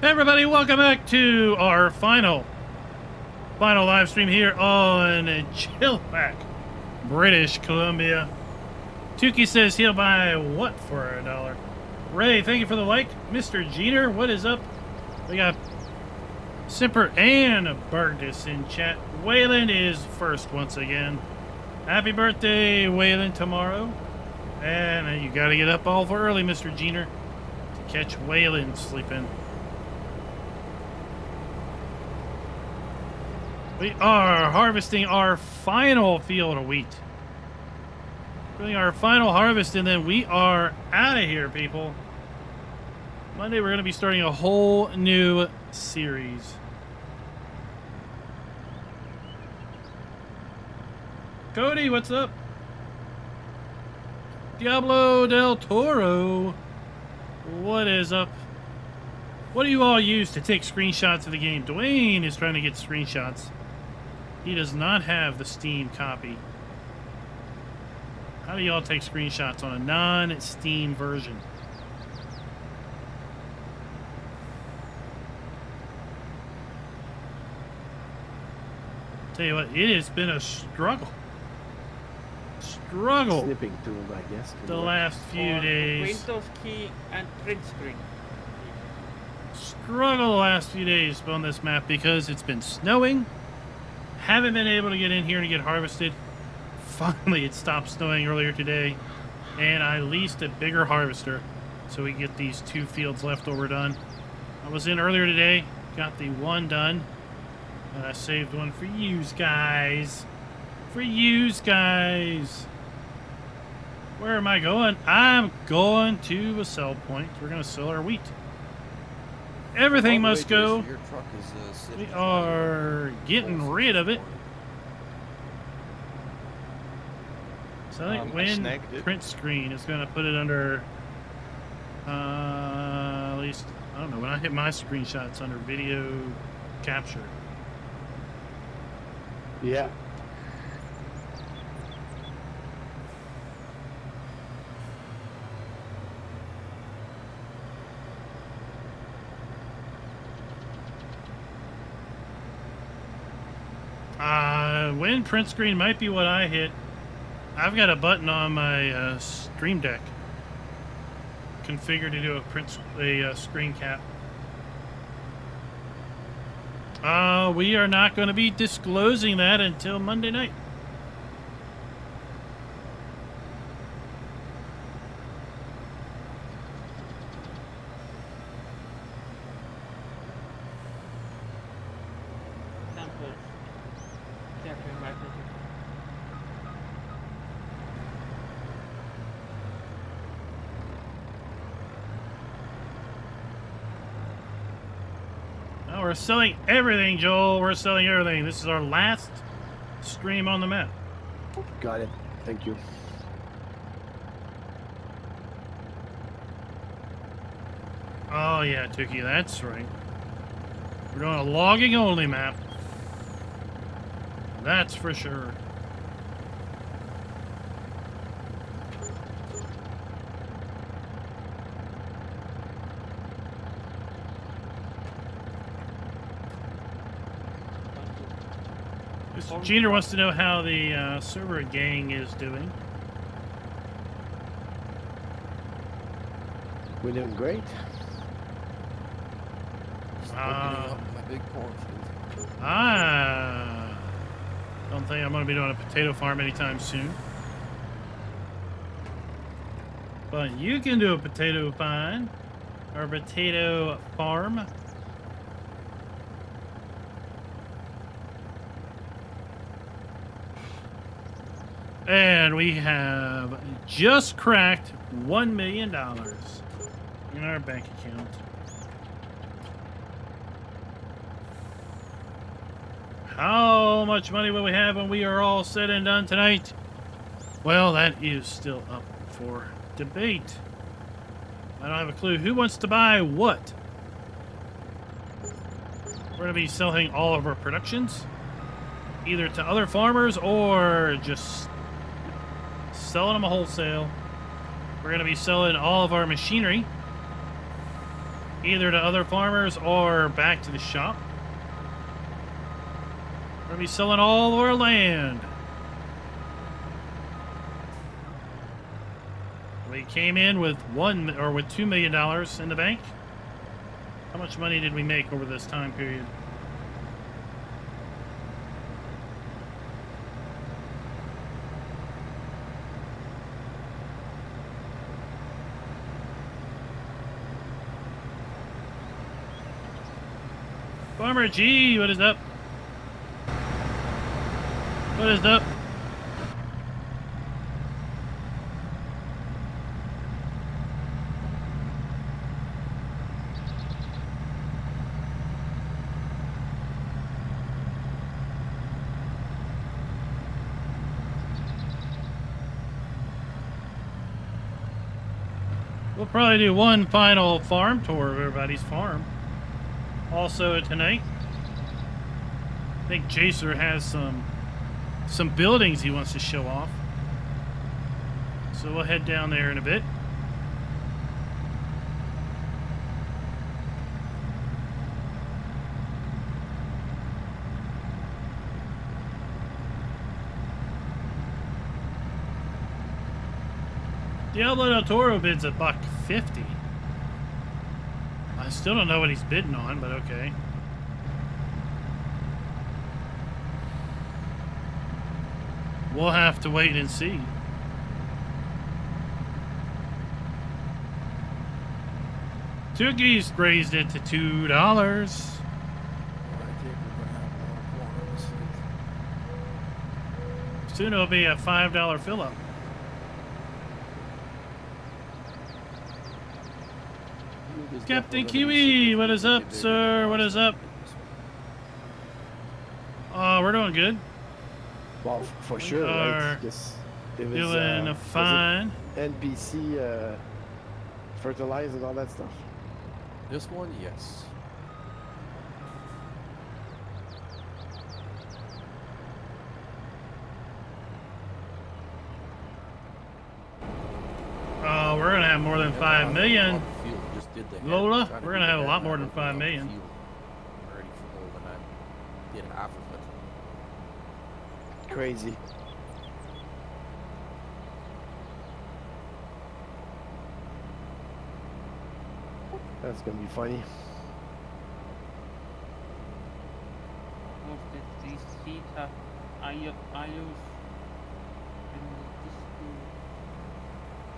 Hey everybody, welcome back to our final live stream here on Chilliwack, British Columbia. Tukey says he'll buy what for $1? Ray, thank you for the like. Mr. Jeter, what is up? We got Simper and Burgess in chat. Wayland is first once again. Happy birthday, Wayland, tomorrow. And you got to get up all for early, Mr. Jeter, to catch Wayland sleeping. We are harvesting our final field of wheat. Doing our final harvest, and then we are out of here, people. Monday, we're going to be starting a whole new series. Cody, what's up? Diablo del Toro, what is up? What do you all use to take screenshots of the game? Dwayne is trying to get screenshots. He does not have the Steam copy. How do y'all take screenshots on a non-Steam version? Tell you what, it has been a struggle. Snipping tool, I guess. The last few days. Windows key and print screen. Struggle the last few days on this map because it's been snowing. Haven't been able to get in here to get harvested. Finally, it stopped snowing earlier today, and I leased a bigger harvester so we can get these 2 fields left over done. I was in earlier today, got the 1 done, and I saved 1 for yous guys. For yous guys. Where am I going? I'm going to a sell point. We're going to sell our wheat. Everything must go. Your truck is, We are getting rid of it. So I think when print screen is going to put it under, at least, I don't know, when I hit my screenshots under video capture. Yeah. When print screen might be what I hit. I've got a button on my Stream Deck configured to do a screen cap. We are not going to be disclosing that until Monday night. We're selling everything, Joel. We're selling everything. This is our last stream on the map. Got it. Thank you. Oh, yeah, Tukey, that's right. We're doing a logging only map. That's for sure. Gina wants to know how the server gang is doing. We're doing great. my big corn. Don't think I'm going to be doing a potato farm anytime soon. But you can do a potato farm or potato farm. And we have just cracked $1 million in our bank account. How much money will we have when we are all said and done tonight? Well, that is still up for debate. I don't have a clue. Who wants to buy what? We're going to be selling all of our productions, either to other farmers or just selling them a wholesale. We're going to be selling all of our machinery. either to other farmers or back to the shop. We're gonna be selling all of our land. We came in with $2 million in the bank. How much money did we make over this time period? Farmer G, what is up? What is up? We'll probably do one final farm tour of everybody's farm. Also tonight, I think Jacer has some buildings he wants to show off. So we'll head down there in a bit. Diablo del Toro bids $150. I still don't know what he's bidding on, but okay. We'll have to wait and see. Tookie's raised it to $2. I think we're gonna have a lot of corn this week. Soon it'll be a $5 fill-up. Captain Kiwi, what is up, sir? What is up? We're doing good. Well, for sure, are right? Just, it was, Doing was fine. it NBC fertilizer and all that stuff. This one, yes. We're gonna have more than 5 million. Field just did the head, Lola, trying to we're get gonna have a the lot head more than out 5 of the million. field. I'm ready for more than I did half of it. Crazy. That's gonna be funny. Most of these seeds have ions in this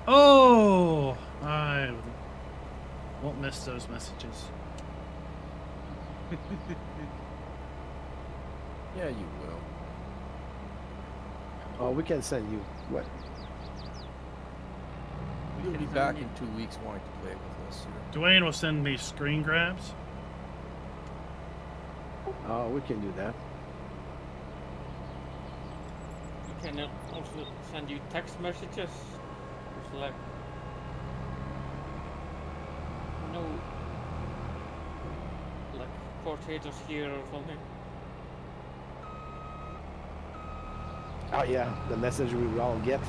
Oh, I won't miss those messages. Yeah, you will. Oh, we can send you what? You'll be can back send in 2 weeks wanting to play with us. Dwayne will send me screen grabs. Oh, we can do that. We can also send you text messages. It's like no, like potatoes here or something. Oh yeah, the message we will all get.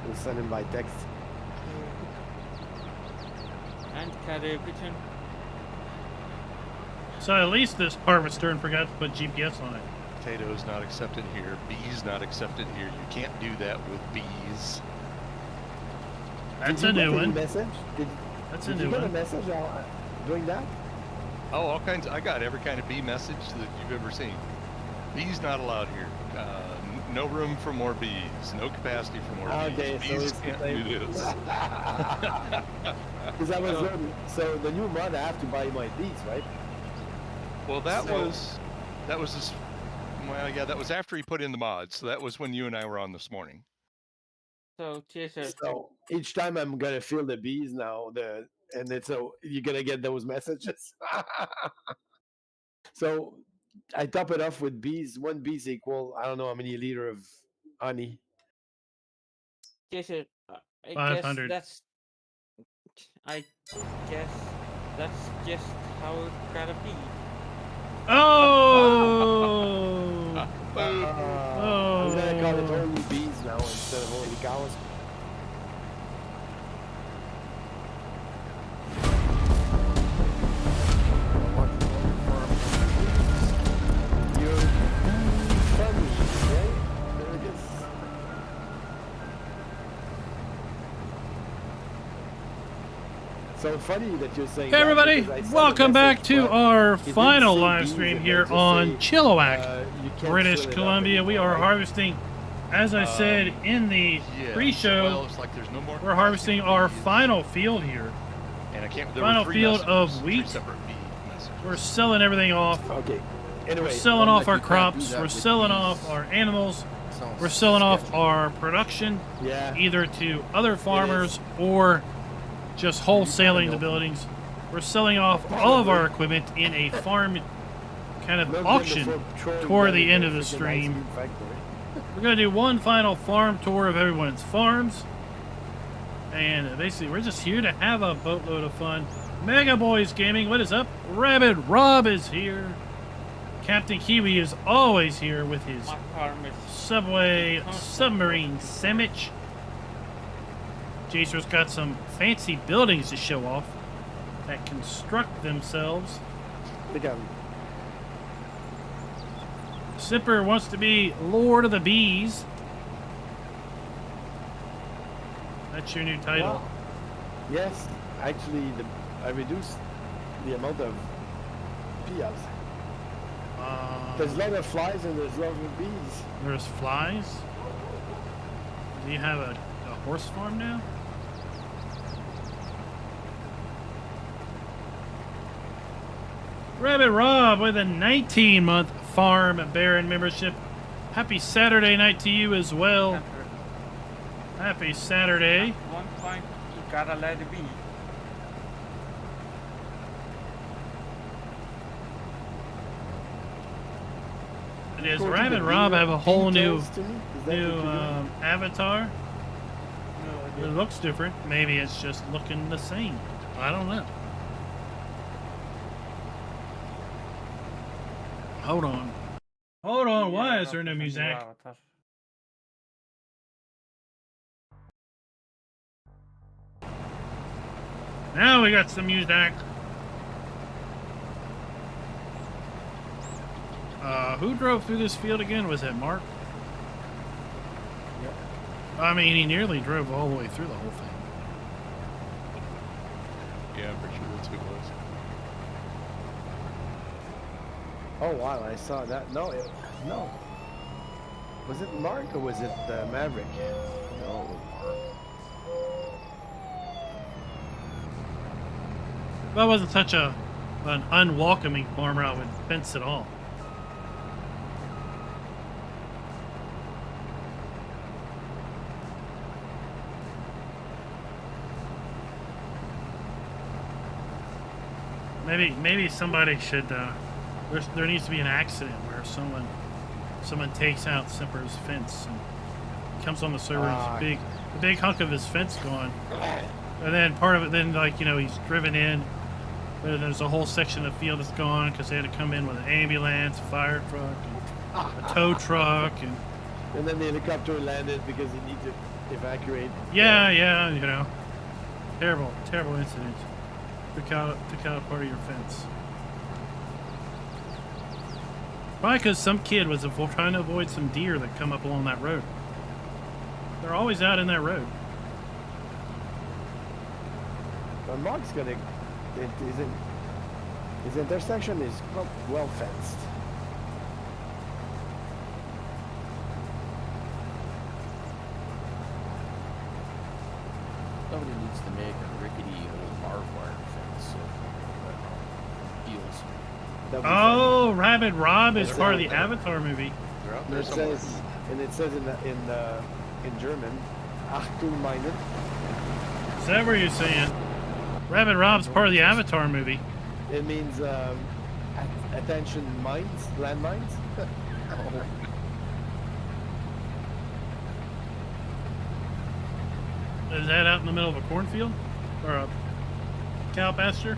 We'll send him by text. And carry pigeon. So at least this harvester forgot to put GPS on it. Potatoes not accepted here. Bees not accepted here. You can't do that with bees. That's Did a you get new any one. Message? That's a Did new you get a one. message doing that? Oh, all kinds. I got every kind of bee message that you've ever seen. Bees not allowed here. No room for more bees. No capacity for more Okay, bees. so Bees it's can't the same. do this. Because I was learning. So the new month I have to buy my bees, right? Well, that So- was just, well, yeah, that was after he put in the mods. So that was when you and I were on this morning. So Chaser, So each time I'm gonna feel the bees now, and it's you're gonna get those messages. So I top it off with bees. One bees equal I don't know how many liter of honey. Chaser, I 500. I guess that's just how it gotta be. Oh! I'm gonna call it Oh. only bees now instead of only cows. So funny that you're saying. Hey that everybody, because I saw the welcome back message, to but our it didn't final say live bees, stream it here meant to on say, Chilliwack, you can't British fill it up Columbia. We anymore, are right? harvesting, as I said in the Yeah. pre-show, Well, it's like there's no more we're harvesting capacity our for bees, final field here. And I can't. There final were 3 field of messages, wheat. 3 separate bee messages. We're selling everything off. Okay. Anyway, We're selling one off that our you can't do crops. that We're with selling bees. off our animals. Sounds We're selling off sketchy. our production, yeah. either to other farmers or just wholesaling the buildings. We're selling off all of our equipment in a farm kind of Love them auction before throwing toward them the in end of the freaking ice stream. cream factory. We're going to do one final farm tour of everyone's farms. And basically, we're just here to have a boatload of fun. Mega Boys Gaming, what is up? Rabbit Rob is here. Captain Kiwi is always here with his My farm is Subway submarine sandwich. Jacer's got some fancy buildings to show off that construct themselves. I think I'm. Sipper wants to be Lord of the Bees. That's your new title. Well, yes, actually, I reduced the amount of beehives. There's a lot of flies and there's a lot of bees. There's flies. Do you have a horse farm now? Rabbit Rob with a 19-month Farm Baron membership. Happy Saturday night to you as well. Happy Saturday. At one point, you gotta let it be. It is. According to Rabbit the Rob have a whole new details to me, is that what you're doing? avatar. No It idea. looks different. Maybe it's just looking the same. I don't know. Hold on. Hold on. Why is there no music? Now we got some music. Who drove through this field again? Was that Mark? Yep. I mean, he nearly drove all the way through the whole thing. Yeah, I'm pretty sure that's who it was. Oh wow, I saw that. No. Was it Mark or was it Maverick? No, it was Mark. If I wasn't such an unwelcoming farmer, I would fence it all. Maybe somebody should. There needs to be an accident where someone takes out Simper's fence and comes on the server. And a big hunk of his fence gone, and then part of it. Then he's driven in. But there's a whole section of the field that's gone because they had to come in with an ambulance, a fire truck, and a tow truck, And then the helicopter landed because he needed to evacuate. yeah, terrible incident. Took out part of your fence. Probably because some kid was trying to avoid some deer that come up along that road. They're always out in that road. But Mark's gonna. His intersection is not well fenced. Somebody needs to make a rickety old barbed wire fence so feels. That'd be Oh, Rabbit Rob is That's part of out the there. Avatar movie. They're out fun. there It somewhere. says, and it says in German, Achtung meine. Is that what you're saying? Rabbit Rob's part of the Avatar movie. It means attention mines, landmines. Is that out in the middle of a cornfield? Or a cow pasture?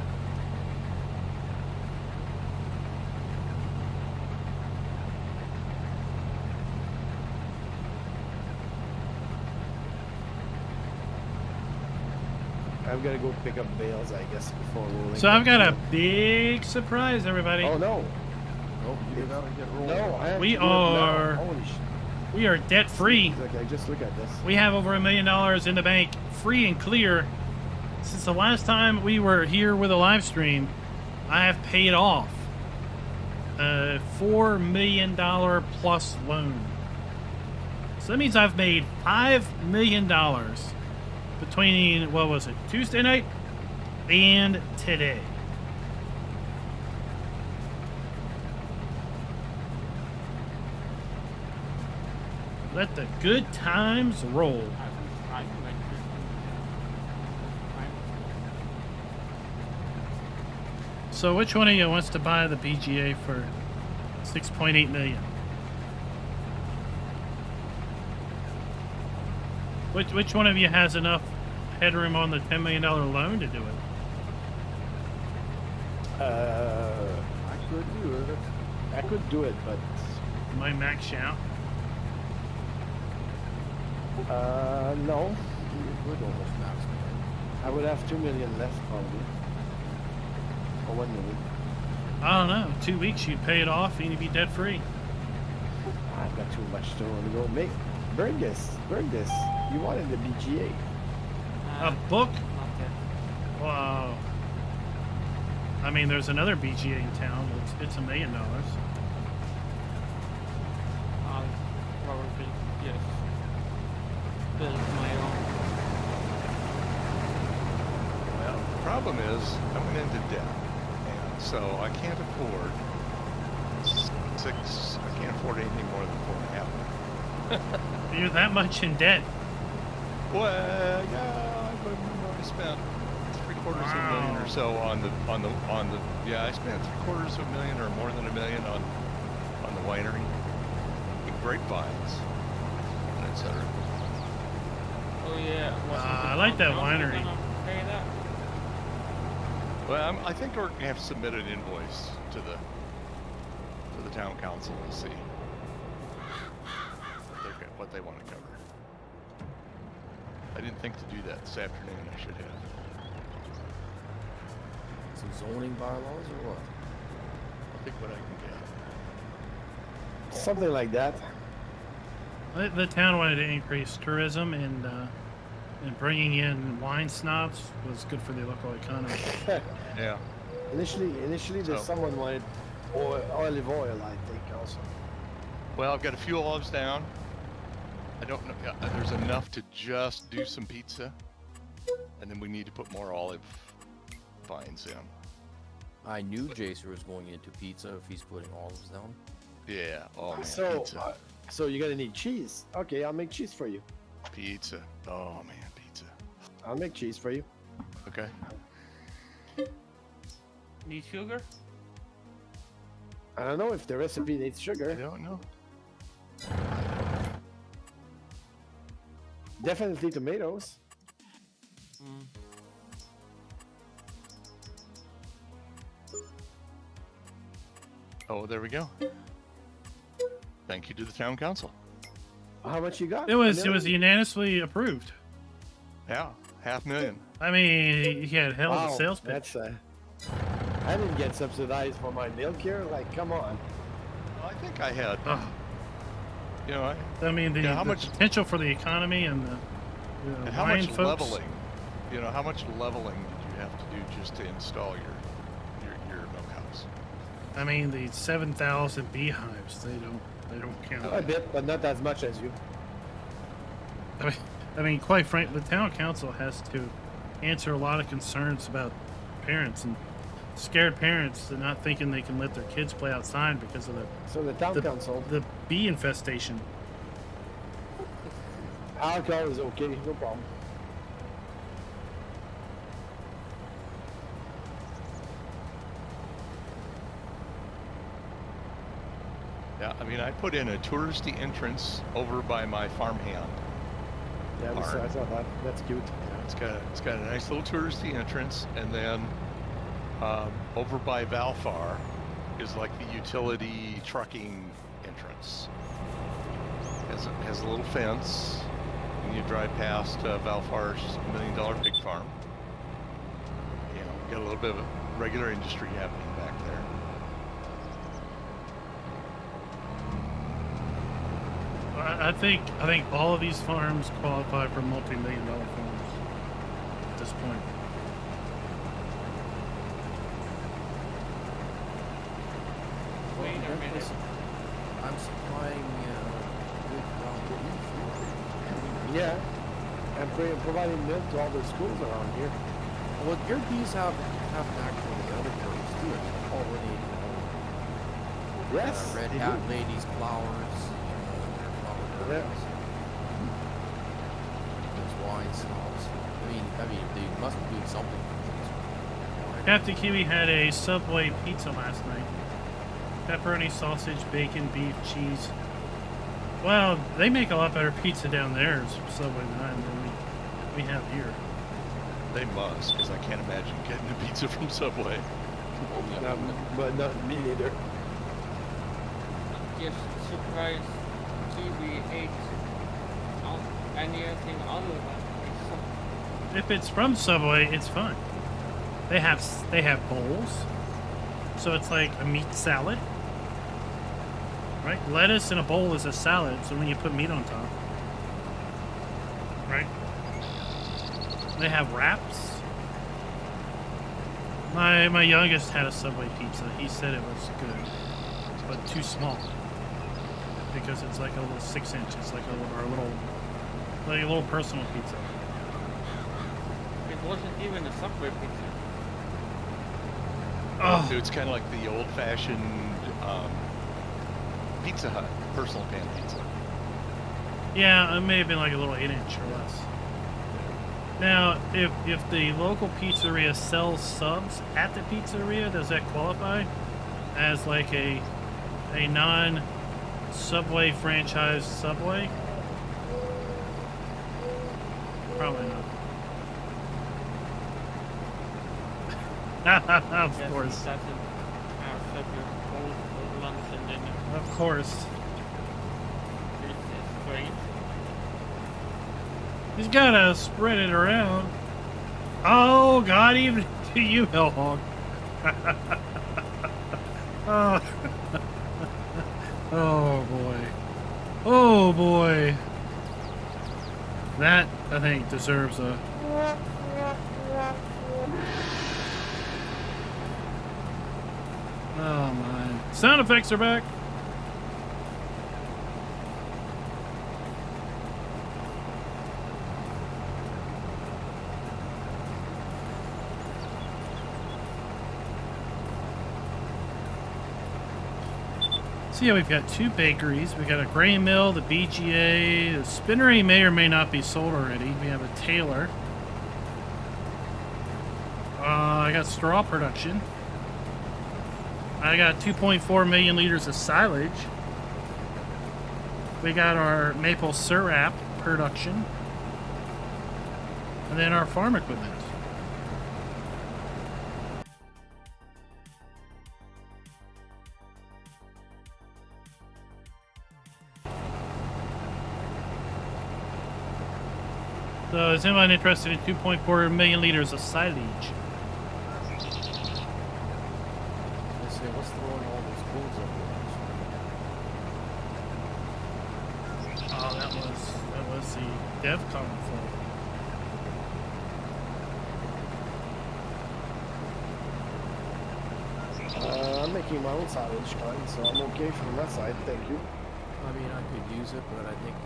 I'm gonna go pick up bales, I guess, before rolling. So I've got a down. big surprise, everybody. Oh no! Nope, you gotta get rolling. No, I have We to do it now. are- Holy shit! We are debt free. Okay, just look at this. We have over $1 million in the bank, free and clear, since the last time we were here with a live stream, I have paid off a $4 million plus loan. So that means I've made $5 million between, what was it, Tuesday night and today. Let the good times roll. So which one of you wants to buy the BGA for 6.8 million? Which one of you has enough headroom on the $10 million loan to do it? I could do it. I could do it, but Am I maxed out? no. You would almost max it. I would have 2 million left probably. Or 1 million. I don't know. 2 weeks you'd pay it off and you'd be debt free. I've got too much to go. Make burn this. You wanted the BGA. A book? Not yet. Wow. I mean, there's another BGA in town. It's $1 million. I'll probably, yes, build my own. Well, the problem is I went into debt, and so I can't afford I can't afford anything more than 4.5. You're that much in debt. Well, yeah, I've already spent $750,000 or so on the yeah, I spent $750,000 or more than $1 million on the winery, and grapevines, and etc. Oh yeah. I like that winery. Pay that? Well, I think we're gonna have to submit an invoice to the town council and see what they want to cover. I didn't think to do that this afternoon. I should have. Some zoning bylaws or what? I'll think what I can get. Something like that. The town wanted to increase tourism and bringing in wine snobs was good for the local economy. Yeah. Initially, there's someone wanted olive oil, I think, also. Well, I've got a few olives down. I don't know. There's enough to just do some pizza, and then we need to put more olive vines in. I knew Jason was going into pizza if he's putting olives down. Yeah. Oh man. So, Pizza. so you're gonna need cheese. Okay, I'll make cheese for you. Pizza. Oh man, pizza. I'll make cheese for you. Okay. Need sugar? I don't know if the recipe needs I sugar. don't know. Definitely tomatoes. Mm. Oh, there we go. Thank you to the town council. How much you got? It was $1 million? unanimously approved. Yeah, $500,000. I mean, he had hell of a sales pitch. That's I didn't get subsidized for my milk here. Like, come on. I think I had. Ugh. You know, I mean, the, Yeah, how the much- potential for the economy and the and how wine much folks. leveling? You know, how much leveling did you have to do just to install your milk house? I mean, the 7,000 beehives. They don't count. A bit, but not as much as you. I mean, quite frankly, the town council has to answer a lot of concerns about parents and scared parents and not thinking they can let their kids play outside because of So the town council, the bee infestation. alcohol is okay, no problem. Yeah, I mean, I put in a touristy entrance over by my farmhand. Yeah, I saw that. That's cute. It's got a nice little touristy entrance, and then over by Valfar is like the utility trucking entrance. Has a little fence, and you drive past Valfar's $1 million pig farm. You know, got a little bit of a regular industry happening back there. I think all of these farms qualify for multi-million-dollar farms at this point. Yeah, and providing milk to all the schools around here. Well, your bees have actually other birds too. I mean, pollinating Yes, red they hat do. ladies, flowers, their flower gardens. There's wine snobs. I mean, they must be doing something. Captain Kiwi had a Subway pizza last night. Pepperoni, sausage, bacon, beef, cheese. Well, they make a lot better pizza down there at Subway than we have here. They must, because I can't imagine getting a pizza from Subway. But not me neither. Just surprised Kiwi ate anything other than pizza. If it's from Subway, it's fine. They have bowls, so it's like a meat salad, right? Lettuce in a bowl is a salad, so when you put meat on top, right? They have wraps. My youngest had a Subway pizza. He said it was good, but too small because it's like a little 6 inches, like a little personal pizza. It wasn't even a Subway pizza. Oh, So it's kind of like the old-fashioned Pizza Hut personal pan pizza. yeah, it may have been like a little 8-inch or less. Now, if the local pizzeria sells subs at the pizzeria, does that qualify as like a non-Subway franchise Subway? Probably not. Of Yes, course. it doesn't have Subway both for lunch and dinner. Of course. It's great. He's gotta spread it around. Oh, God, even to you, Hellhog. Oh. Oh, boy. Oh, boy. That, I think, deserves a... Oh, my. Sound effects are back. So yeah, we've got 2 bakeries. We got a grain mill, the BGA, the spinnery may or may not be sold already. We have a tailor. I got straw production. I got 2.4 million liters of silage. We got our maple syrup production. And then our farm equipment. So is anyone interested in 2.4 million liters of silage? Let's say, what's throwing all those foods up there? Oh, that was the DevCon floor. I'm making my own silage kind, so I'm okay from that side. Thank you. I mean, I could use it, but I think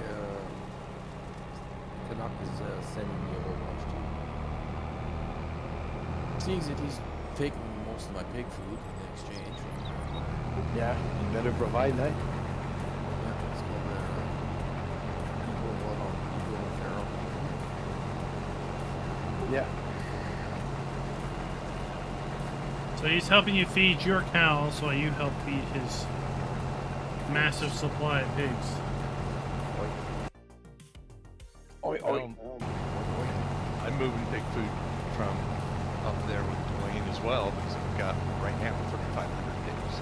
Canuck is sending me a whole bunch too. Seeing that he's taking most of my pig food in exchange. Yeah, you better provide that. Yeah, it's called Equal and Feral. Yeah. So he's helping you feed your cows while you help feed his massive supply of pigs. I'm moving pig food from up there with Dwayne as well, because I've got right now 3,500 pigs.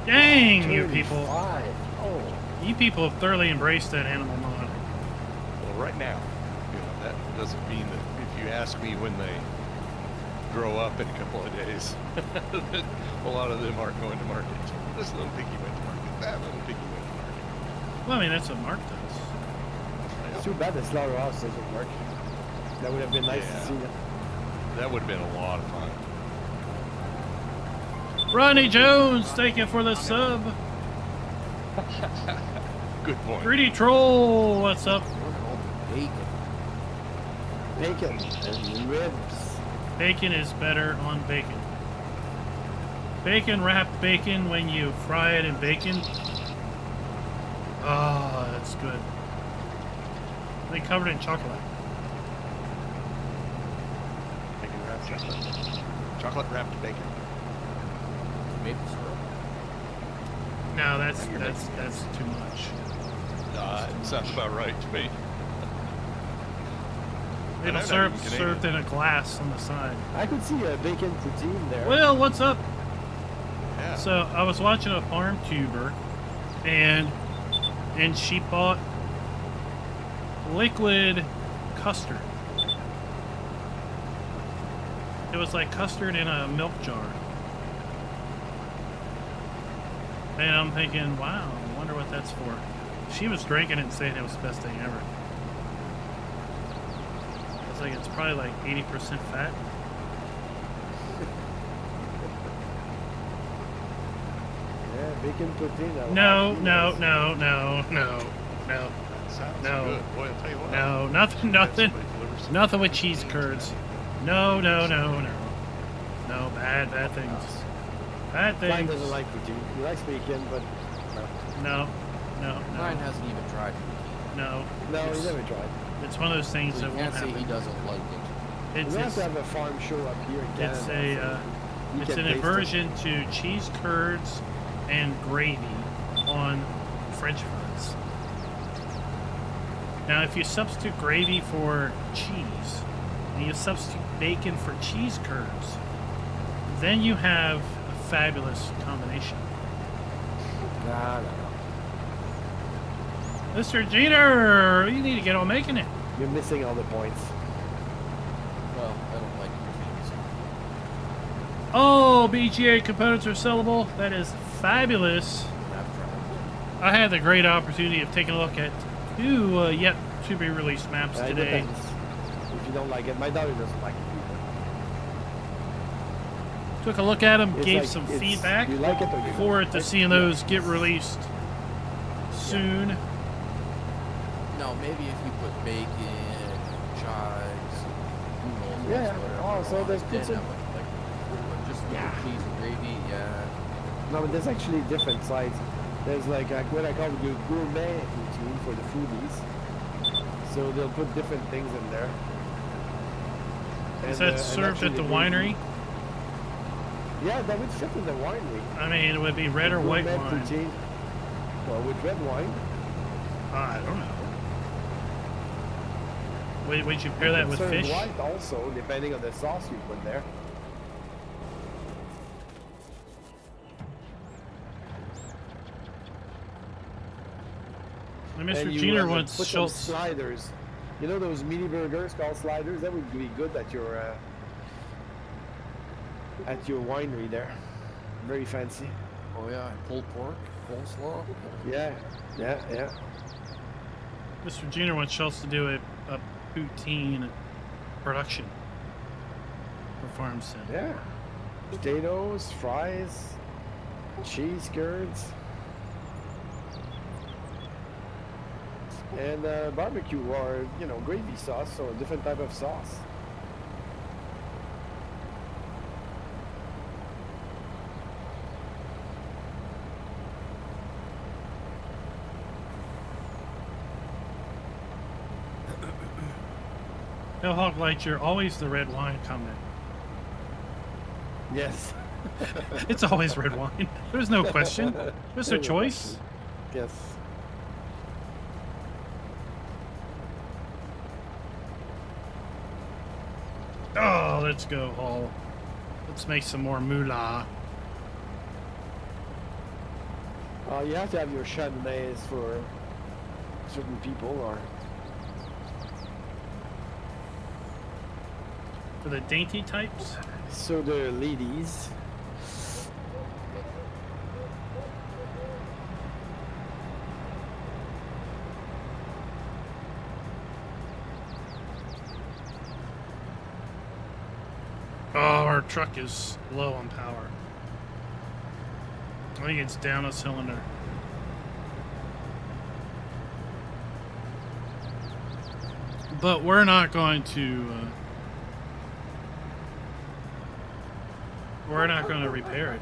Dang, you people. 35. Oh. You people have thoroughly embraced that animal mod. Well, right now, that doesn't mean that if you ask me when they grow up in a couple of days, that a lot of them aren't going to market. This little piggy went to market. That little piggy went to market. Well, I mean, that's what Mark does. It's too bad the slaughterhouse doesn't work. That would have been nice to see that. That would have been a lot of fun. Ronnie Jones, thank you for the sub. Good point. Greedy Troll, what's up? Bacon. Bacon and ribs. Bacon is better on bacon. Bacon wrapped bacon when you fry it in bacon. Oh, that's good. They covered it in chocolate. Bacon wrapped chocolate. Chocolate wrapped bacon. Maple syrup. No, that's too much. It sounds about right to me. Maple I'm not syrup even served in a glass on the side. I could see a bacon poutine there. Will, what's up? Yeah. So I was watching a farm tuber, and she bought liquid custard. It was like custard in a milk jar. And I'm thinking, wow, I wonder what that's for. She was drinking it and saying it was the best thing ever. I was like, it's probably like 80% fat. Yeah, bacon poutine. No. That sounds No. good. Boy, I'll tell you what. No, nothing Somebody delivers some with poutine cheese to curds. us. No, bad things. Bad Mine things. doesn't like poutine. He likes bacon, but No. Mine hasn't even tried. No. no, It's- he never tried. It's one of those things So that you won't can't say he happen. doesn't like it. We're It's gonna have to have a farm show up here in Canada. it's so a you it's can an taste it. aversion to cheese curds and gravy on French fries. Now, if you substitute gravy for cheese, and you substitute bacon for cheese curds, then you have a fabulous combination. Nah. Mr. Jeter, you need to get on making it. You're missing all the points. Well, I don't like poutines. Oh, BGA components are sellable. That is fabulous. I've tried. I had the great opportunity of taking a look at two yet to be released maps It today. depends. If you don't like it, my daughter doesn't like it either. Took a look at them, It's gave like- some it's- feedback. You like it or you Forward don't. to seeing those get released soon. No, maybe if you put bacon, chives, who knows Yeah, whatever oh, you so want, there's then pizza- I would like, but just Yeah. cheese and gravy, yeah. No, but there's actually different sides. There's like what I call the gourmet poutine for the foodies. So they'll put different things in there. Is And, that and served actually at the the winery? Yeah, that would fit in the winery. I mean, it would be red or white Gourmet wine. poutine. Well, with red wine. I don't know. Would you pair that with Served fish? white also, depending on the sauce you put there. And Mr. And you, Jeter put wants some Schultz. sliders. You know those mini burgers called sliders? That would be good at your winery there. Very fancy. Oh yeah, and pulled pork, coleslaw. Yeah. Mr. Jeter wants Schultz to do a poutine production for Farm Sim. Yeah. Potatoes, fries, cheese curds, and barbecue or gravy sauce, so a different type of sauce. Hell Hog Light, you're always the red wine comment. Yes. It's always red wine. There's no question. There's no There's no choice. Yes. Oh, let's go, Hall. Let's make some more moolah. You have to have your Chardonnays for certain people, or For the dainty types? so the ladies. Oh, our truck is low on power. I think it's down a cylinder. But we're not going to. We're not going to repair it.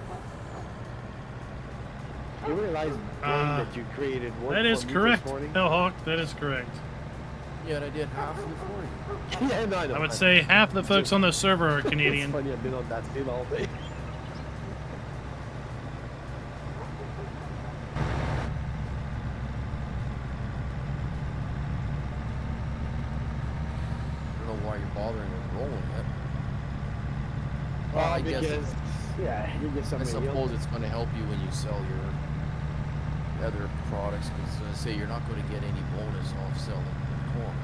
You realize, Blaine, that you created work That is for me correct, this morning? Hellhawk. That is correct. Yet I did half of it for you. Yeah, no, I know. I would say half the folks on the server are Canadian. It's funny, I've been on that field all day. I don't know why you're bothering with rolling it. Well, I guess because, yeah, you get I some suppose it's going to help you when you sell your other products, because say you're not going to get any bonus off selling corn.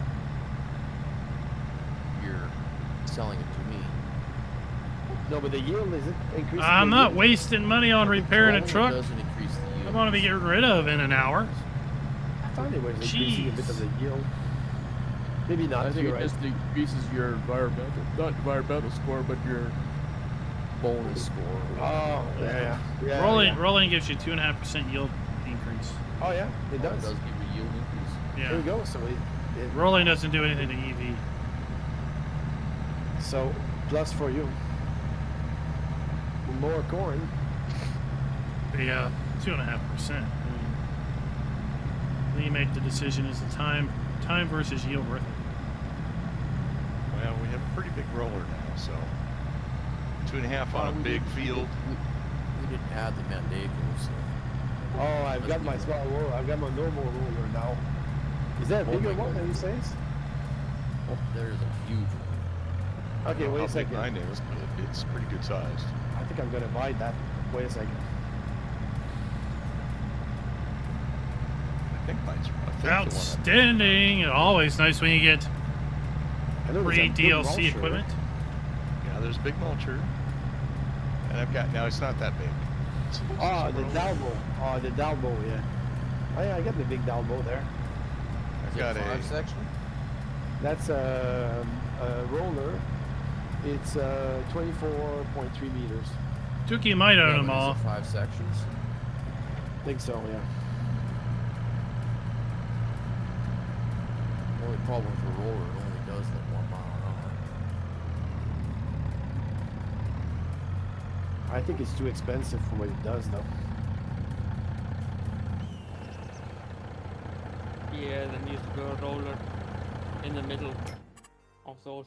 You're selling it to me. No, but the yield is increasing. I'm not wasting money on repairing a Rolling truck. doesn't increase the yield. I'm going to be getting rid of in an hour. I thought it was increasing a bit of the yield. Maybe not. I think you're it right. just increases your environmental, not environmental score, but your bonus score. Oh, yeah. Rolling gives you 2.5% yield increase. Oh, yeah, it It does. does give you yield increase. Yeah. There we go. So it Rolling doesn't do anything to EV. so plus for you. More corn. Yeah, 2.5%. Then you make the decision: is the time versus yield worth it? Well, we have a pretty big roller now, so 2.5 on a big field. We didn't add the Mandego, so. Oh, I've got my small roller. I've got my normal roller now. Is that a bigger one than you say? Oh, there's a huge one. Okay, wait a second. Mine is, but it's pretty good sized. I think I'm gonna buy that. Wait a second. I think mine's. I think Outstanding! Always nice when you get I know there's free a big DLC mulcher. equipment. Yeah, there's a big mulcher, and I've got now. It's not that big. It's Oh, a the roller. Dalbo. Oh, the Dalbo, yeah. Oh, yeah, I got the big Dalbo there. I've got a. 5 section? That's a roller. It's 24.3 meters. Tuki might own them but is all. it 5 sections? I think so, yeah. The only problem with the roller, it only does like 1 mile an hour. I think it's too expensive for what it does, though. Yeah, there needs to be a roller in the middle of those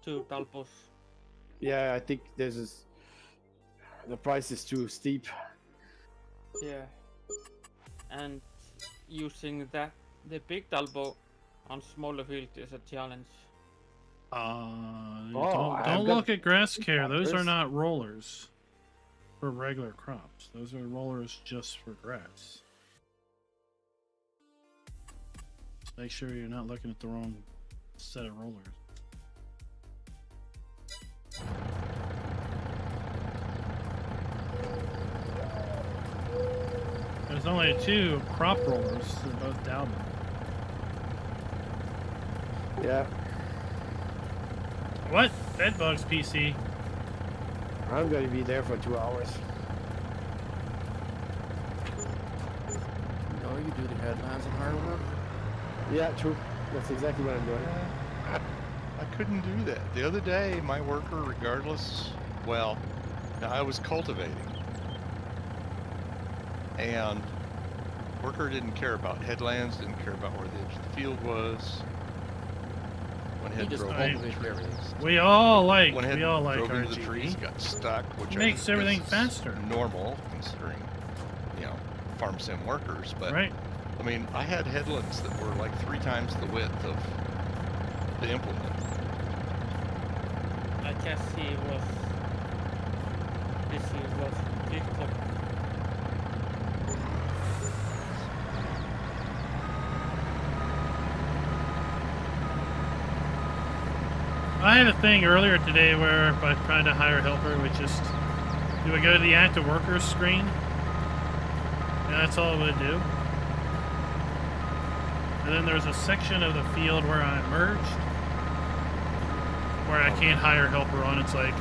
two Dalbos. Yeah, I think the price is too steep. Yeah. And using the big Dalbo on smaller field is a challenge. I've Don't got look at grass care. Those are rollers. not rollers for regular crops. Those are rollers just for grass. Just make sure you're not looking at the wrong set of rollers. There's only 2 crop rollers. They're both down. Yeah, What? Bedbugs PC. I'm going to be there for 2 hours. No, you do the headlands and hard work. Yeah, true. That's exactly what I'm doing. I couldn't do that. The other day, my worker, regardless, well, now I was cultivating, and worker didn't care about headlands, didn't care about where the edge of the field was. Went ahead and just drove cultivated into the everything. trees. We all like Went ahead and drove into the RGB. trees, got stuck, which Makes I everything guess is faster. normal considering, farm sim workers, but Right? I mean, I had headlands that were like 3 times the width of the implement. I guess he was busy with TikTok. I had a thing earlier today where if I tried to hire a helper, we just do we go to the active workers screen, and that's all it would do. And then there's a section of the field where I'm merged, where I can't hire a helper on. It's like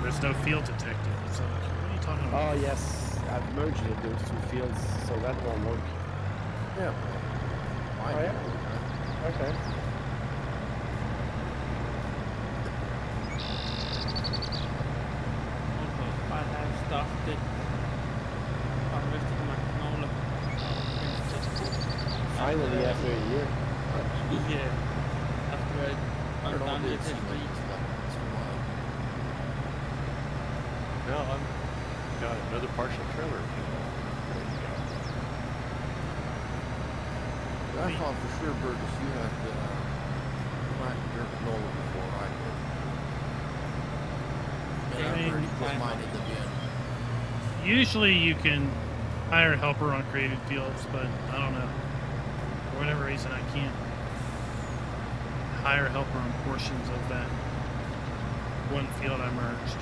there's no field detected. It's like, what are you talking about? Oh, yes. I've merged those 2 fields, so that won't work. Yeah. Oh, yeah? Okay. Finally, after a year. Yeah. After I I'm don't know, done it with didn't seem like history. it's that it's a while. No, I'm got another partial trailer. Ready to go. I thought for sure, Burgess, you had planted your canola before I did. And Yeah, I've I already mean, put time mine on in the bin. Usually you can hire a helper on created fields, but I don't know. For whatever reason, I can't hire a helper on portions of that one field I merged.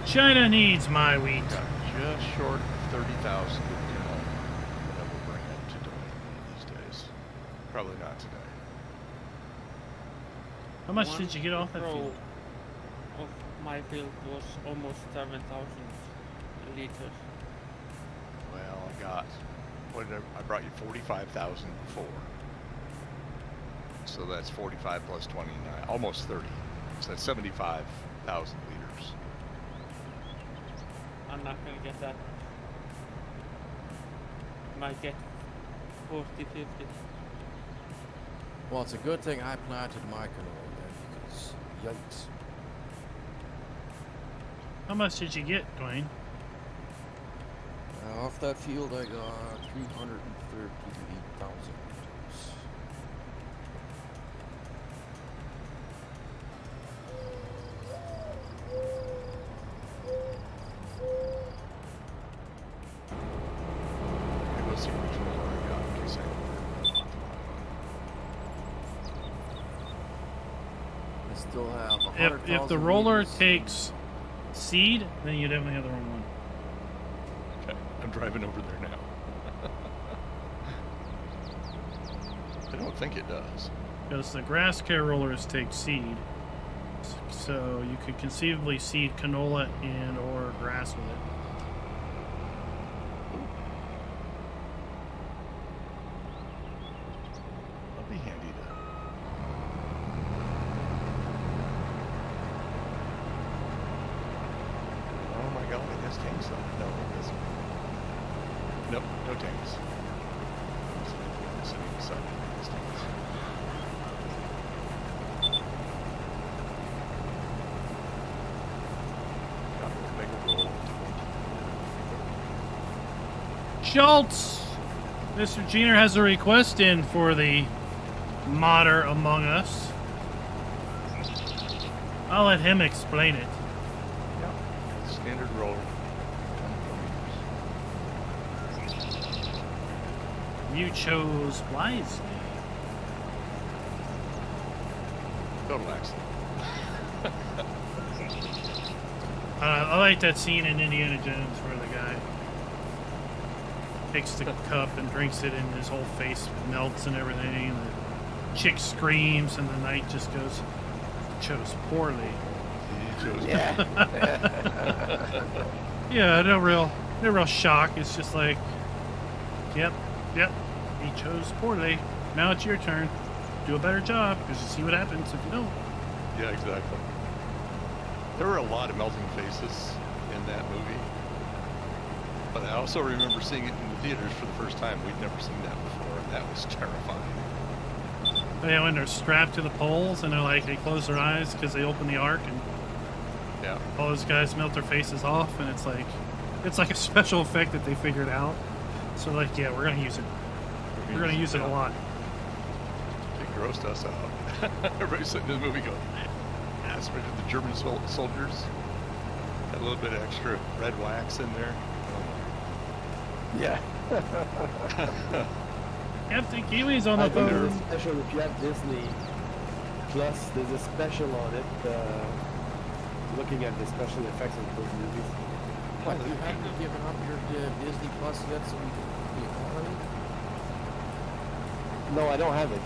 China needs my wheat. Got just short of 30,000 to go. That will bring it to donate one of these days. Probably not today. How much One did you get off that row field? of my field was almost 7,000 liters. Well, I got, what did I brought you 45,000 before. So that's 45 plus 29, almost 30. So that's 75,000 liters. I'm not gonna get that. Might get 40, 50. Well, it's a good thing I planted my canola then, because yikes. How much did you get, Dwayne? Off that field, I got 338,000 liters. Maybe let's see which one I got in case I ordered I still have If 100,000 the roller liters. takes seed, then you definitely have the wrong one. Okay, I'm driving over there now. I don't think it does. Because the grass care rollers take seed. So you could conceivably seed canola and or grass with it. That'll be handy to. Oh my god, it has tanks though. No, it doesn't. Nope, no tanks. Sitting beside these tanks. Got to make a roll. Schultz! Mr. Jenner has a request in for the modder among us. I'll let him explain it. Yep. Standard roll. You chose wisely. Total accident. I like that scene in Indiana Jones where the guy takes the cup and drinks it and his whole face melts and everything. And the chick screams and the knight just goes, chose poorly. He chose Yeah, no real shock. It's just like, yep, he chose poorly. Now it's your turn. Do a better job because you see what happens if you don't. Yeah, exactly. There were a lot of melting faces in that movie. But I also remember seeing it in the theaters for the first time. We'd never seen that before, and that was terrifying. Yeah, when they're strapped to the poles and they're like, they close their eyes because they open the arc and Yeah. all those guys melt their faces off, and it's like a special effect that they figured out. So like, yeah, we're gonna use it. We're gonna use it a lot. It grossed us out. Everybody sitting in the movie going, yeah, especially the German soldiers. Had a little bit of extra red wax in there. Yeah. Captain Kiwi's on the I think there's a phone. special, if you have Disney Plus, there's a special on it, looking at the special effects of those movies. What, you haven't given up your Disney Plus yet so you can be on it? No, I don't have it.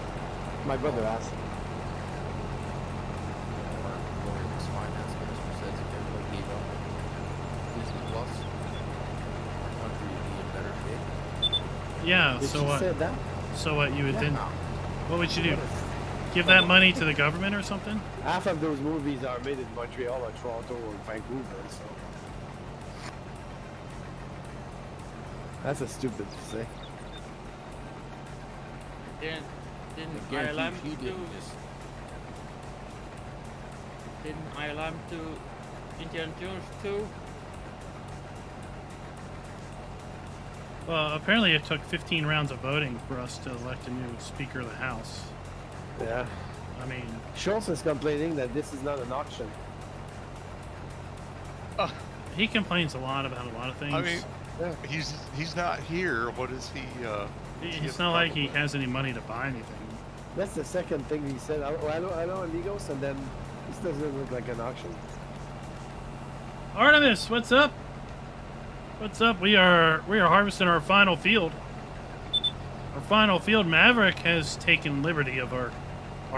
My brother asked. Our lawyer's finance minister says if everybody gave up Disney Plus, our country would be in better shape. Yeah. Did So she what? say that? So what? You would then? Yeah. What would you do? Give that money to the government or something? Half of those movies are made in Montreal or Toronto or Vancouver, so. That's a stupid to say. Didn't I I allow guarantee him she to? didn't just. Didn't I allow him to Indiana Jones too? Well, apparently it took 15 rounds of voting for us to elect a new Speaker of the House. Yeah. I mean, Schultz is complaining that this is not an auction. he complains a lot about a lot of things. I mean, Yeah. he's not here. What is he? It's not like he has any money to buy anything. That's the second thing he said. Oh, hello, amigos, and then this doesn't look like an auction. Artemis, what's up? What's up? We are harvesting our final field. Our final field. Maverick has taken liberty of our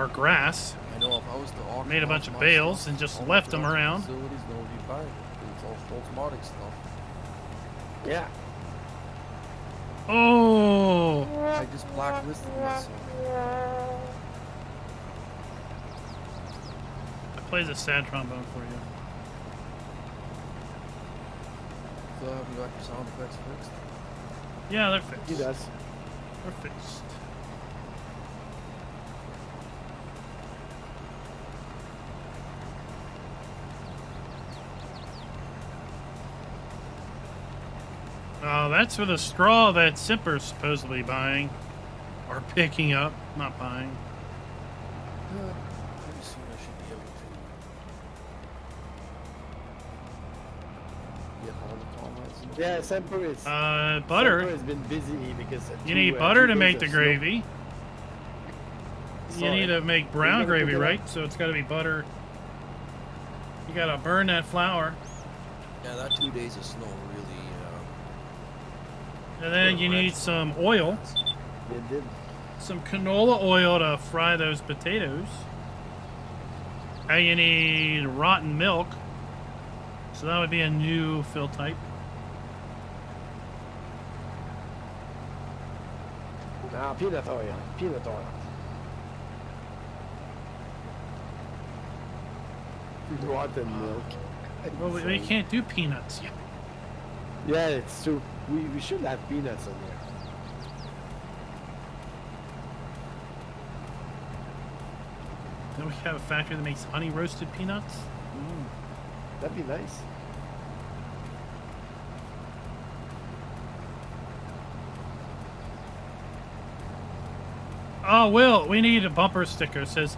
grass. I know if I was to auction Made a off bunch of my bales stuff, and just all my left them production around. Facility's gonna be fine. It's all Stolzmodic stuff. Yeah. Oh, I just blacklisted myself. I played the sad trombone for you. So have you got your sound effects fixed? Yeah, they're fixed. He does. They're fixed. Oh, that's for the straw that Simper's supposedly buying. Or picking up, not buying. Pretty soon I should be able to get all the comments. and Yeah, everything. Semper is. Butter. Semper has been busy because You need butter to make the gravy. You need to make brown gotta gravy, cook it up. right? So it's got to be butter. You got to burn that flour. Yeah, that 2 days of snow really. And then you need some oil. It did. Some canola oil to fry those potatoes. And you need rotten milk. So that would be a new fill type. Now, peanut oil. Peanut oil. Rotten milk. Well, we can't do peanuts yet. Yeah, it's true. We should have peanuts in there. Then we have a factory that makes honey roasted peanuts. That'd be nice. Oh, Will, we need a bumper sticker. It says,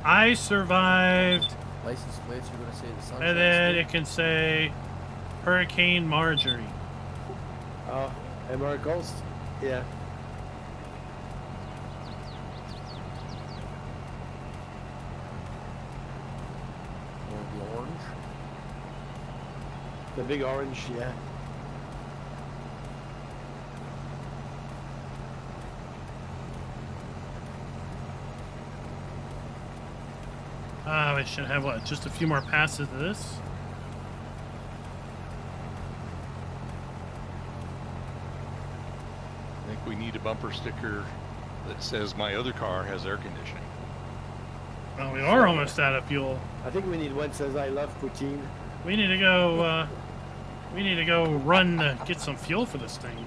I survived. License plates, you're gonna say the sunshine And then state? it can say Hurricane Marjorie. Oh, MR Coast? Yeah. Or the orange. The big orange, yeah. We should have, what, just a few more passes of this? I think we need a bumper sticker that says my other car has air conditioning. Well, we are almost out of fuel. I think we need one that says I love poutine. We need to go, get some fuel for this thing.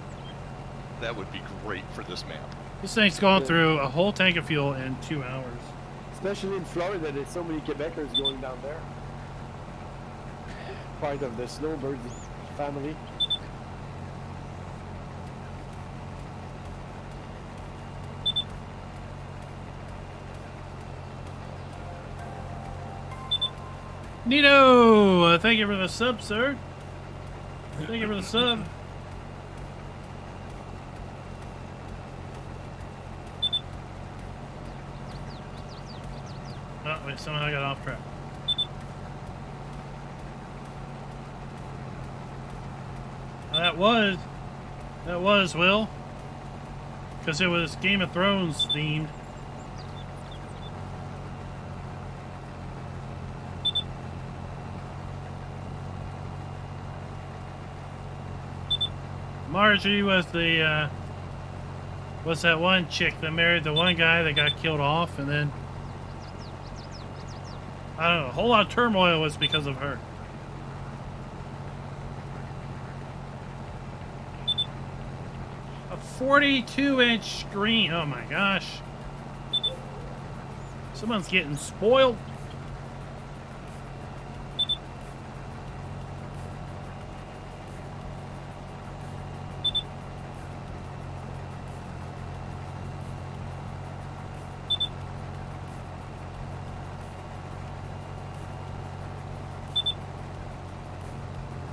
That would be great for this map. This thing's going Yeah. through a whole tank of fuel in 2 hours. Especially in Florida, there's so many Quebecers going down there. Part of the snowbird family. Nito, thank you for the sub, sir. Thank you for the sub. Oh, we somehow got off track. That was Will, because it was Game of Thrones themed. Marjorie was the, was that one chick that married the one guy that got killed off, and then, I don't know, a whole lot of turmoil was because of her. A 42-inch screen. Oh my gosh. Someone's getting spoiled.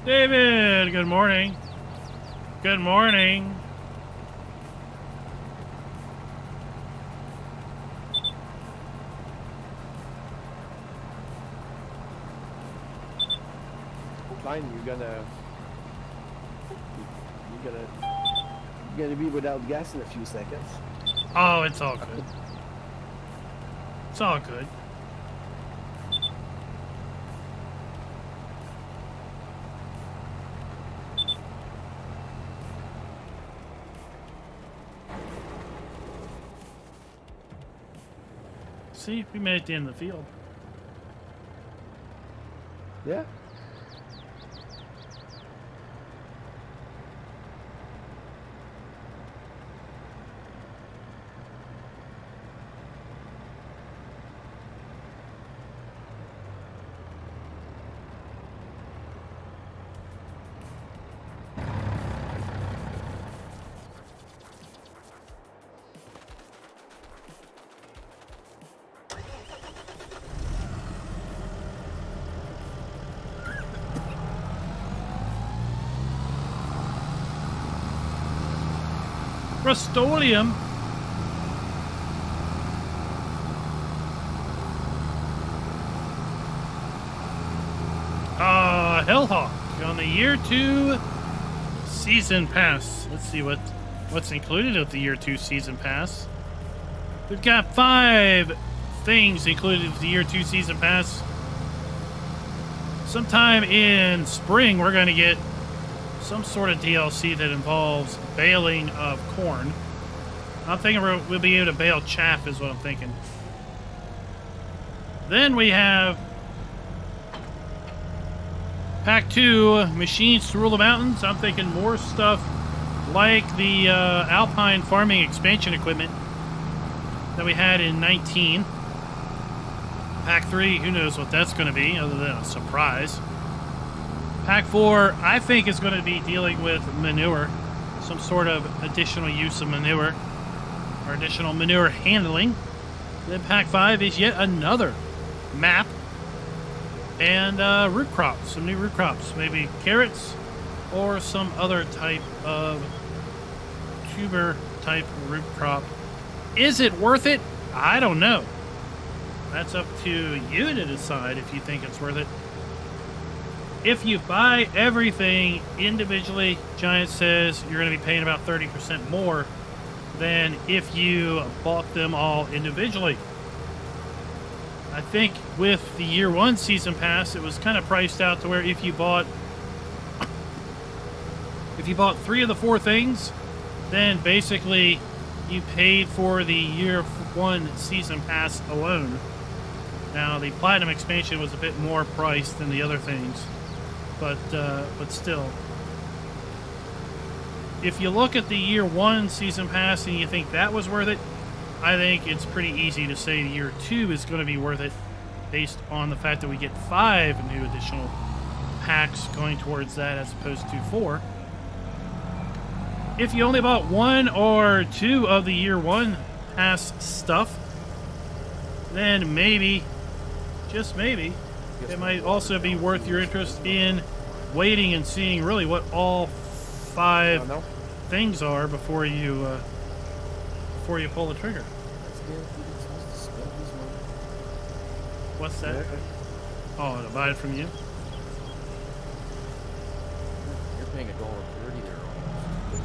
David, good morning. Good morning. Klein, you're gonna be without gas in a few seconds. Oh, it's all good. It's all good. See, we made it to the end of the field. Yeah. Rust-Oleum. Hellhawk on the year 2 season pass. Let's see what's included with the year 2 season pass. We've got 5 things included with the year 2 season pass. Sometime in spring, we're going to get some sort of DLC that involves baling of corn. I'm thinking we'll be able to bale chaff is what I'm thinking. Then we have Pack 2, machines to rule the mountains. I'm thinking more stuff like the Alpine farming expansion equipment that we had in 19. Pack 3, who knows what that's going to be other than a surprise. Pack 4, I think is going to be dealing with manure. Some sort of additional use of manure. Or additional manure handling. Then Pack 5 is yet another map. And root crops. Some new root crops. Maybe carrots. Or some other type of tuber type root crop. Is it worth it? I don't know. That's up to you to decide if you think it's worth it. If you buy everything individually, Giant says you're going to be paying about 30% more than if you bought them all individually. I think with the year 1 season pass, it was kind of priced out to where if you bought 3 of the 4 things, then basically you paid for the year 1 season pass alone. Now the Platinum expansion was a bit more priced than the other things. But still, if you look at the year 1 season pass and you think that was worth it, I think it's pretty easy to say the year 2 is going to be worth it based on the fact that we get 5 new additional packs going towards that as opposed to 4. If you only bought 1 or 2 of the year 1 pass stuff, then maybe, just maybe, it might also be worth your interest in waiting and seeing really what all 5 things are before you pull the trigger. What's that? Oh, to buy it from you? You're paying $1.30 there almost.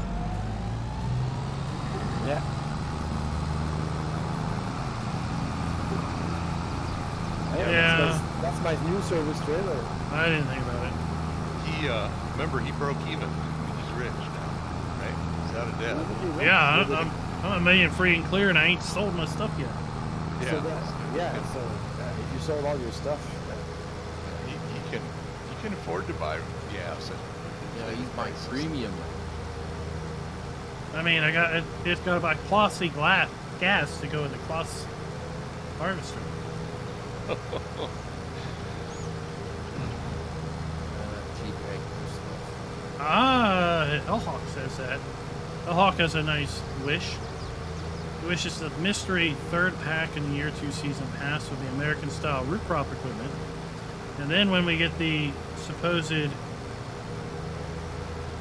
Yeah. Yeah. That's my new service trailer. I didn't think about it. Remember, he broke even. He's rich now, right? He's out of debt. Yeah, I'm a million free and clear, and I ain't sold my stuff yet. Yeah. So if you sold all your stuff, He can afford to buy the asset. Yeah, he's buying premium. I mean, it's got to buy Klossy gas to go in the Kloss harvester. Hellhawk says that. Hellhawk has a nice wish. He wishes the mystery third pack in the Year 2 season pass with the American-style root crop equipment. And then when we get the supposed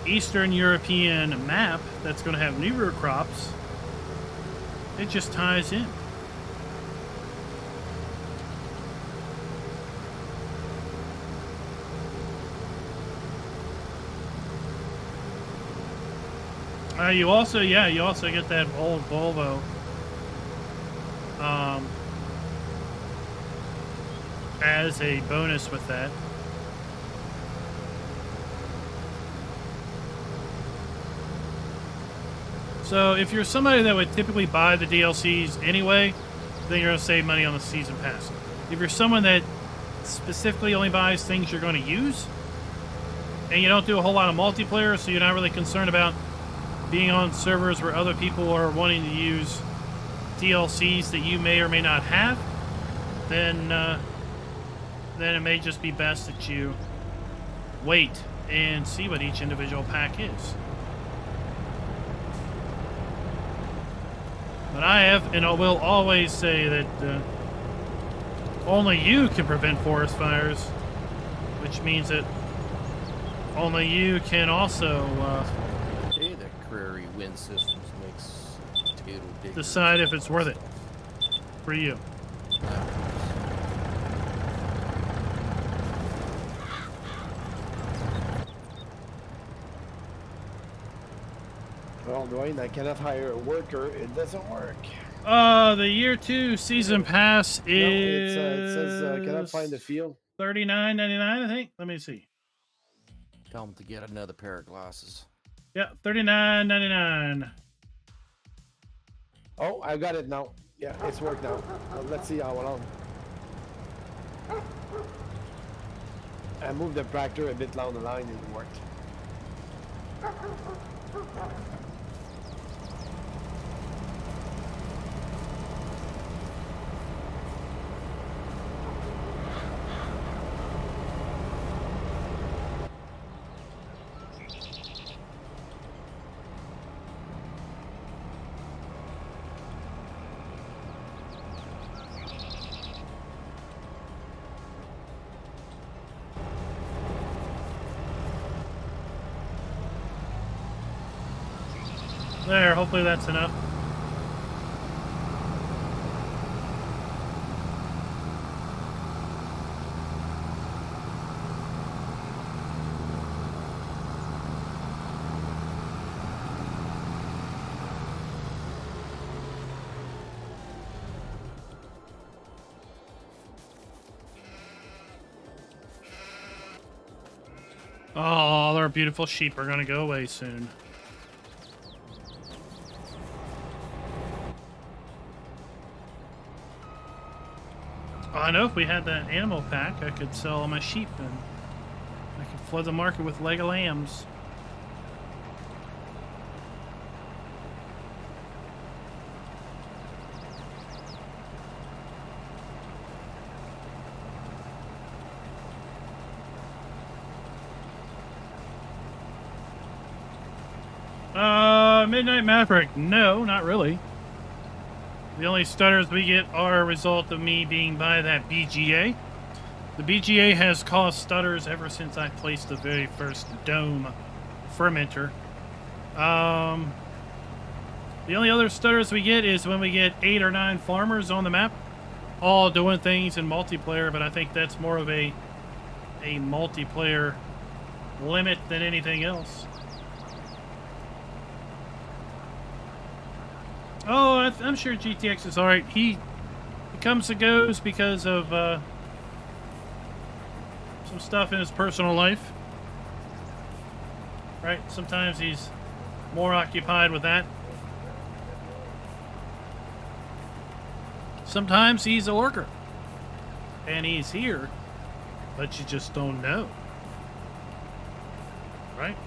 Eastern European map that's going to have new root crops, it just ties in. You also get that old Volvo. As a bonus with that. So if you're somebody that would typically buy the DLCs anyway, then you're going to save money on the season pass. If you're someone that specifically only buys things you're going to use, and you don't do a whole lot of multiplayer, so you're not really concerned about being on servers where other people are wanting to use DLCs that you may or may not have, then it may just be best that you wait and see what each individual pack is. But I have, and I will always say that only you can prevent forest fires, which means that only you can also the Prairie wind systems makes potato diggers decide if it's worth it for you. Well, Dwayne, I cannot hire a worker. It doesn't work. The Year 2 season pass is. No, it says cannot find the field. $39.99, I think. Let me see. Tell them to get another pair of glasses. Yeah, $39.99. Oh, I got it now. Yeah, it's worked now. Let's see how long. I moved the tractor a bit down the line and it worked. There, hopefully that's enough. Oh, all our beautiful sheep are going to go away soon. I know if we had that animal pack, I could sell all my sheep and I could flood the market with leg of lambs. Midnight Maverick, no, not really. The only stutters we get are a result of me being by that BGA. The BGA has caused stutters ever since I placed the very first dome fermenter. The only other stutters we get is when we get 8 or 9 farmers on the map, all doing things in multiplayer, but I think that's more of a multiplayer limit than anything else. Oh, I'm sure GTX is alright. He comes and goes because of some stuff in his personal life. Right? Sometimes he's more occupied with that. Sometimes he's a lurker. And he's here, but you just don't know. Right?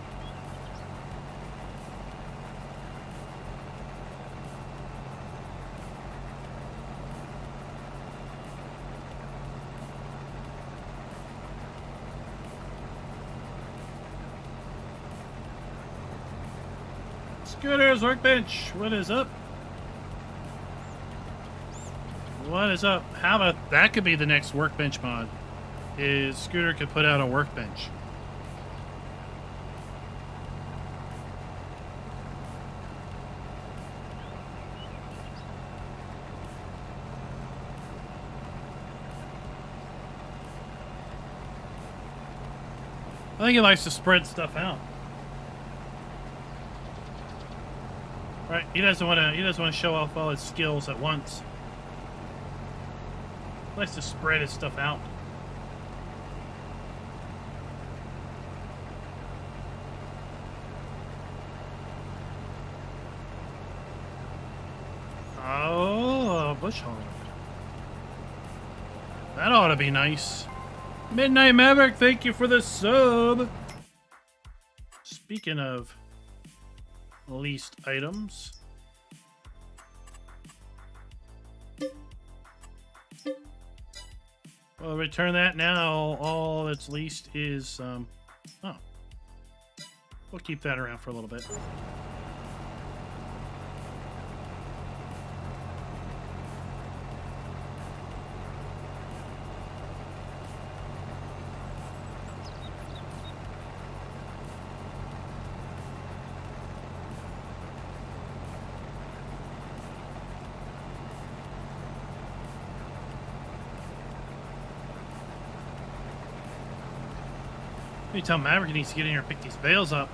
Scooter's workbench, what is up? What is up? How about that could be the next workbench mod? Is Scooter could put out a workbench. I think he likes to spread stuff out. Right? He doesn't want to. He doesn't want to show off all his skills at once. He likes to spread his stuff out. Oh, bush hog. That ought to be nice. Midnight Maverick, thank you for the sub. Speaking of leased items, well, return that now. All that's leased is oh, we'll keep that around for a little bit. You tell Maverick he needs to get in here and pick these bales up.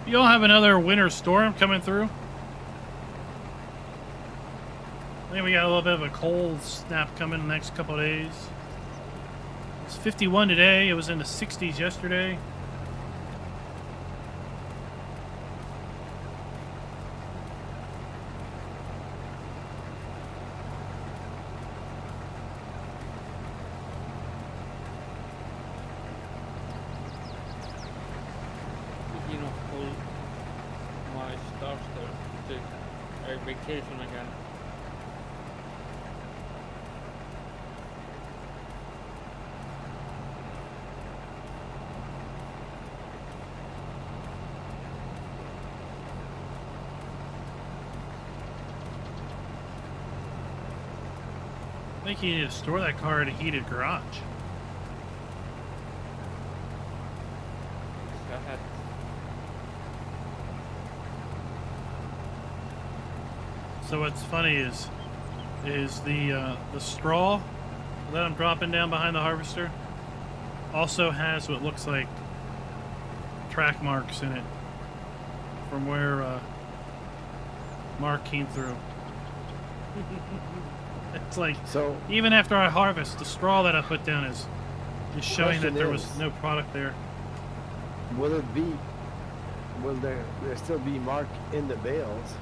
You all have another winter storm coming through. I think we got a little bit of a cold snap coming in the next couple of days. It's 51 today. It was in the 60s yesterday. Speaking of cold, my staff started to take a vacation again. I think you need to store that car in a heated garage. So I had So what's funny is the straw that I'm dropping down behind the harvester also has what looks like track marks in it from where Mark came through. It's like, So even after I harvest, the straw that I put down is showing that Question there was is- no product there. will there still be mark in the bales?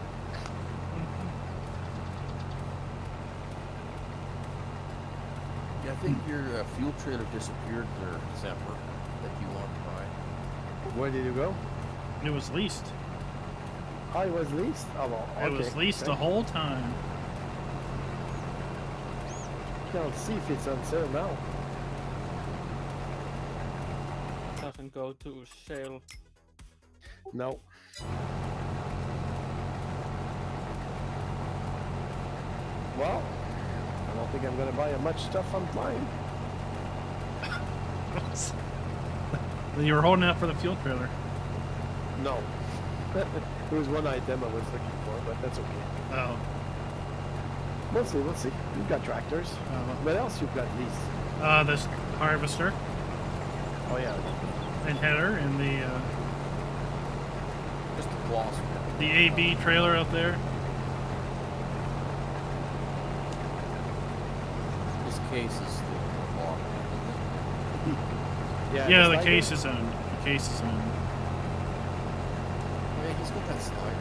Yeah, I think your fuel trailer disappeared there, Zephyr, that you want to buy. Where did you go? It was leased. Oh, it was leased? Oh, well, okay. It was leased the Okay. whole time. Can't see if it's on sale now. doesn't go to sale. No. Well, I don't think I'm gonna buy much stuff online. You were holding out for the fuel trailer. No. There was one item I was looking for, but that's okay. Oh. We'll see, we'll see. You've got tractors. What else you've got leased? This harvester Oh yeah. and header and Just the gloss. the AB trailer up there. This case is the block. Yeah, the the slider. case is owned. The case is owned. got that slider.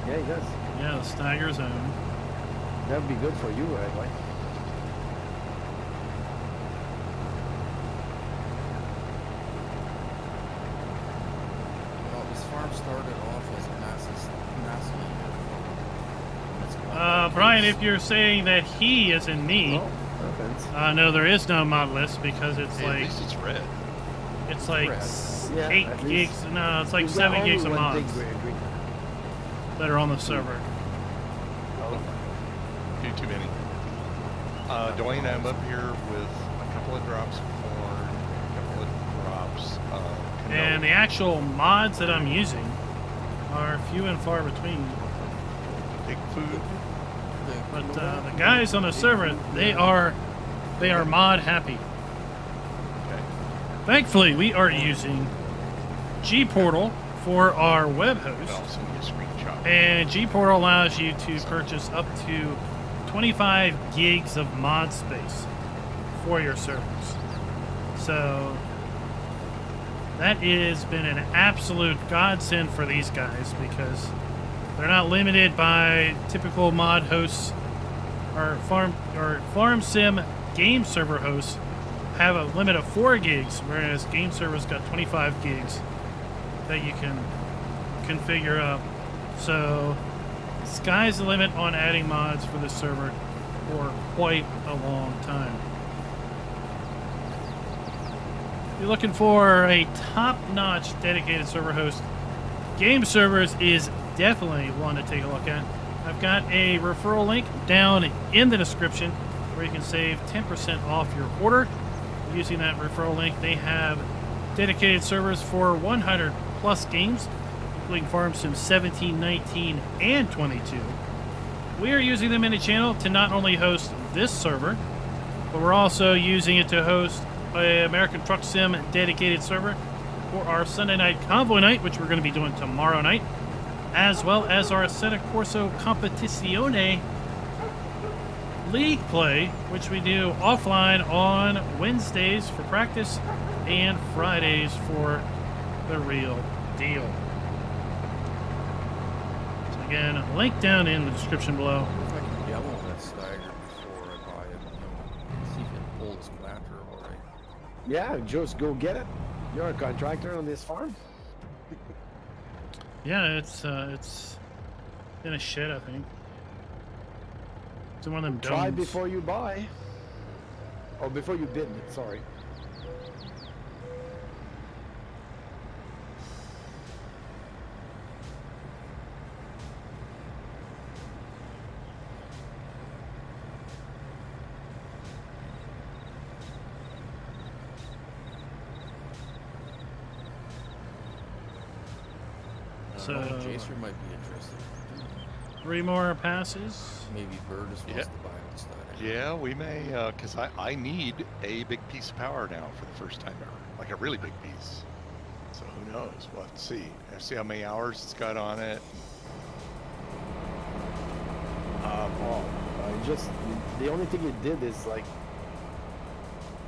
Yeah, he does. Yeah, the Stagger Zone. That'd be good for you, right? Like, Well, this farm started off as a massive. Brian, if you're saying that he is in me, oh, happens. no, there is no mod list because it's Hey, at like least it's red. it's like red. Yeah, 8 at gigs. least. No, it's like You've got 7 only gigs of one mods big green. that are on the server. Too many. Dwayne, I'm up here with a couple of drops of corn, a couple of drops of canola. And the actual mods that I'm using are few and far between. Big food. But the guys on the server, they are mod happy. Okay. Thankfully, we are using G-Portal for our web I'll host. send you a screenshot. And G-Portal allows you to purchase up to 25 gigs of mod space for your servers. So that has been an absolute godsend for these guys because they're not limited by typical mod hosts or farm sim game server hosts have a limit of 4 gigs, whereas game servers got 25 gigs that you can configure up. So sky's the limit on adding mods for the server for quite a long time. If you're looking for a top-notch dedicated server host, Game Servers is definitely one to take a look at. I've got a referral link down in the description where you can save 10% off your order. Using that referral link, they have dedicated servers for 100 plus games, including Farm Sim 17, 19, and 22. We are using them in the channel to not only host this server, but we're also using it to host an American Truck Sim dedicated server for our Sunday night convoy night, which we're going to be doing tomorrow night, as well as our Assetto Corso Competizione league play, which we do offline on Wednesdays for practice and Fridays for the real deal. So again, link down in the description below. If I can demo that stagger before I buy it, see if it holds planter all right. Yeah, just go get it. You're a contractor on this farm? Yeah, it's in a shed, I think. It's in one of them domes. Try before you buy. Or before you bid, sorry. So Jacer might be interested. 3 more passes. Maybe Burgess wants Yeah. to buy it instead. Yeah, we may, because I need a big piece of power now for the first time ever. Like a really big piece. So who knows? We'll have to see. I have to see how many hours it's got on it. Just the only thing it did is like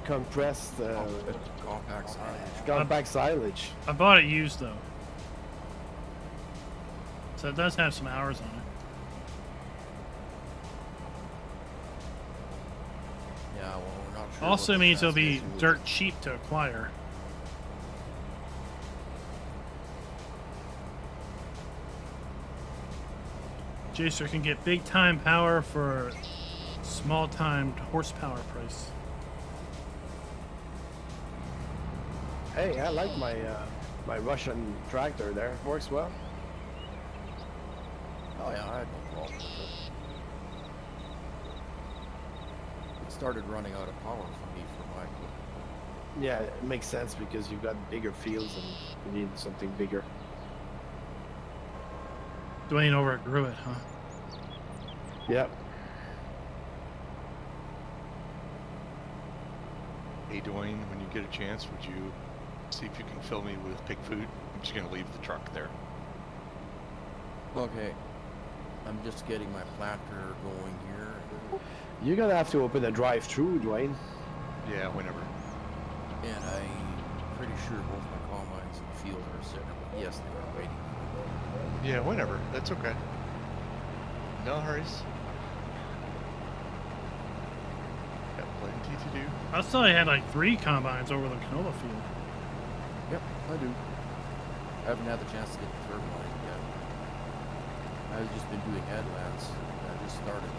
compressed Compact silage. compact silage. I bought it used though, so it does have some hours on it. Yeah, well, we're not sure. Also what the means it'll be translation will dirt cheap to acquire. Jacer can get big time power for small time horsepower price. Hey, I like my my Russian tractor there. Works well. Oh yeah, I had no problem with it. It started running out of power for me for my equipment. Yeah, it makes sense because you've got bigger fields and you need something bigger. Dwayne overgrew it, huh? Yep. Hey, Dwayne, when you get a chance, would you see if you can fill me with pig food? I'm just going to leave the truck there. Okay. I'm just getting my planter going here. You're gonna have to open a drive-through, Dwayne. Yeah, whenever. And I'm pretty sure both my combines in the field are sitting. Yes, they are waiting for me. Yeah, whenever. That's okay. No hurries. Got plenty to do. I saw he had like 3 combines over the canola field. Yep, I do. I haven't had the chance to get the third one yet. I've just been doing headlands. I just started.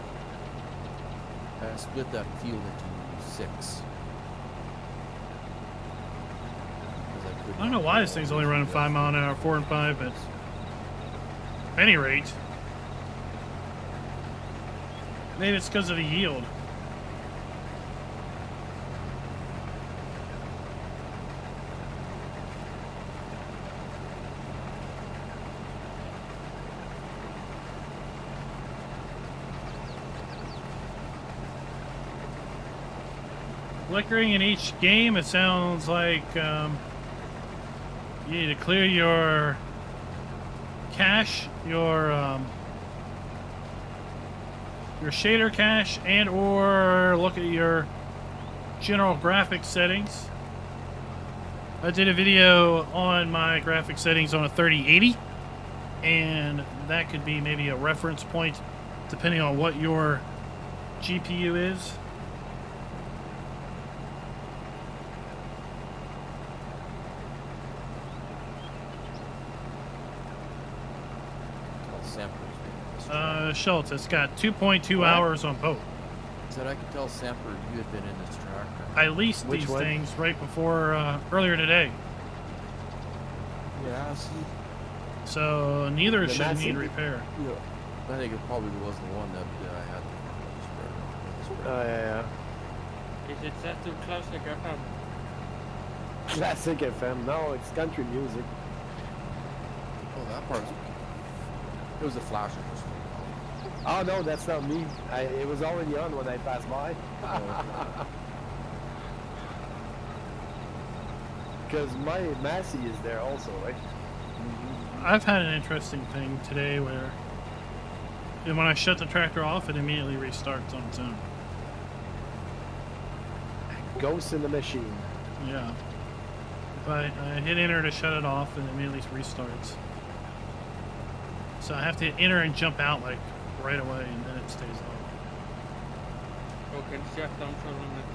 I split that field into 6. I don't know why this thing's only running 5 mile an hour, 4 and 5, but at any rate, maybe it's because of the yield. Flickering in each game, it sounds like you need to clear your cache, your shader cache, and or look at your general graphics settings. I did a video on my graphics settings on a 3080, and that could be maybe a reference point depending on what your GPU is. Schultz, it's got 2.2 hours on both. Said I could tell Samper you had been in this tractor. I leased these things right before earlier today. Yeah, I see. So neither should need repair. Yeah. I think it probably was the one that I had the spreader. Oh, yeah. Is it set to classic FM? Classic FM. No, it's country music. Oh, that part's okay. It was a flash. Oh no, that's not me. It was already on when I passed by. Because my Massey is there also, right? I've had an interesting thing today where when I shut the tractor off, it immediately restarts on its own. Ghost in the machine. Yeah. If I hit enter to shut it off, it immediately restarts. So I have to hit enter and jump out like right away, and then it stays off. Okay, shut down for a minute.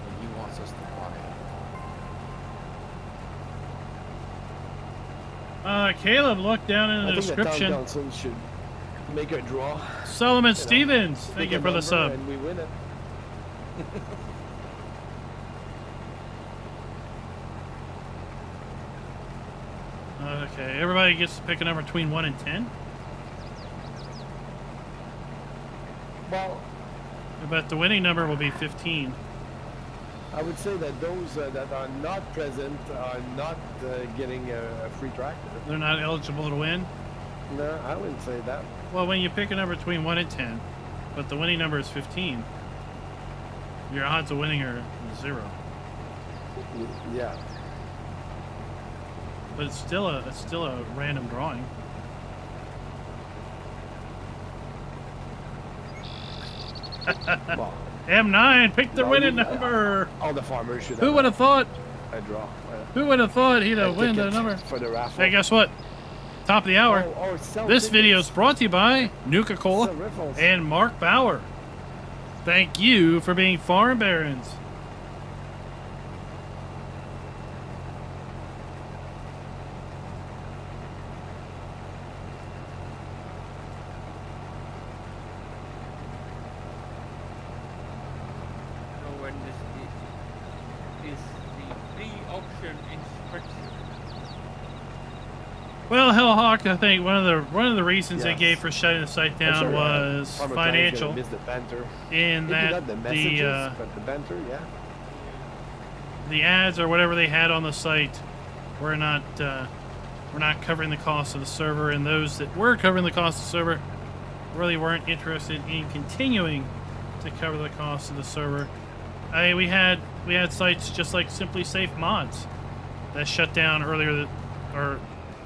And he wants us to buy. Caleb, look down in the description. The town council should make a draw. Solomon Stevens, thank you for the sub. And we win it. Okay, everybody gets to pick a number between 1 and 10. Well, But the winning number will be 15. I would say that those that are not present are not getting a free tractor. They're not eligible to win. No, I wouldn't say that. Well, when you pick a number between 1 and 10, but the winning number is 15, your odds of winning are 0. Yeah. But it's still a random drawing. Well, M9, pick the winning number. All the farmers should. Who would have thought? A draw. Who would have thought he'd have win the ticket number? for the raffle. Hey, guess what? Top of the hour. This video is brought to you by Nuka-Cola and Mark Bauer. Thank you for being farm barons. So when is the pre-auction inspection? Well, Hellhawk, I think one of the reasons they Yes. gave for shutting the site down was financial. Miss the banter. In Maybe that not the messages, but the banter, yeah. the ads or whatever they had on the site were not covering the cost of the server, and those that were covering the cost of the server really weren't interested in continuing to cover the cost of the server. I mean, we had sites just like Simply Safe Mods that shut down earlier or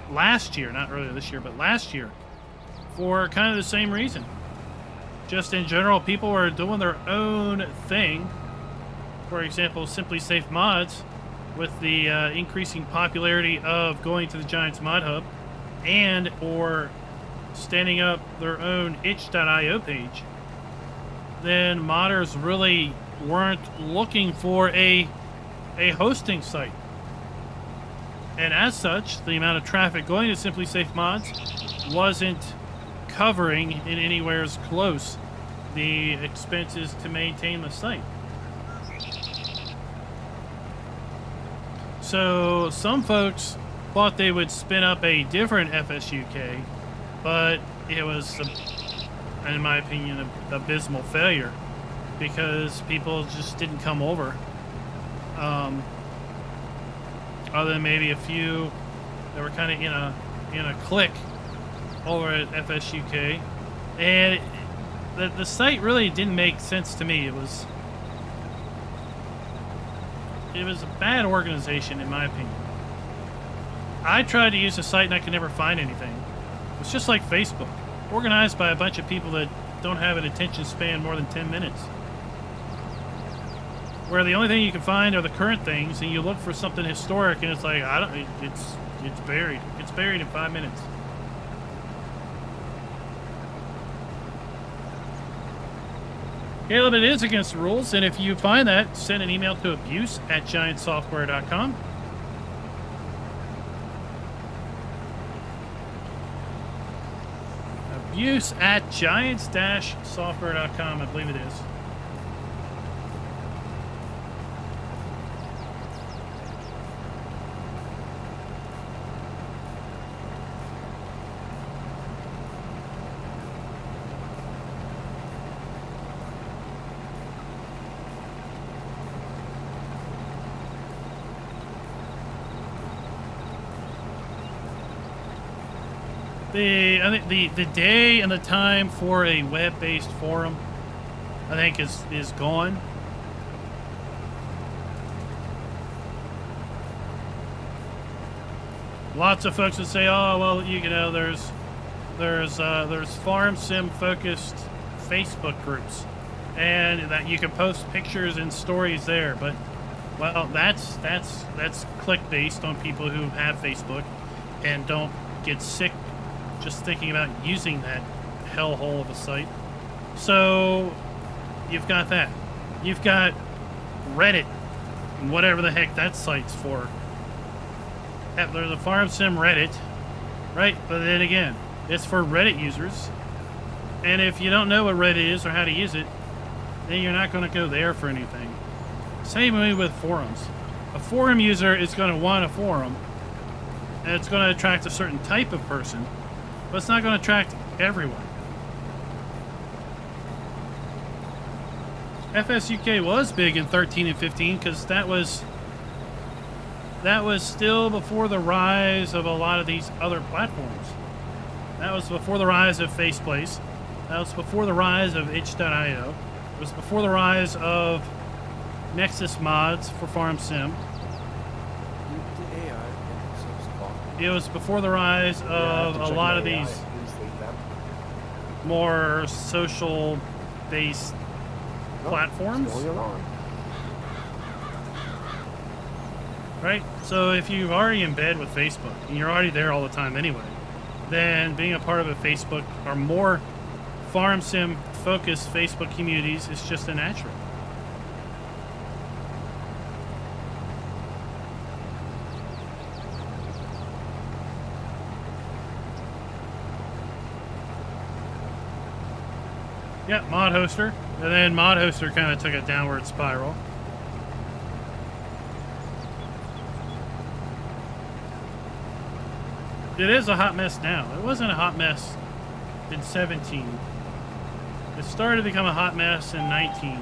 last year, not earlier this year, but last year, for kind of the same reason. Just in general, people are doing their own thing. For example, Simply Safe Mods, with the increasing popularity of going to the Giants Mod Hub and or standing up their own itch.io page, then modders really weren't looking for a hosting site. And as such, the amount of traffic going to Simply Safe Mods wasn't covering in anywhere as close the expenses to maintain the site. So some folks thought they would spin up a different FSUK, but it was, in my opinion, an abysmal failure because people just didn't come over. Other than maybe a few that were kind of in a clique over at FSUK, and the site really didn't make sense to me. It was a bad organization, in my opinion. I tried to use the site and I could never find anything. It's just like Facebook, organized by a bunch of people that don't have an attention span more than 10 minutes. Where the only thing you can find are the current things, and you look for something historic, and it's like, it's buried. It's buried in 5 minutes. Caleb, it is against the rules, and if you find that, send an email to abuse@giantsoftware.com. Abuse@giants-software.com, I believe it is. I think the day and the time for a web-based forum, I think is gone. Lots of folks would say, "Oh, well, you know, there's farm sim focused Facebook groups, and that you can post pictures and stories there." But well, that's click based on people who have Facebook and don't get sick just thinking about using that hellhole of a site. So you've got that. You've got Reddit, whatever the heck that site's for. There's a Farm Sim Reddit, right? But then again, it's for Reddit users. And if you don't know what Reddit is or how to use it, then you're not going to go there for anything. Same way with forums. A forum user is going to want a forum, and it's going to attract a certain type of person, but it's not going to attract everyone. FSUK was big in 13 and 15 because that was still before the rise of a lot of these other platforms. That was before the rise of Faceplace. That was before the rise of itch.io. It was before the rise of Nexus mods for Farm Sim. It was before the rise of a lot of these more social-based platforms. Right? So if you're already in bed with Facebook, and you're already there all the time anyway, then being a part of a Facebook or more Farm Sim-focused Facebook communities is just a natural. Yeah, Mod Hoster. And then Mod Hoster kind of took a downward spiral. It is a hot mess now. It wasn't a hot mess in 17. It started to become a hot mess in 19.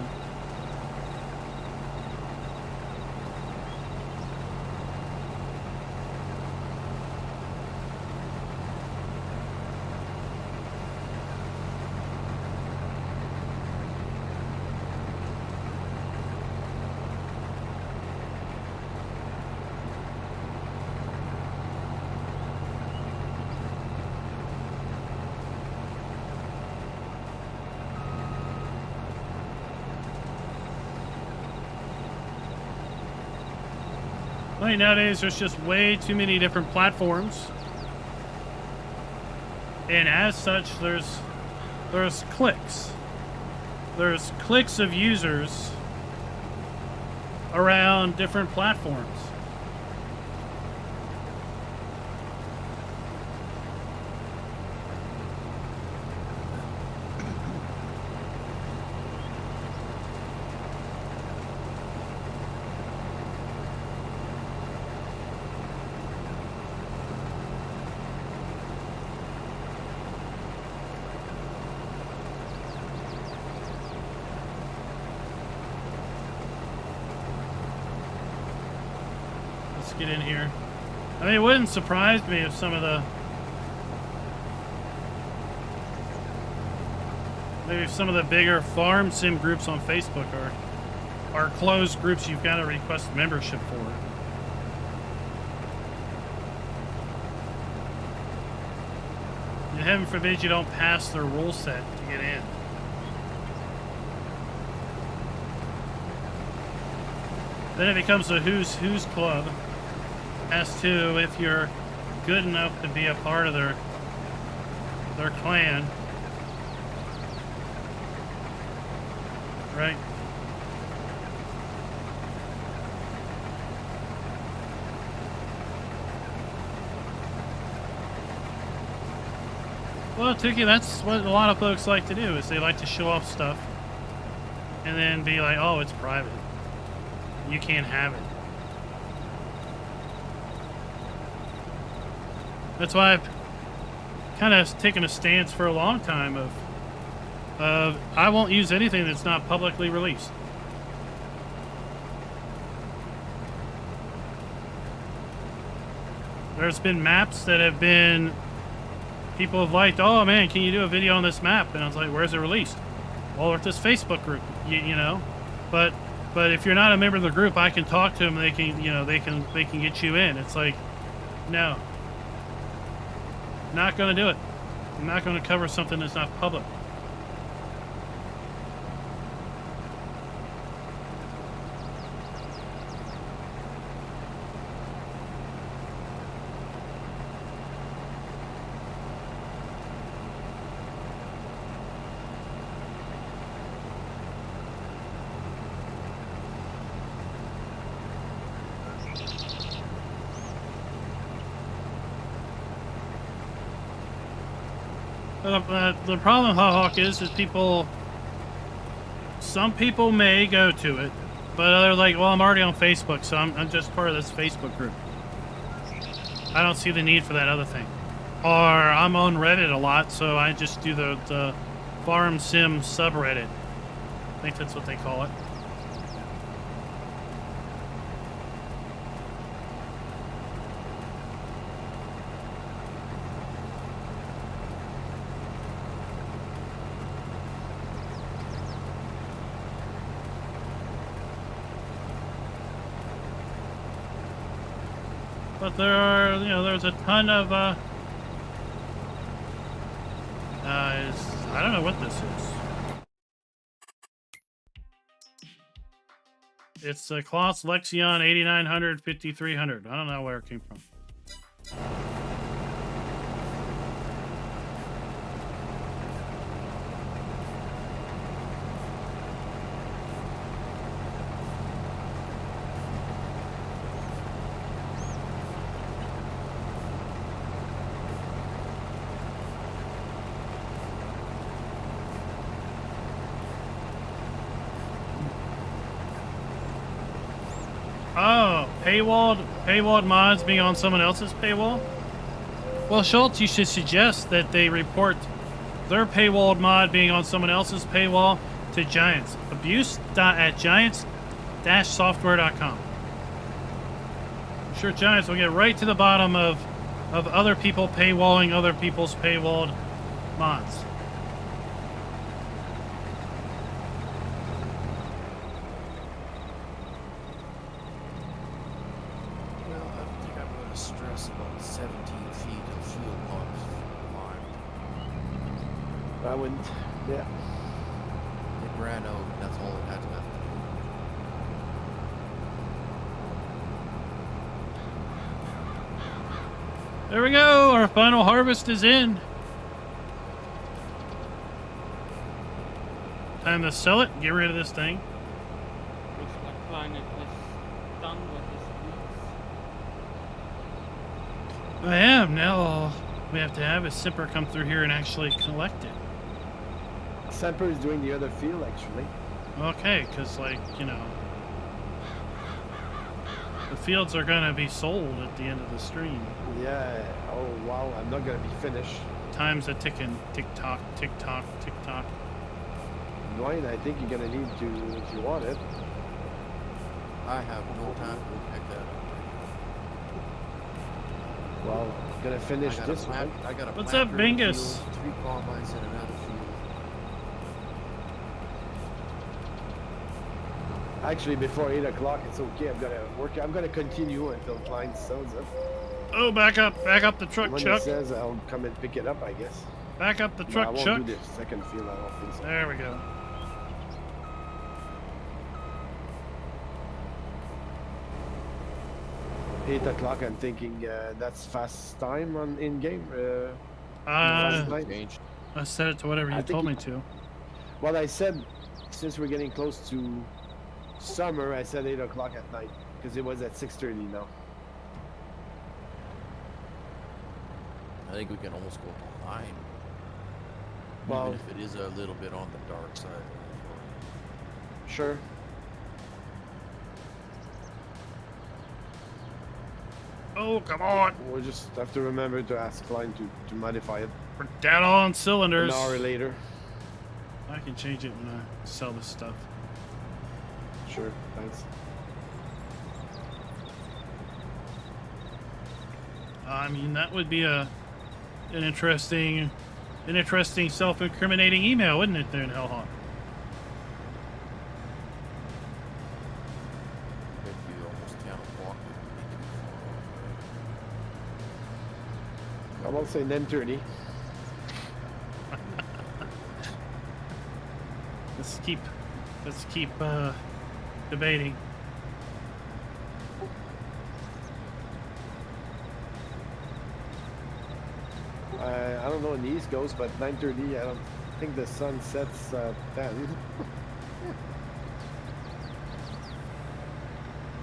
I mean, nowadays there's just way too many different platforms. And as such, there's clicks. There's clicks of users around different platforms. Get in here. I mean, it wouldn't surprise me if some of the bigger farm sim groups on Facebook are closed groups you've got to request membership for. And heaven forbid you don't pass their rule set to get in. Then it becomes a who's club as to if you're good enough to be a part of their clan. Right? Well, Tookie, that's what a lot of folks like to do, is they like to show off stuff and then be like, oh, it's private. You can't have it. That's why I've kind of taken a stance for a long time of I won't use anything that's not publicly released. There's been maps that have been, people have liked, oh man, can you do a video on this map? And I was like, where's it released? Well, at this Facebook group, you know. But if you're not a member of the group, I can talk to them. They can, you know, they can get you in. It's like, no. Not going to do it. I'm not going to cover something that's not public. The problem, Hawk, is some people may go to it, but they're like, well, I'm already on Facebook, so I'm just part of this Facebook group. I don't see the need for that other thing. Or I'm on Reddit a lot, so I just do the Farm Sim subreddit. I think that's what they call it. But there are, you know, there's a ton of, I don't know what this is. It's a Kloss Lexion 8900 5300. I don't know where it came from. Oh, paywalled mods being on someone else's paywall? Well, Schultz, you should suggest that they report their paywalled mod being on someone else's paywall to Giants. Abuse.at-giants-software.com. I'm sure Giants will get right to the bottom of other people paywalling other people's paywalled mods. I wouldn't, yeah. It ran out, that's all it had left. There we go. Our final harvest is in. Time to sell it. Get rid of this thing. Looks like Klein is done with his weeds. I am. Now all we have to have is Sipper come through here and actually collect it. Semper is doing the other field, actually. Okay, because, like, you know, the fields are going to be sold at the end of the stream. Yeah. Oh, wow. I'm not going to be finished. Time's a ticking. Tick-tock, tick-tock, tick-tock. Dwayne, I think you're going to need to, if you want it. I have no time to pick that up. Well, going to finish this one. I got a What's planter up, in the Bingus? field, 3 combines in another field. Actually, before 8 o'clock, it's okay. I'm gonna work. I'm gonna continue until Klein sells it. Oh, back up the truck, When Chuck. he says, I'll come and pick it up, I guess. Back up the No, I truck, won't Chuck. do this second field. I don't think so. There we go. Eight o'clock. I'm thinking that's fast time on in game. Uh, Right. Changed. I set it to whatever I you think told you- me to. Well, I said since we're getting close to summer, I said 8 o'clock at night because it was at 6:30 now. I think we can almost go to 9. Well- Even if it is a little bit on the dark side. Sure. Oh, come on. We'll just have to remember to ask Klein to modify it We're down on an cylinders. hour later. I can change it when I sell this stuff. Sure. Thanks. I mean, that would be an interesting self-incriminating email, wouldn't it, there in Hellhawk? It'd be almost 10 o'clock. I won't say 9:30. Let's keep debating. I don't know in the East Coast, but 9:30. I don't think the sun sets 10.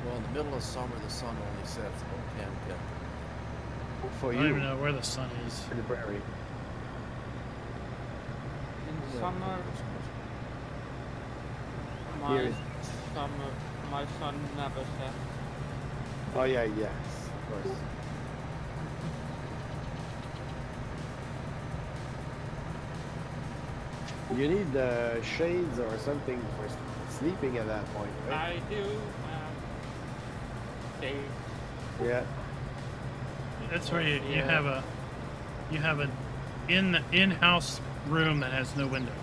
Well, in the middle of summer, the sun only sets about 10, 10. For I don't even you, know where the sun is. in the prairie. In summer, Here. my sun never sets. Oh yeah, yes, of course. You need shades or something for sleeping at that point, right? I do. They Yeah. That's where you Yeah. have an in-house room that has no windows.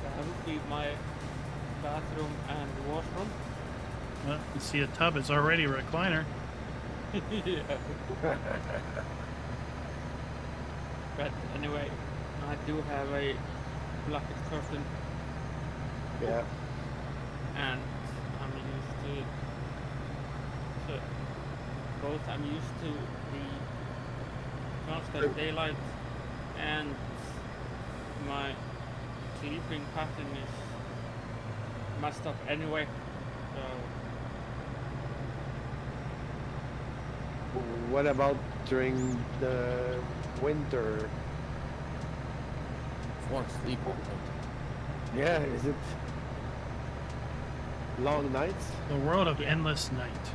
that would be my bathroom and washroom. Well, you see a tub is already a recliner. Yeah. But anyway, I do have a blanket curtain, Yeah. and I'm used to. So both I'm used to the constant daylight, and my sleeping pattern is messed up anyway. So What about during the winter? If you want to sleep all night. Yeah, is it long nights? The world of endless night.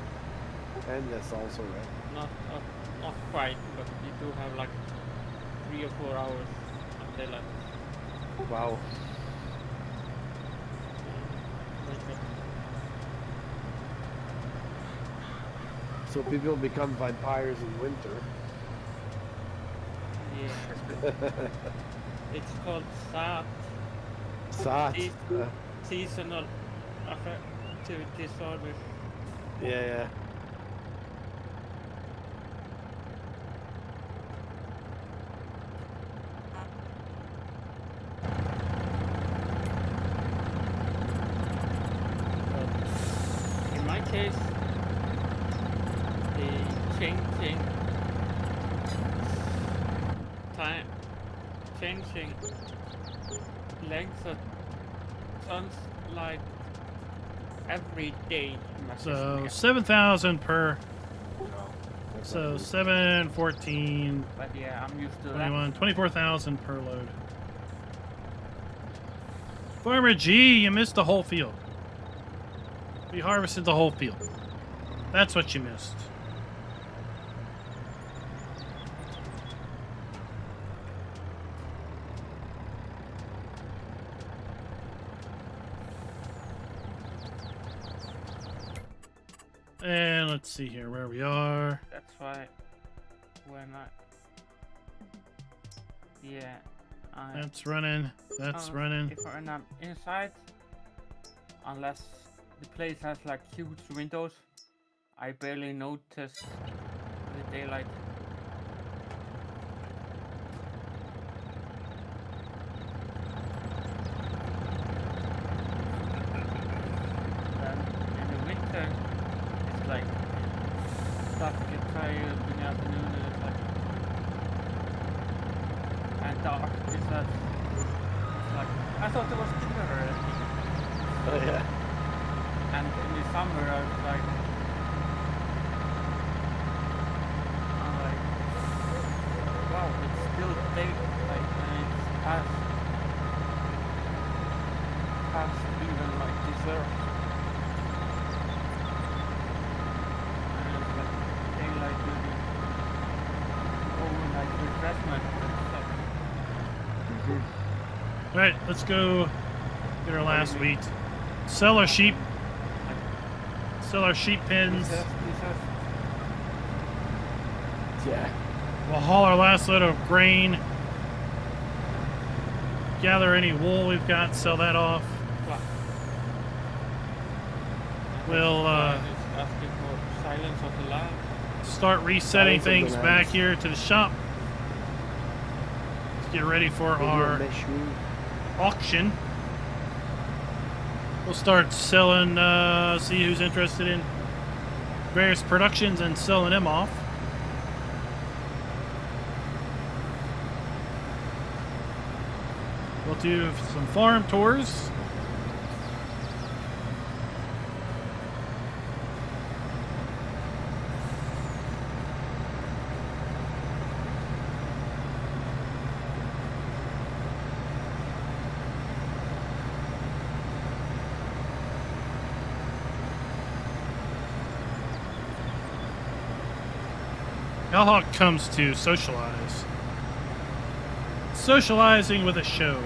And that's also right. not quite, but you do have like 3 or 4 hours of daylight. Wow. Wake up. So people become vampires in winter. Yeah. It's called SAT, Sat. seasonal affective disorder. Yeah. In my case, the changing time changing length of tons like every day in my So system. 7,000 per. That's So not 7, 14, But yeah, I'm used to 21, 24,000 per load. Farmer G, you missed the whole field. We harvested the whole field. That's what you missed. And let's see here where we are. that. That's why when I That's running. That's running. If I'm inside, unless the place has like huge windows, I barely notice the daylight. Then in the winter, it's like start to get tired in the afternoon, and it's like and dark. It's like I thought it was dinner already. Oh yeah. And in the summer, I'm like, wow, it's still day, like, and it's past even like dessert. And it's like daylight duty, overnight refreshment and stuff. All right, let's go get our last wheat. Sell our sheep. Sell our sheep pens. Yeah. We'll haul our last load of grain. Gather any wool we've got, sell that off. We'll asking for silence of the land. start resetting Silence of the things back lambs. here to the shop. Let's get ready for our auction. We'll start selling, see who's interested in various productions and selling them off. We'll do some farm tours. Hellhawk comes to socialize. Socializing with a show.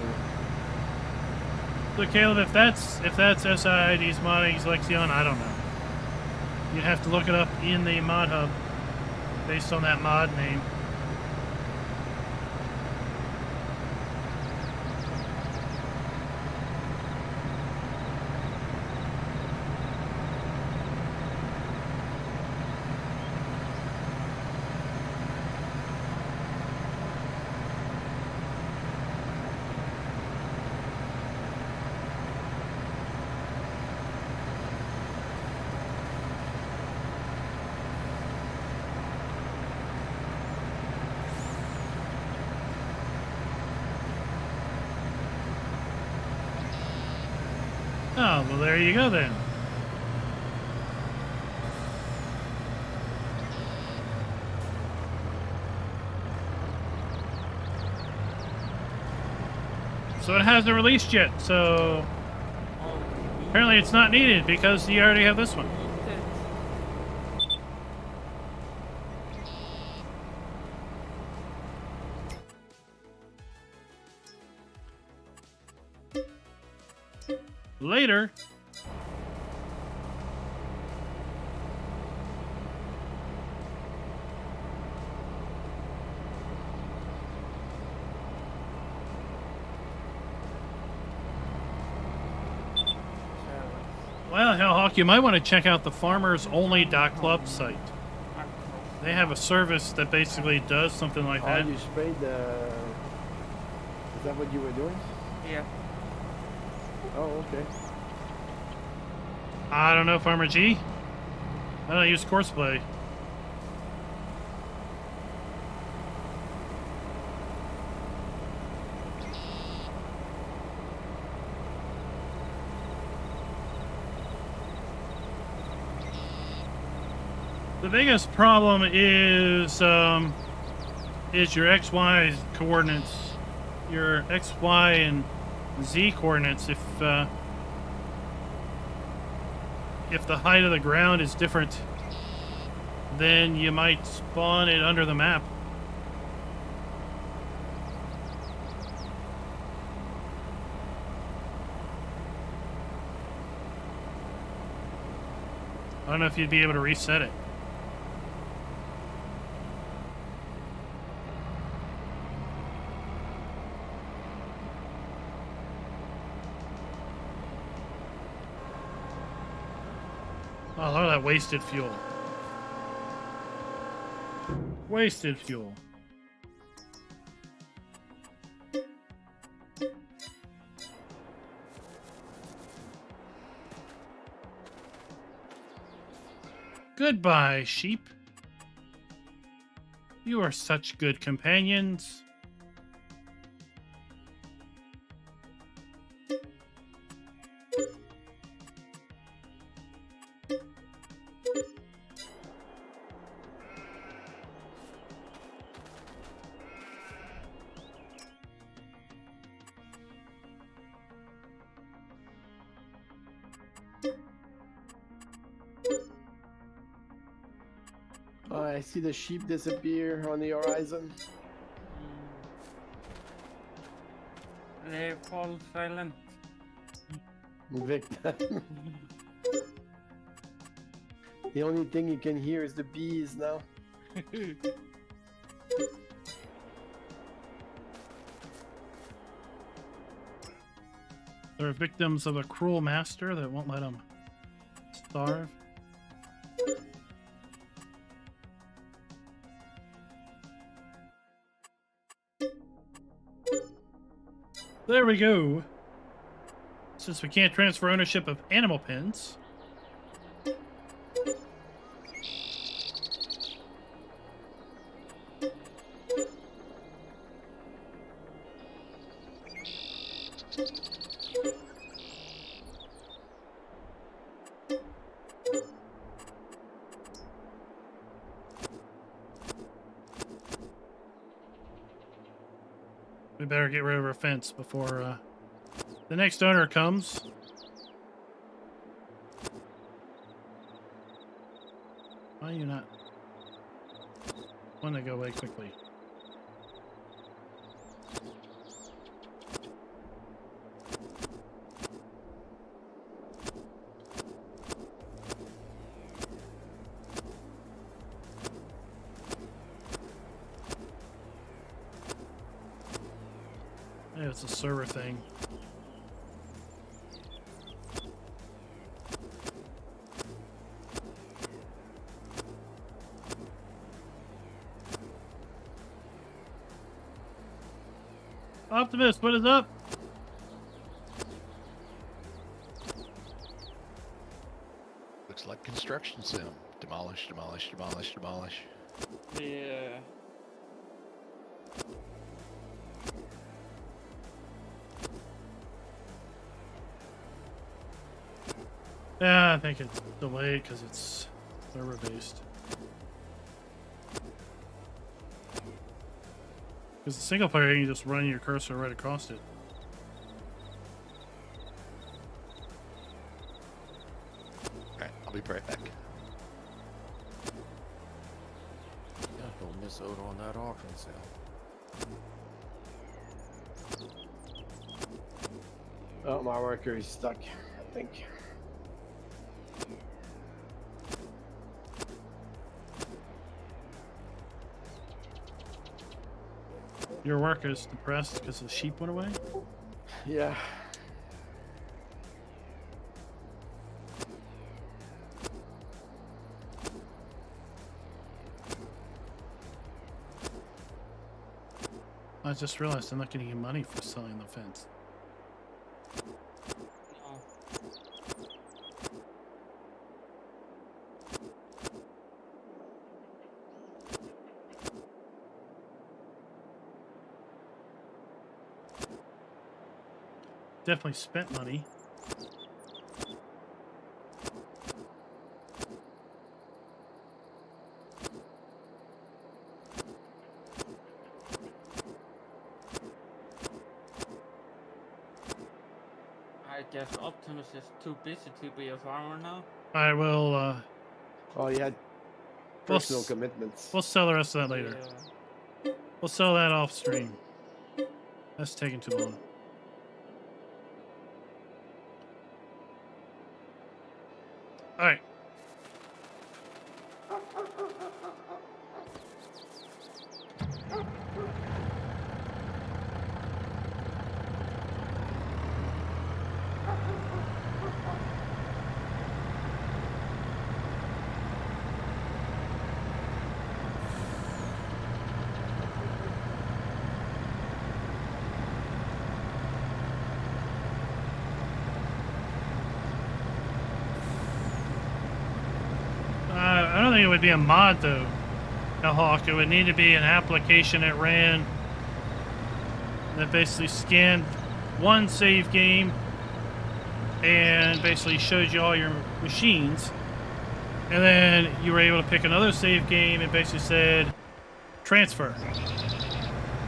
So Caleb, if that's SIID's modding's Lexion, I don't know. You'd have to look it up in the mod hub based on that mod name. Oh, well, there you go then. So it hasn't released yet, so apparently it's not needed because you already have this one. Later. Well, Hellhawk, you might want to check out the FARMERS-Only.club site. They have a service that basically does something like that. You sprayed the... Is that what you were doing? Yeah. Oh, okay. I don't know, Farmer G. I don't use Courseplay. The biggest problem is your XY coordinates, your XY and Z coordinates. If the height of the ground is different, then you might spawn it under the map. I don't know if you'd be able to reset it. Oh, look at that wasted fuel. Wasted fuel. Goodbye, sheep. You are such good companions. Oh, I see the sheep disappear on the horizon. They fall silent. Victor. The only thing you can hear is the bees now. They're victims of a cruel master that won't let them starve. There we go. Since we can't transfer ownership of animal pens. We better get rid of our fence before the next owner comes. Why are you not? Want to go away quickly? Yeah, it's a server thing. Optimus, what is up? Looks like construction sim. Demolish, demolish, demolish, demolish. Yeah. Yeah, I think it's delayed because it's server based. Because the single player, you can just run your cursor right across it. Alright, I'll be right back. Yeah, don't miss out on that auction sale. Oh, my worker is stuck, I think. Your worker is depressed because the sheep went away? Yeah. I just realized I'm not getting any money for selling the fence. No. Definitely spent money. I guess Optimus is too busy to be a farmer now. I will. Oh, he had We'll personal s- commitments. We'll sell the rest of that later. Yeah. We'll sell that off stream. That's taking too long. All right. I don't think it would be a mod though, Hawk. It would need to be an application that ran that basically scanned one save game and basically showed you all your machines, and then you were able to pick another save game and basically said transfer,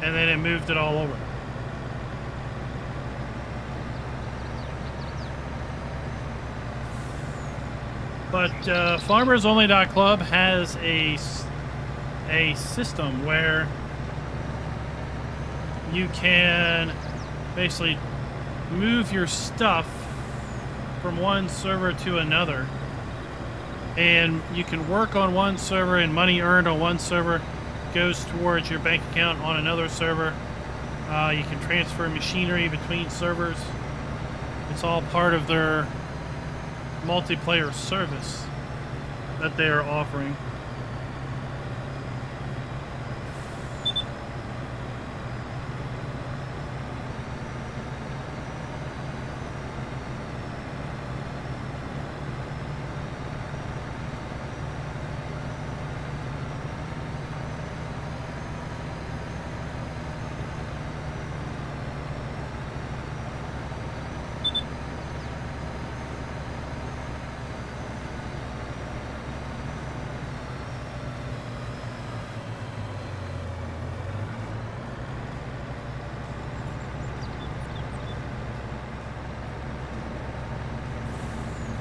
and then it moved it all over. But FarmersOnly.club has a system where you can basically move your stuff from one server to another, and you can work on one server and money earned on one server goes towards your bank account on another server. You can transfer machinery between servers. It's all part of their multiplayer service that they are offering.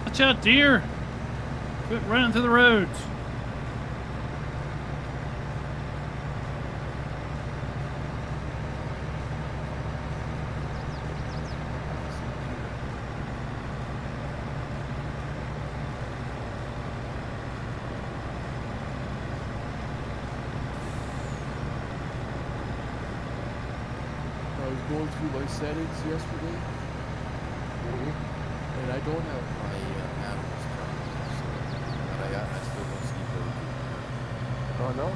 Watch out, deer! Quit running through the roads. I was going through my settings yesterday, and I don't have my animals turned, so, but I still don't see bird. Oh no?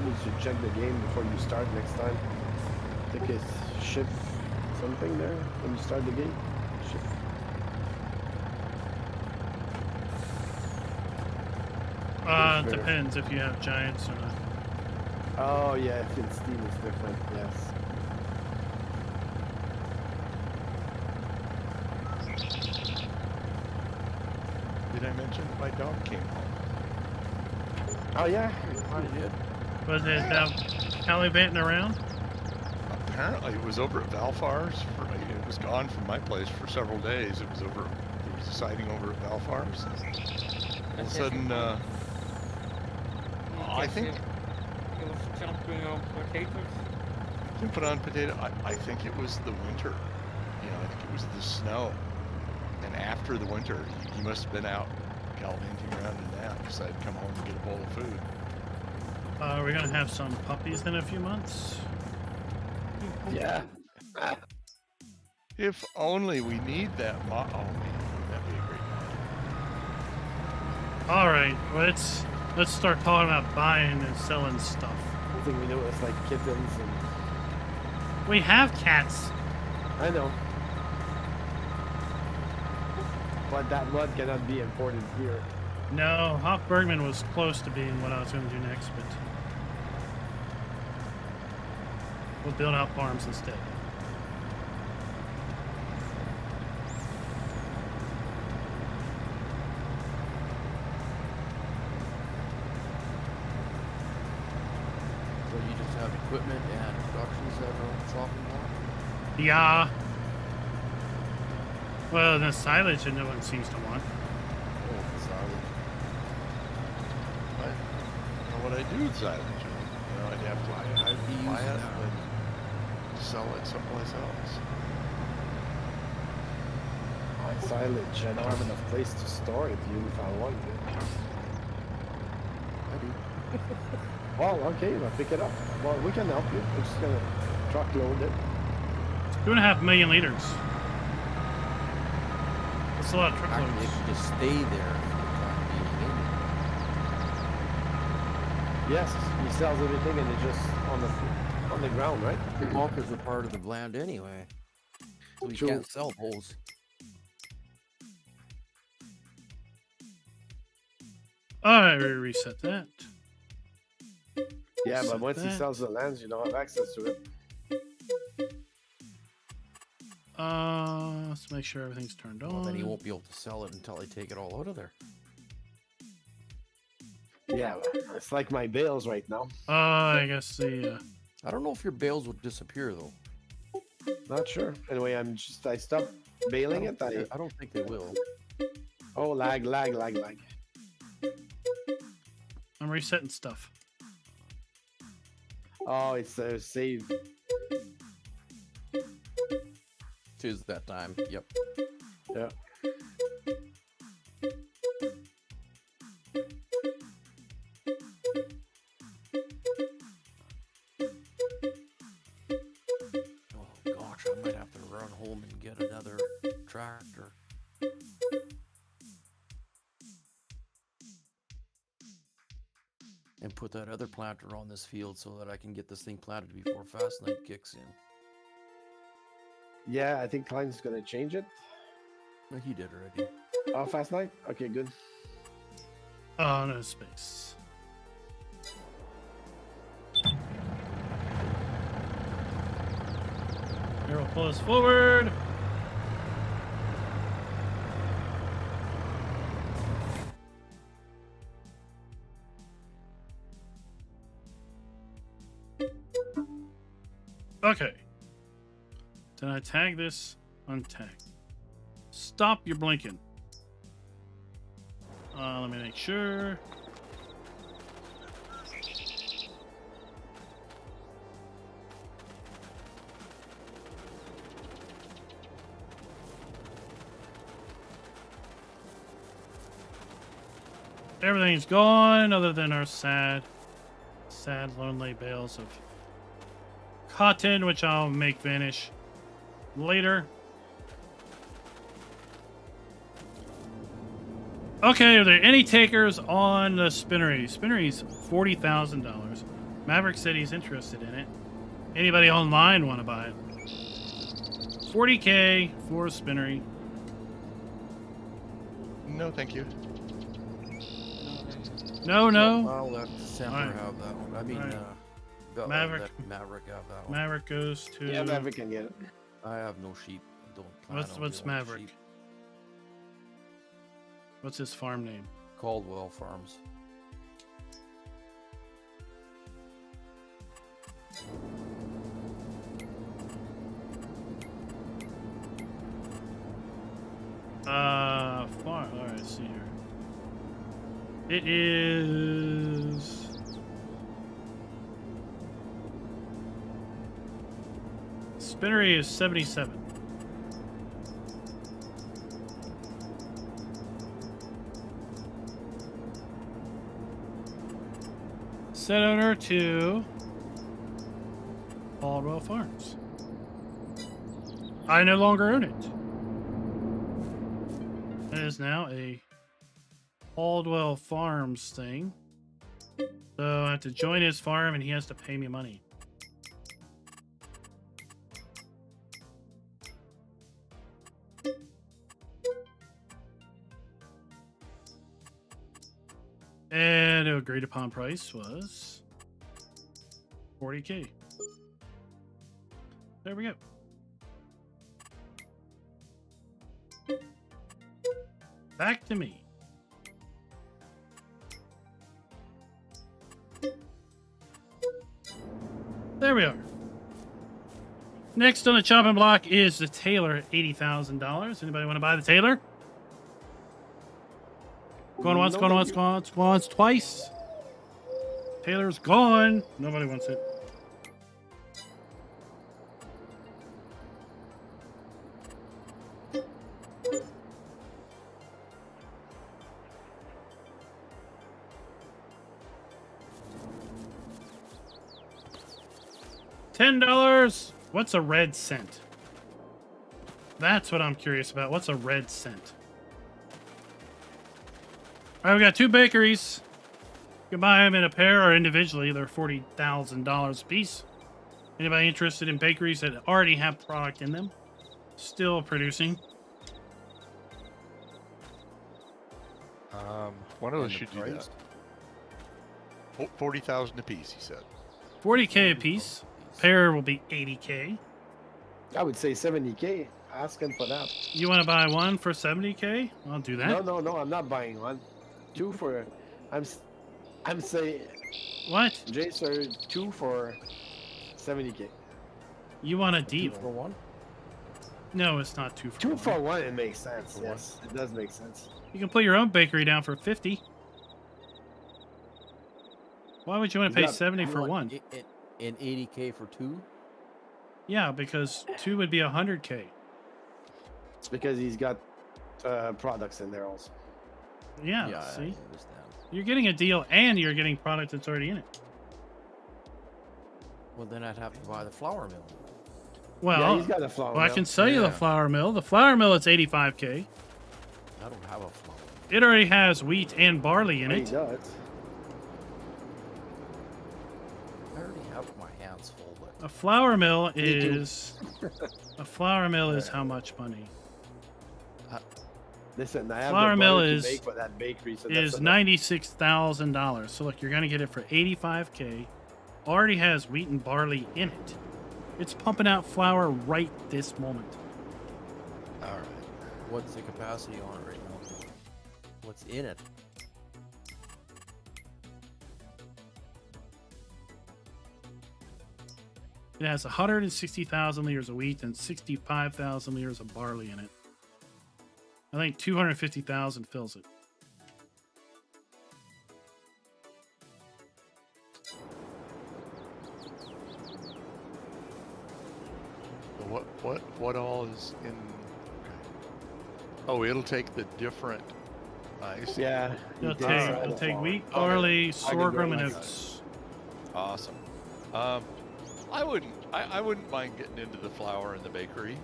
You should check the game before you start next time. I think it's shift something there when you start the game. Shift. It depends if you have giants or not. Oh yeah, if in Steam it's different, yes. Did I mention that my dog came home? Oh yeah? I did. Was it gallivanting around? Apparently, it was over at Valfar's. It was gone from my place for several days. It was over. There was a sighting over at Valfar's. All of a sudden, I think He was jumping on potatoes. you put on potato. I think it was the winter. You know, I think it was the snow. And after the winter, he must have been out gallivanting around in that. Decided to come home and get a bowl of food. We're gonna have some puppies in a few months. Yeah. If only we need that Oh man, that'd be a great mod. All right, let's start talking about buying and selling stuff. I think we know it's like kittens and... We have cats. I know. But that mod cannot be imported here. No, Hop Bergman was close to being what I was going to do next, but we'll build out farms instead. So you just have equipment and productions that are on the chopping block? Yeah. Well, the silage that no one seems to want. Oh, the silage. I don't know what I do with silage. You know, I'd have to I'd be buy using it that. and sell it someplace else. My silage. I don't have enough place to store it, even if I wanted it. I do. Well, okay, I'll pick it up. Well, we can help you. We're just gonna truck load it. 2.5 million liters. That's a lot of Actually, it truckloads. can just stay there for the time being. Yes, he sells everything and it's just on the ground, right? The bunkers are part of the land anyway. So we True. can't sell those. Alright, we reset that. Yeah, but Set once he that. sells the lands, you don't have access to it. Let's make sure everything's turned on. Well, then he won't be able to sell it until I take it all out of there. Yeah, it's like my bales right now. I guess the I don't know if your bales would disappear though. Not sure. Anyway, I stopped baling it. I don't think they will. Oh, lag. I'm resetting stuff. Oh, it's saved. Tis that time. Yep. Yeah. Oh gosh, I might have to run home and get another tractor. And put that other planter on this field so that I can get this thing planted before Fast Night kicks in. Yeah, I think Klein's gonna change it. Well, he did already. Oh, fast night? Okay, good. Oh, no space. Here, we'll pull us forward. Okay. Did I tag this? Untag. Stop your blinking. Let me make sure. Everything's gone other than our sad, lonely bales of cotton, which I'll make vanish later. Okay, are there any takers on the Spinnery? Spinnery's $40,000. Maverick said he's interested in it. Anybody online want to buy it? 40K for Spinnery. No, thank you. No. I'll let Sampler Alright. have that one. I mean, Alright. Maverick. Maverick. Let Maverick have that one. Maverick goes to... Yeah, Maverick can get it. I have no sheep. I don't plan on What's dealing with Maverick? sheep. What's his farm name? Caldwell Farms. Farm. All right, see here. It is... Spinnery is 77. Set owner to Caldwell Farms. I no longer own it. It is now a Caldwell Farms thing. So I have to join his farm and he has to pay me money. And the agreed upon price was 40K. There we go. Back to me. There we are. Next on the chopping block is the Taylor, $80,000. Anybody want to buy the Taylor? Going once, No, going thank once, you. going once, twice. Taylor's gone. Nobody wants it. $10. What's a red cent? That's what I'm curious about. What's a red cent? All right, we got two bakeries. You can buy them in a pair or individually. They're $40,000 a piece. Anybody interested in bakeries that already have product in them? Still producing. One of And us the should do price? that. 40,000 apiece, he said. 40K a piece. Pair will be 80K. I would say 70K. Ask him for that. You want to buy one for 70K? I'll do that. No. I'm not buying one. Two for. I'm saying. What? Jason, two for 70K. You want a Two deal? for one? No, it's not two for Two one. for one, it makes sense. For one. Yes, it does make sense. You can put your own bakery down for 50. Why would you want to You pay got- 70 You for want one? And 80K for two? Yeah, because two would be 100K. It's because he's got products in there also. Yeah, I see? understand. You're getting a deal and you're getting product that's already in it. Well, then I'd have to buy the flour mill. Well, Yeah, he's got a flour well I mill. can sell you the Yeah. flour mill. The flour mill, it's 85K. I don't have a flour mill. It already has wheat and barley in He it. does. I already have my hands full, but A flour mill Me too. is... a flour mill is how much money? Listen, I have Flour the mill butter is- to make for that bakery, so Is that's enough. $96,000. So look, you're going to get it for 85K. Already has wheat and barley in it. It's pumping out flour right this moment. All right. what's the capacity on it right now? What's in it? It has 160,000 liters of wheat and 65,000 liters of barley in it. I think 250,000 fills it. So what all is in? Oh, it'll take the different. I see. Yeah. he It'll did take, sell it'll the take flour. wheat, Okay. barley, I sorghum, can and go oats. Awesome. I wouldn't mind getting into the flour in the bakery.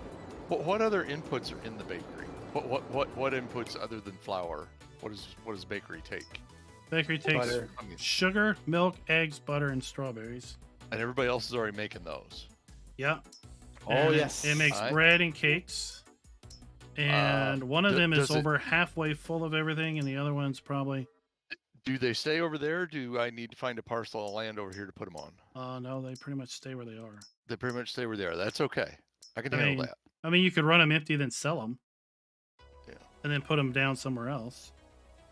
What other inputs are in the bakery? What inputs other than flour? What does bakery take? Bakery takes Butter. I mean, sugar, milk, eggs, butter, and strawberries. and everybody else is already making those. Yeah. Oh, And yes. It makes Alright. bread and cakes. And one of them is does it- over halfway full of everything, and the other one's probably... Do they stay over there? Or do I need to find a parcel of land over here to put them on? No, they pretty much stay where they are. They pretty much stay over there. That's okay. I can I handle mean, that. I mean, you could run them empty, then sell them. Yeah. And then put them down somewhere else.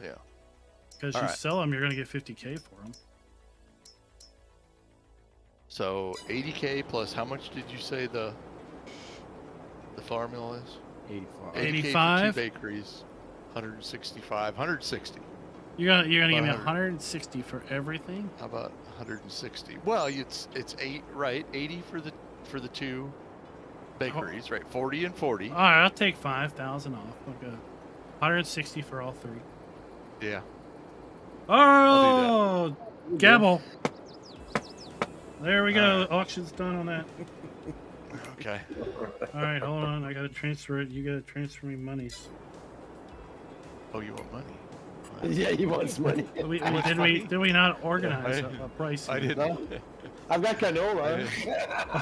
Yeah. Because you Alright. sell them, you're going to get 50K for them. So 80K plus how much did you say the flour mill is? 85. 80K for 85? two bakeries, 165, 160. You're gonna give me 100. 160 for everything? How about 160? Well, it's 80 for the two bakeries, right? 40 and 40. All right, I'll take 5,000 off. Okay. 160 for all three. Yeah. Oh, Gabble. There we go. Alright. Auction's done on that. Okay. All right, hold on. I got to transfer it. You got to transfer me monies. Oh, you want money? Yeah, he wants money. Did we not organize a price? I here? didn't. No. I've got canola.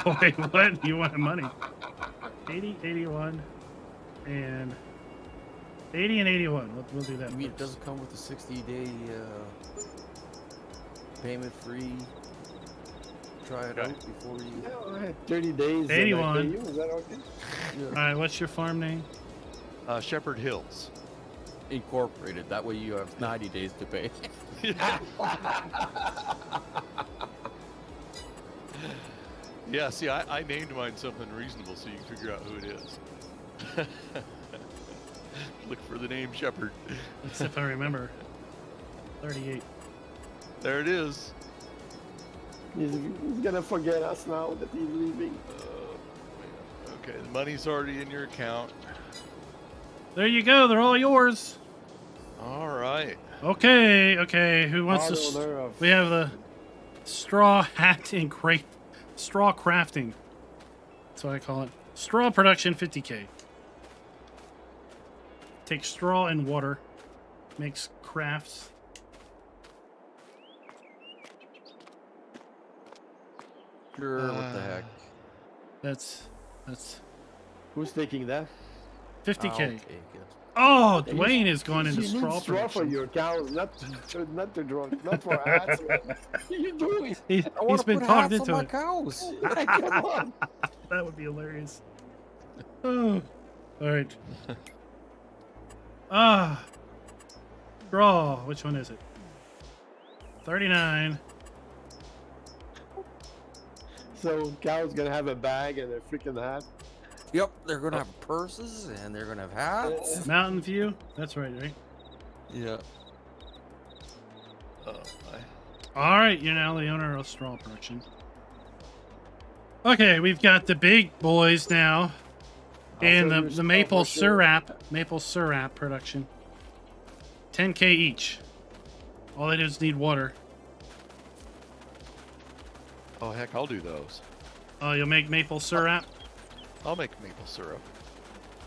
Oh, wait, what? You want money? 80, 81, and 80 and 81. We'll do that You mean it first. doesn't come with a 60-day payment-free? Try it Okay. out before you. Yeah, all right, 30 days. and I 81. pay you, is that okay? All right, what's your farm name? Shepherd Hills. Incorporated. That way you have 90 days to pay. Yeah, see, I named mine something reasonable so you can figure out who it is. Look for the name Shepherd. That's if I remember. 38. There it is. He's gonna forget us now that he's leaving. Okay, the money's already in your account. There you go. They're all yours. All right. Okay, okay. Who wants to? Owner of- We have the straw hat and crate, straw crafting. That's what I call it. Straw production 50K. Takes straw and water, makes crafts. Sure, what the heck. That's Who's taking that? 50K. I'll take it. Oh, You- Dwayne is going into You straw need straw for production. your cows, not to draw, not for hats. What are you doing? He's I want to been put talked hats on into my it. cows. Come on. That would be hilarious. Oh, all right. Ah, straw. Which one is it? 39. So cow's gonna have a bag and a freaking hat. Yep, they're gonna have purses and they're gonna have hats. Mountain View. That's right, right? Yeah. Oh, my. All right, you're now the owner of straw production. Okay, we've got the big boys now, and Also, the your maple straw for sure. maple syrup production. 10K each. All they do is need water. Oh, heck, I'll do those. Oh, you'll make maple syrup. I'll make maple syrup.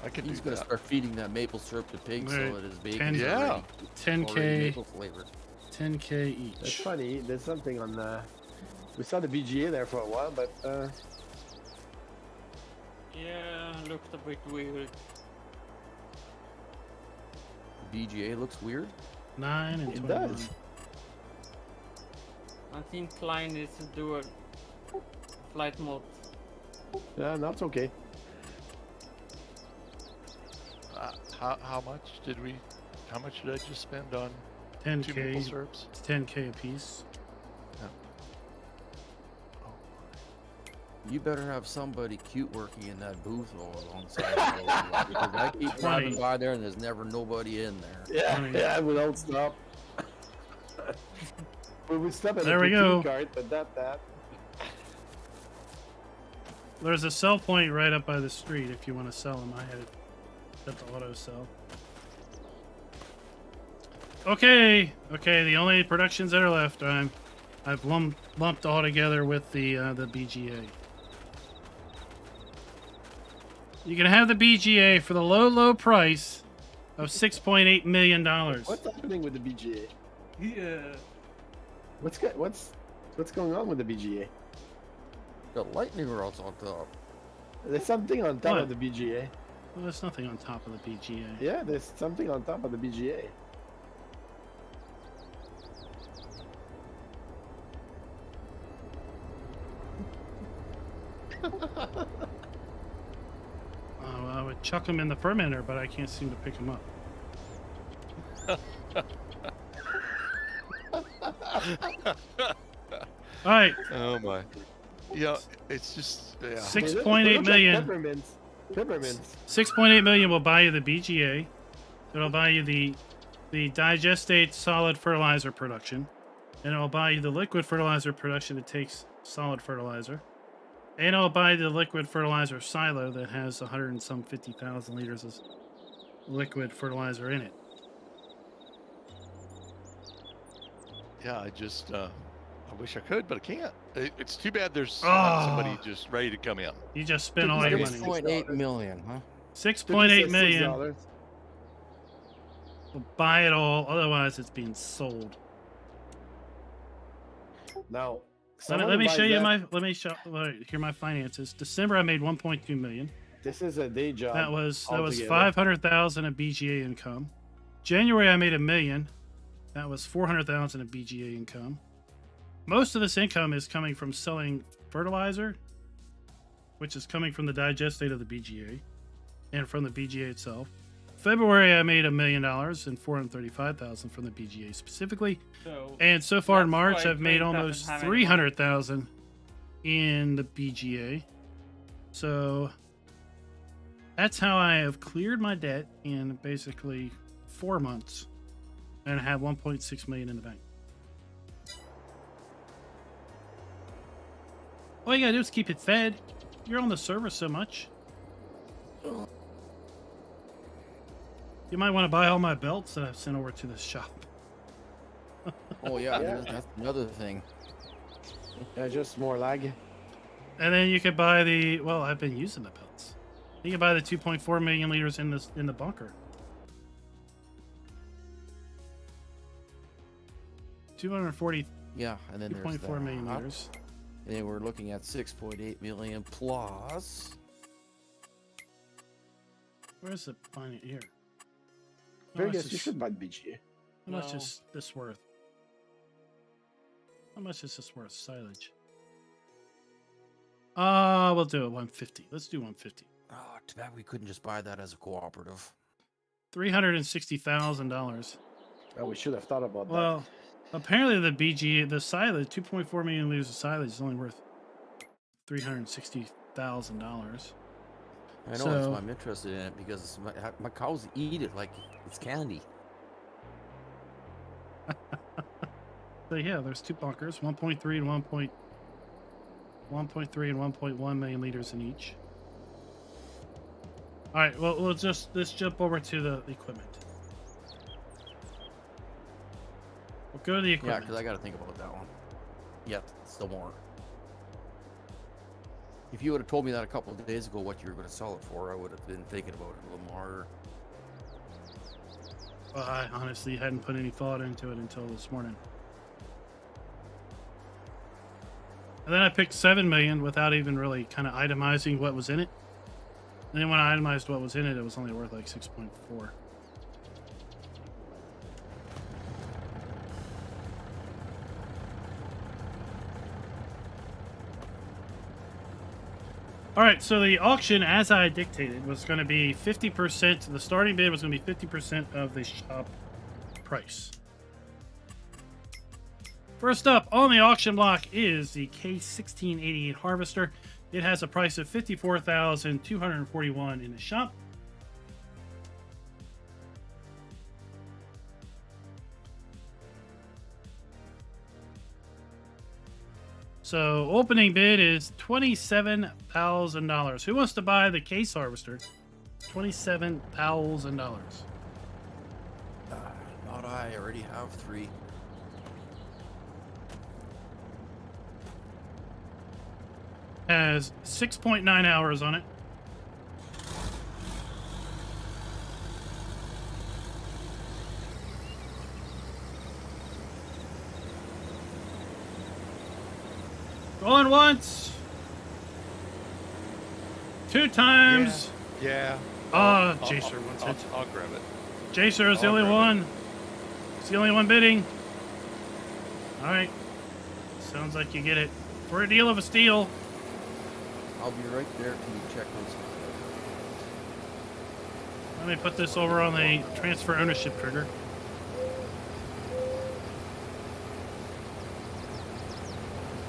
I can He's do gonna that. start feeding that maple syrup to pigs Right. so that his baby's 10 Yeah. already 10K, maple flavored. 10K That's each. funny. There's something on the. We saw the BGA there for a while, but Yeah, looked a bit weird. BGA looks weird. 9 and it 21. does. I think Klein is to do a flight mode. Yeah, that's okay. How much did we? How much did I just spend on 2 maple 10K. syrups? It's 10K a piece. You better have somebody cute working in that booth alongside the road, because I keep driving Right. by there and there's never nobody in there. Yeah, Funny. yeah, we don't stop. We would stop at There the we go. poutine cart, but that. There's a sell point right up by the street if you want to sell them. I had it at the auto sell. Okay, okay. The only productions that are left, I've lumped all together with the BGA. You can have the BGA for the low price of $6.8 million. What's happening with the BGA? Yeah. What's going on with the BGA? Got lightning rods on top. There's something on top What? of the BGA. Well, there's nothing on top of the BGA. Yeah, there's something on top of the BGA. Oh, I would chuck them in the fermenter, but I can't seem to pick them up. All right, Oh my. Yeah, it's just yeah. 6.8 million. Peppermints. Peppermints. 6.8 million will buy you the BGA. It'll buy you the digestate solid fertilizer production, and it'll buy you the liquid fertilizer production that takes solid fertilizer, and it'll buy the liquid fertilizer silo that has 150,000 liters of liquid fertilizer in it. Yeah, I just I wish I could, but I can't. It's too bad there's not somebody Oh. just ready to come in. You just spent all your money. 6.8 million, huh? 6.8 million. $56. Will buy it all. Otherwise, it's being sold. Now, Let me show you my. Let me show. Here my finances. December, I made 1.2 million. This is a day job. That was altogether. 500,000 of BGA income. January, I made $1 million. That was 400,000 of BGA income. Most of this income is coming from selling fertilizer, which is coming from the digestate of the BGA and from the BGA itself. February, I made $1 million and 435,000 from the BGA specifically. So And so far in That's March, why I've made Greg doesn't almost have any 300,000 in the BGA. So that's how I have cleared my debt in basically 4 months and have 1.6 million in the bank. All you gotta do is keep it fed. You're on the server so much. You might want to buy all my belts that I've sent over to the shop. Oh yeah, that's another thing. Yeah, just more lag. And then you could buy the, well, I've been using the belts. You can buy the 2.4 million liters in the bunker. 240. Yeah, and then there's 2.4 million liters. And then we're looking at 6.8 million plus. Where's the finding here? I guess you should buy the BGA. How much is this worth? How much is this worth? Silage. We'll do it 150. Let's do 150. Oh, too bad we couldn't just buy that as a cooperative. $360,000. Oh, we should have thought about that. Well, apparently the BGA, the silage, 2.4 million liters of silage is only worth $360,000. I know, that's why I'm interested in it, because my cows eat it like it's candy. So yeah, there's two bunkers, 1.3 and 1.3 and 1.1 million liters in each. All right, well, let's jump over to the equipment. We'll go to the Yeah, equipment. because I got to think about that one. Yeah, still more. If you would have told me that a couple of days ago what you were going to sell it for, I would have been thinking about it a little more. Well, I honestly hadn't put any thought into it until this morning. And then I picked 7 million without even really kind of itemizing what was in it. And then when I itemized what was in it, it was only worth like 6.4. All right, so the auction, as I dictated, was going to be 50%. The starting bid was going to be 50% of the shop price. First up on the auction block is the K1688 Harvester. It has a price of $54,241 in the shop. So opening bid is $27,000. Who wants to buy the case harvester? $27,000. Not I already have 3. Has 6.9 hours on it. Going once. 2 times. Yeah. Jacer wants it. I'll grab it. Jacer is the only one. It's the only one bidding. All right. Sounds like you get it. For a deal of a steal. I'll be right there. Can you check those? Let me put this over on the transfer ownership trigger.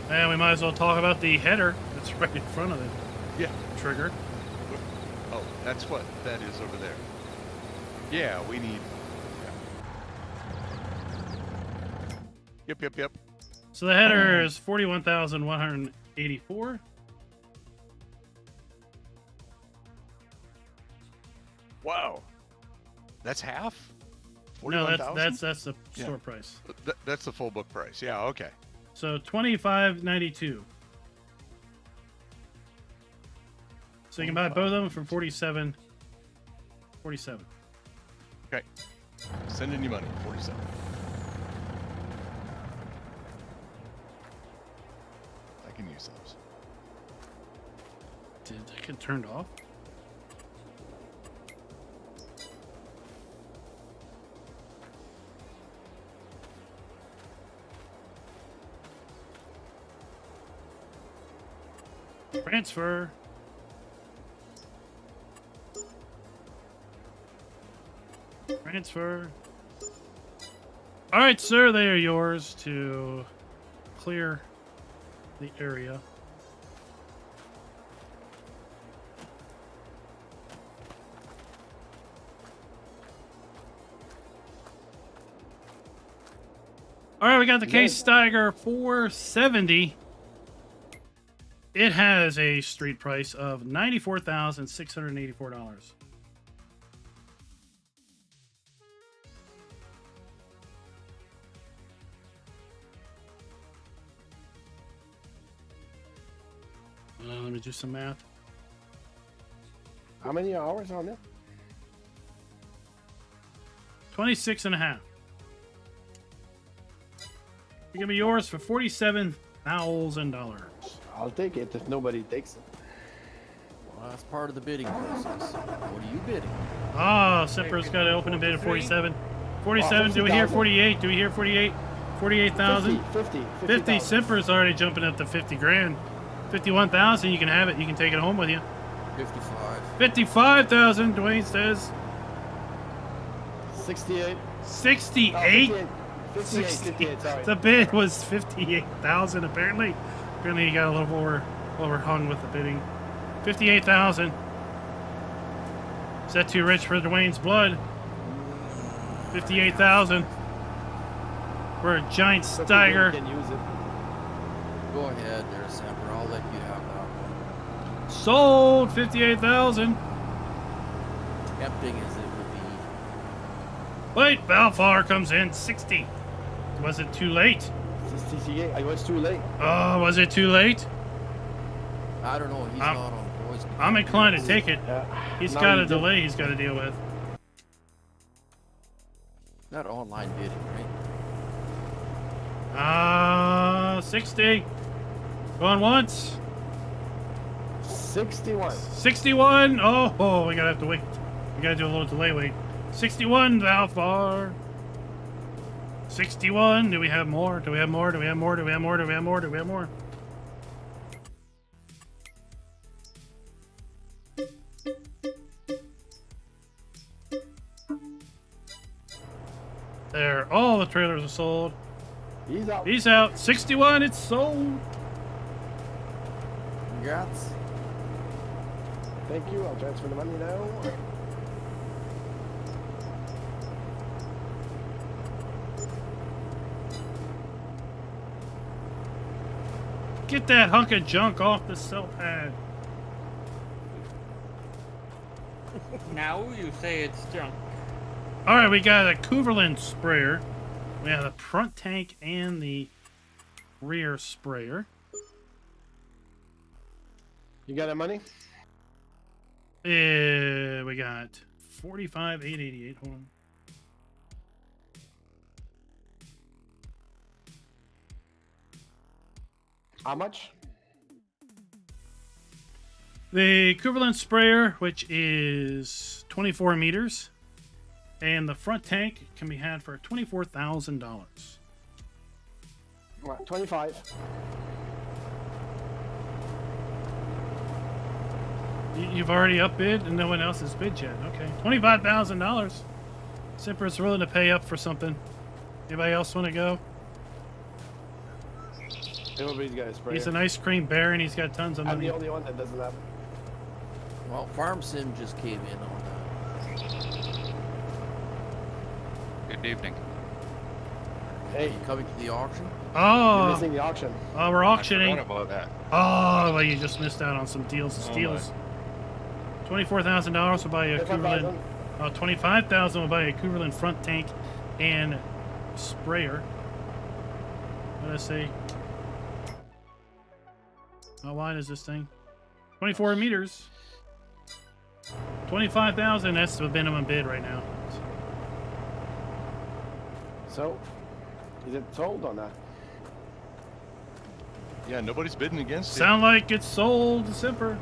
And we might as well talk about the header that's right in front of the trigger. Oh, that's what that is over there. Yeah, we need... Yeah. Yep. So the header is 41,184. Wow. That's half? No, 41,000? that's the store price. That's the full book price. Yeah, okay. So $25.92. So you can buy both of them for $47. Okay. Send in your money. 47. I can use those. Did that get turned off? Transfer. Transfer. All right, sir, they are yours to clear the area. All right, we got the Case Steiger 470. It has a street price of $94,684. Let me do some math. How many hours on it? 26 and a half. You're gonna be yours for $47,000. I'll take it if nobody takes it. Well, that's part of the bidding process. What are you bidding? Ah, Simper's got to open a bid at 47. 47. Do we hear 48? Do we hear 48? 48,000. 50. 50. Simper's already jumping up to 50 grand. 51,000. You can have it. You can take it home with you. 55. 55,000. Dwayne says. 68. 68. 58, sorry. The bid was 58,000. Apparently he got a little overhung with the bidding. 58,000. Is that too rich for Dwayne's blood? 58,000. We're a giant Steiger. Can use it. Go ahead there, Semper. I'll let you have that one. Sold 58,000. Tempting as it would be. Wait, Balfour comes in 60. Was it too late? 68. I was too late. Oh, was it too late? I don't know. He's not on voice. I'm inclined to take it. He's Now got you a do. delay he's got to deal with. Not online bidding, right? 60. Going once. 61. 61. Oh, we gotta have to wait. We gotta do a little delay wait. 61, Valfar. 61. Do we have more? Do we have more? Do we have more? Do we have more? Do we have more? Do we have more? There. All the trailers are sold. He's out. He's out. 61. It's sold. Congrats. Thank you. I'll transfer the money now. Get that hunk of junk off the cell pad. Now you say it's junk. All right, we got a Cooverland sprayer. We have the front tank and the rear sprayer. You got that money? We got 45,888. Hold on. How much? The Cooverland sprayer, which is 24 meters, and the front tank can be had for $24,000. What, 25. You've already upbid, and no one else has bid yet. Okay, $25,000. Simper's willing to pay up for something. Anybody else want to go? Everybody's got a sprayer. He's an ice cream bear, and he's got tons of I'm money. the only one that doesn't have. Well, Farm Sim just came in on that. Good evening. Hey, You coming to the auction? you're Oh, missing the auction. we're I auctioning. forgot about that. Oh, well, you just missed out on some deals and steals. $24,000 will buy you a Cooverland. 25,000. 25,000 will buy a Cooverland front tank and sprayer. What did I say? How wide is this thing? 24 meters. 25,000. That's the minimum bid right now. So, is it sold or not? Yeah, nobody's bidding against it. Sound like it's sold to Simper.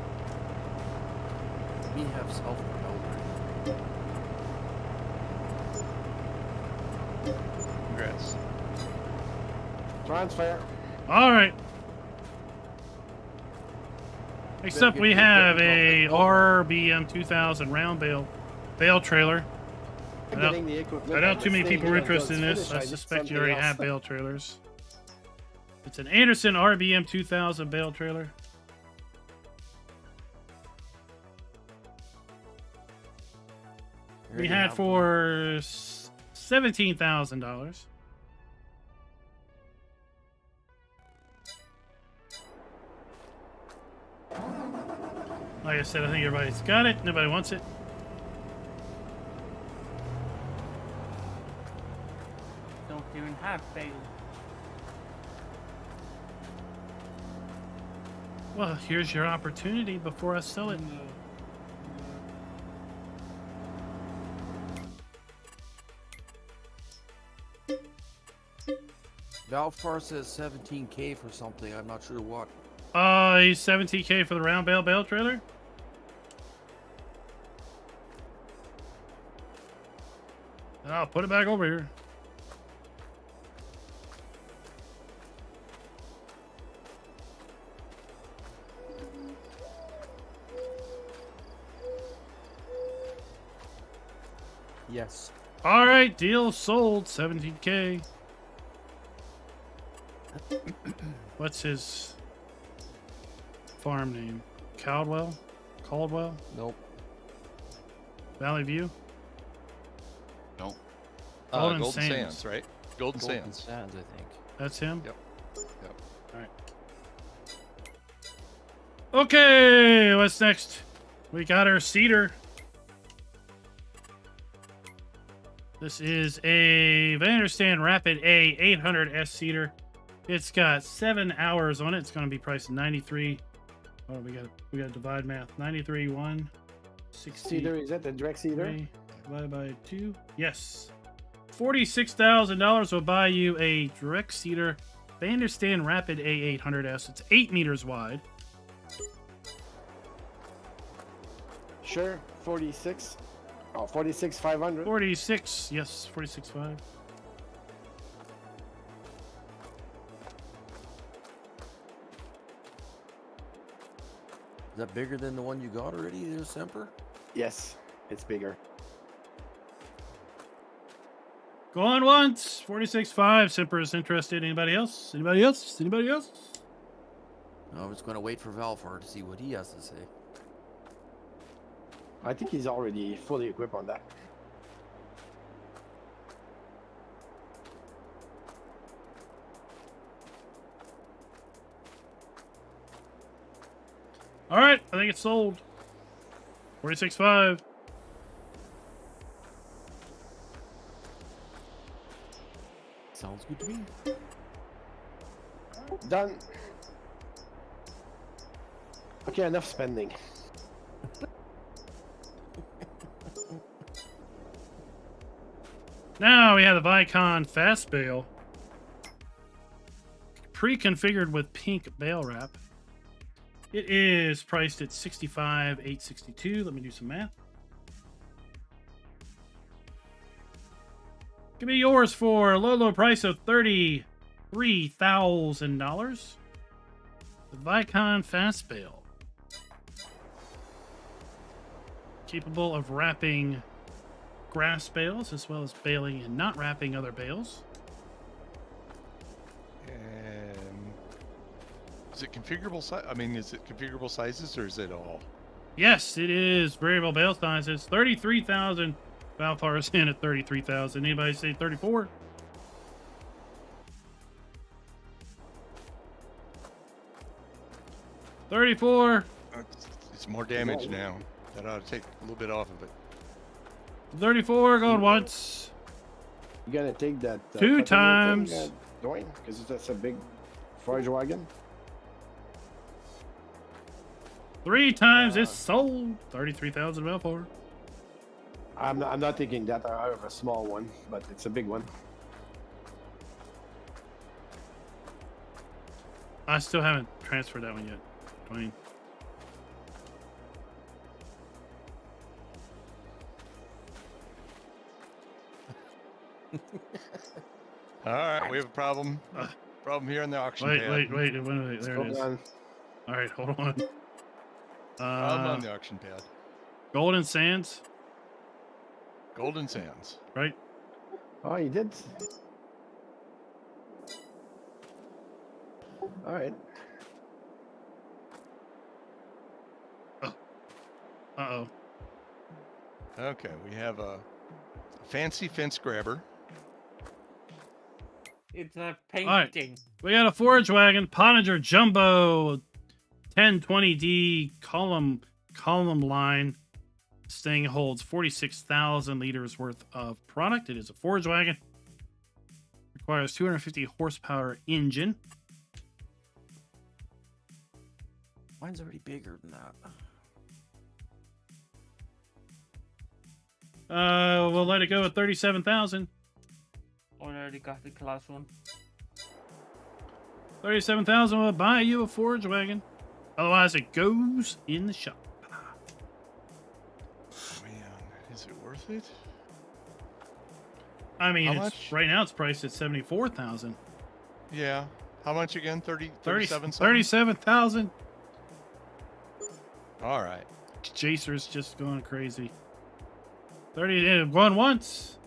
We have self-propelled. Congrats. Transfer. All right. Next up, we have a RBM 2000 round bale trailer. I Getting the equipment. I doubt too many people are Staying here interested in until this. it's I finished. suspect you need already something have else. bale trailers. It's an Anderson RBM 2000 bale trailer. We had for $17,000. Like I said, I think everybody's got it. Nobody wants it. Don't even have bale. Well, here's your opportunity before I sell it. Valfar says 17K for something. I'm not sure what. He's 17K for the round bale trailer. And I'll put it back over here. Yes. All right, deal sold. 17K. What's his farm name? Caldwell? Nope. Valley View? No. Golden Golden Sands. Sands, right? Golden Sands. I think. That's him? Yep. Yep. All right. Okay, what's next? We got our cedar. This is a Vanderstan Rapid A 800S cedar. It's got 7 hours on it. It's going to be priced 93. Oh, we got to divide math. 93 1 60. Cedar, is that the direct cedar? Divided by 2. Yes. $46,000 will buy you a direct cedar Vanderstan Rapid A 800S. It's 8 meters wide. Sure, 46. Oh, 46,500. 46. Yes, 46.5. Is that bigger than the one you got already, there, Semper? Yes, it's bigger. Going once. 46.5. Semper is interested. Anybody else? Anybody else? Anybody else? I was going to wait for Valfar to see what he has to say. I think he's already fully equipped on that. All right, I think it's sold. 46.5. Sounds good to me. Done. Okay, enough spending. Now we have the Vicon Fast Bale. Pre-configured with pink bale wrap. It is priced at $65,862. Let me do some math. Give me yours for a low price of $33,000. The Vicon Fast Bale. Capable of wrapping grass bales as well as baling and not wrapping other bales. And is it configurable size? I mean, is it configurable sizes or is it all? Yes, it is variable bale sizes. 33,000. Valfar is in at 33,000. Anybody say 34? $34. It's more damage now. That ought to take a little bit off of it. 34 going once. You gonna take that 2 thing, times. Going? Because that's a big forage wagon. 3 times. It's sold. 33,000 Valfar. I'm not taking that. I have a small one, but it's a big one. I still haven't transferred that one yet, Dwayne. All right, we have a problem. Problem here in the auction pad. Wait. There it is. On. All right, hold on. Problem on the auction pad. Golden Sands, Golden Sands. right? Oh, you did. All right. Uh-oh. Okay, we have a fancy fence grabber. It's a right. painting. We got a forage wagon, Pottinger Jumbo 1020D column column line. This thing holds 46,000 liters worth of product. It is a forage wagon. Requires 250 horsepower engine. Mine's already bigger than that. We'll let it go at 37,000. Already got the class 1. 37,000 will buy you a forage wagon. Otherwise, it goes in the shop. Man, is it worth it? I mean, How it's, much? right now it's priced at 74,000. Yeah. How much again? 37 something? 37,000. All right. Jacer's just going crazy. 30, going once.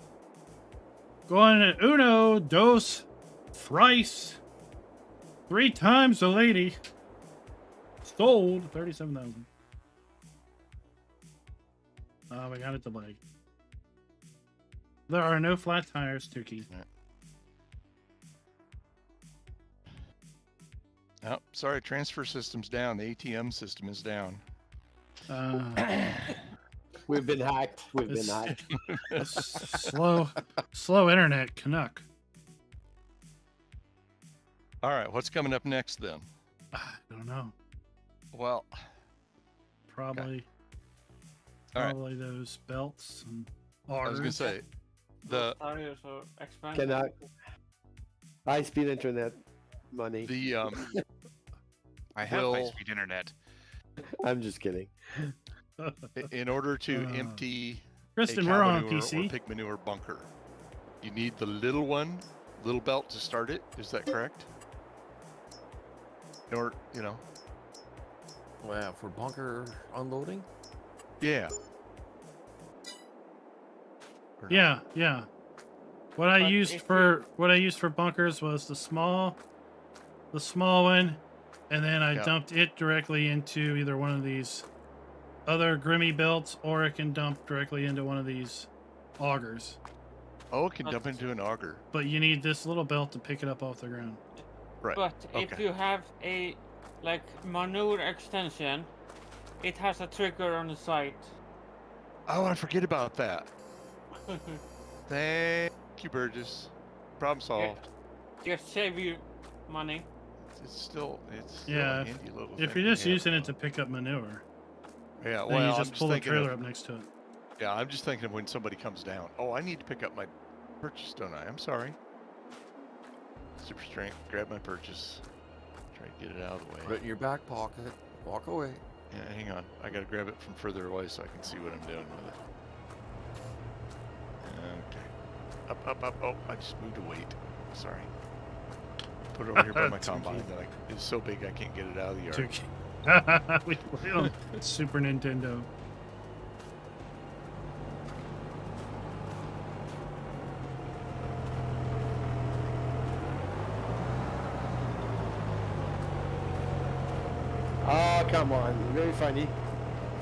Going uno, dos, thrice. 3 times the lady. Sold 37,000. Oh, we got it delayed. There are no flat tires, Tukey. Oh, sorry. Transfer system's down. The ATM system is down. We've been hacked. We've been It's- hacked. slow internet, Canuck. All right. What's coming up next then? I don't know. Well, Probably, all right. probably those belts and I was gonna augers. say the Tires are expensive. Cannot. High-speed internet money. I have will, high-speed internet. I'm just kidding. in order to empty Kristen, a we're cow on manure PC. or pig manure bunker, you need the little belt to start it. Is that correct? Or Wow, for bunker unloading? yeah. Or not? Yeah. What I But used if for bunkers was the small one, and then I Yeah. dumped it directly into either one of these other Grimmy belts, or it can dump directly into one of these augers. Oh, it can dump into an auger. But you need this little belt to pick it up off the ground. Right. But if Okay. you have a manure extension, it has a trigger on the side. Oh, I forget about that. Thank you, Burgess. Problem solved. Just save you money. It's still a Yeah, handy little If thing you're to just have, using it though. to pick up manure, Yeah, then well, you I'm just just pull the thinking trailer of, up next to it. yeah, I'm just thinking of when somebody comes down. Oh, I need to pick up my purchase, don't I? I'm sorry. Super strength. Grab my purchase. Try to get it out of the way. Put it in your back pocket. Walk away. Yeah, hang on. I gotta grab it from further away so I can see what I'm doing with it. Okay. Up. Oh, I just moved a weight. Sorry. Put it over here by my Too combine. cute. That it's so big I can't get it out of the yard. Too cute. We play on Super Nintendo. Oh, come on. Very funny.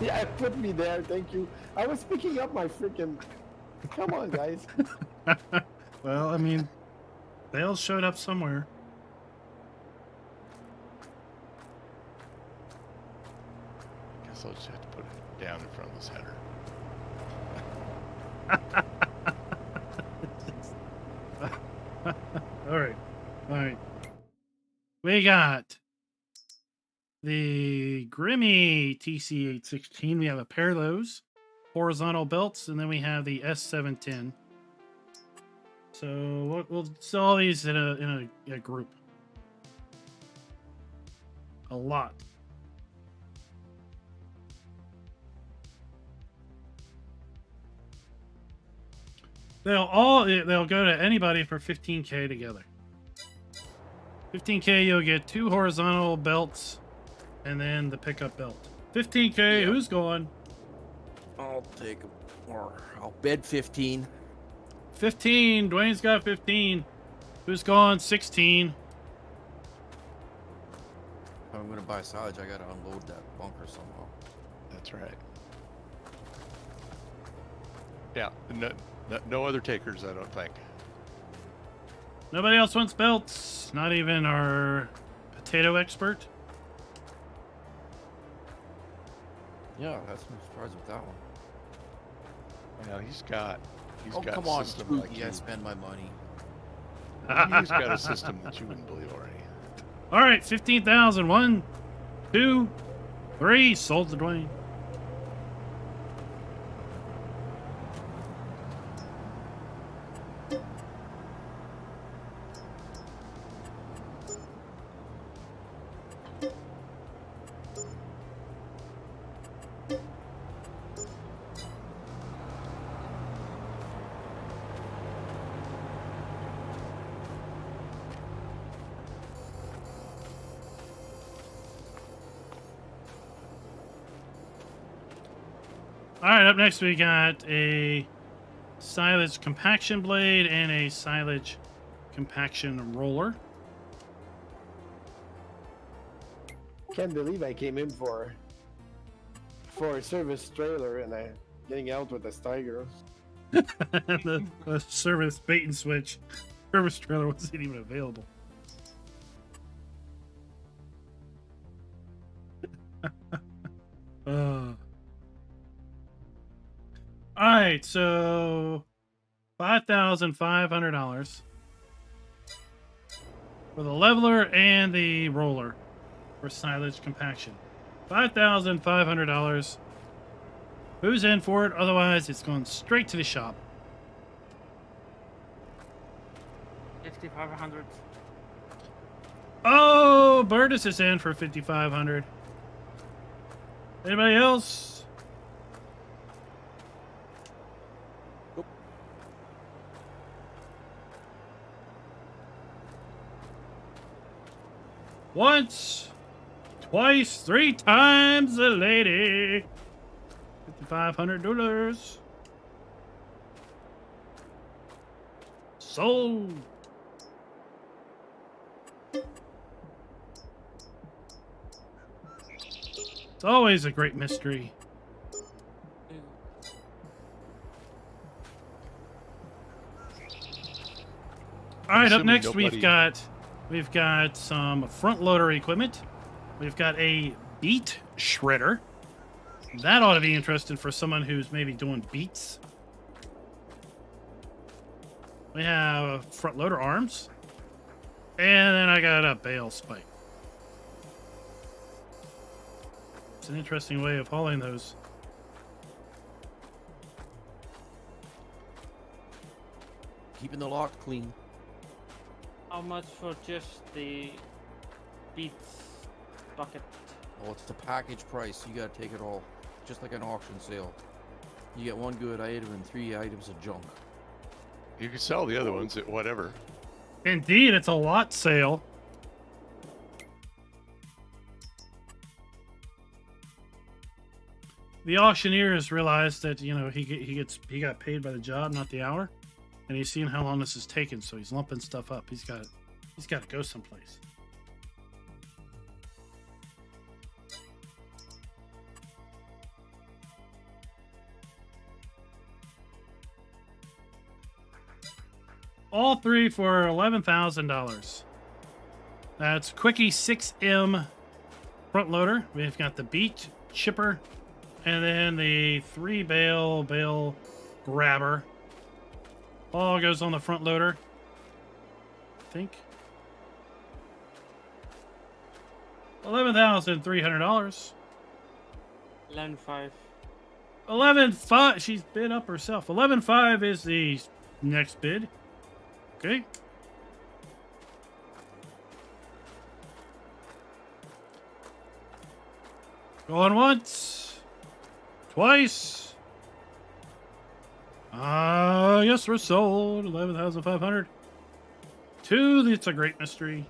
Yeah, put me there. Thank you. I was picking up my freaking... Come on, guys. Well, I mean, they all showed up somewhere. Guess I'll just have to put it down in front of this header. All right. We got the Grimmy TC816. We have a pair of those horizontal belts, and then we have the S710. So we'll sell all these in a group. A lot. They'll go to anybody for 15K together. 15K, you'll get 2 horizontal belts and then the pickup belt. 15K, Yep. who's going? I'll take or I'll bid 15. 15, Dwayne's got 15. Who's going? 16. If I'm gonna buy silage, I gotta unload that bunker somehow. That's right. Yeah, no other takers, I don't think. Nobody else wants belts. Not even our potato expert. Yeah, that's no surprise with that one. Yeah, he's got Oh, a come on, system Spooky, like you. I spend my money. He's got a system that you wouldn't believe already. All right, 15,000. 1, 2, 3. Sold to Dwayne. All right, up next we got a silage compaction blade and a silage compaction roller. Can't believe I came in for a service trailer and I getting out with a Steiger. the service bait and switch service trailer wasn't even available. All right, so $5,500 for the leveler and the roller for silage compaction. $5,500. Who's in for it? Otherwise, it's going straight to the shop. 5,500. Oh, Burtis is in for $5,500. Anybody else? Nope. Once, twice, 3 times a lady. $5,500. Sold. It's always a great mystery. All right, up Assuming next we've got some front loader equipment. We've got a beet shredder. That ought to be interesting for someone who's maybe doing beets. We have front loader arms. And then I got a bale spike. It's an interesting way of hauling those. Keeping the lot clean. How much for just the beets bucket? Oh, it's the package price. You gotta take it all. Just like an auction sale. You get 1 good item and 3 items of junk. You can sell the other ones at whatever. Indeed, it's a lot sale. The auctioneer has realized that, you know, he got paid by the job, not the hour, and he's seen how long this has taken, so he's lumping stuff up. He's got to go someplace. All 3 for $11,000. That's Quickie 6M front loader. We've got the beet chipper, and then the 3 bale grabber. All goes on the front loader, I think. $11,300. 11,500. 11,500. She's bid up herself. 11,500 is the next bid. Okay. Going once. Twice. Yes, we're sold. 11,500. 2, it's a great mystery.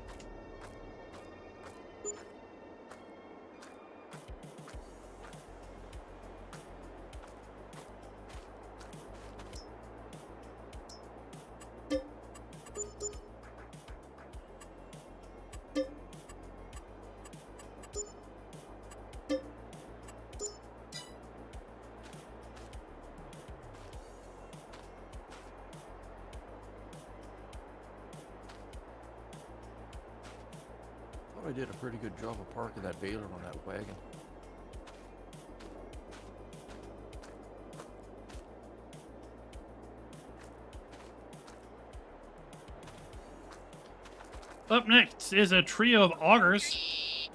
I did a pretty good job of parking that baler on that wagon. Up next is a trio of augers.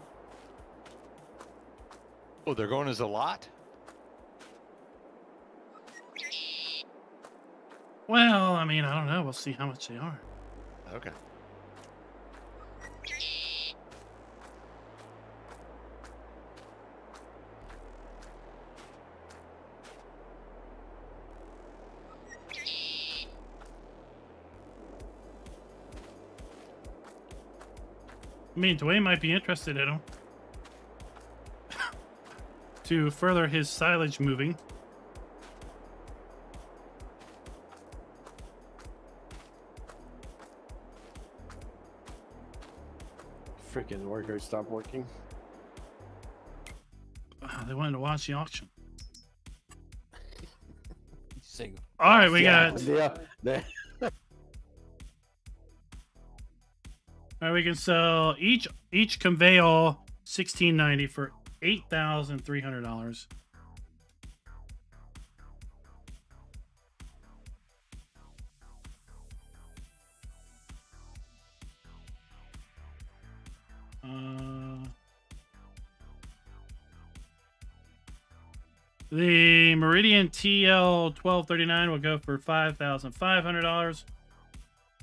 Oh, they're going as a lot? Well, I mean, I don't know. We'll see how much they are. Okay. I mean, Dwayne might be interested in them to further his silage moving. Freaking workers stop working. They wanted to watch the auction. Sing. All right, we got. They All right, we can sell each conveyal $16.90 for $8,300. The Meridian TL 1239 will go for $5,500,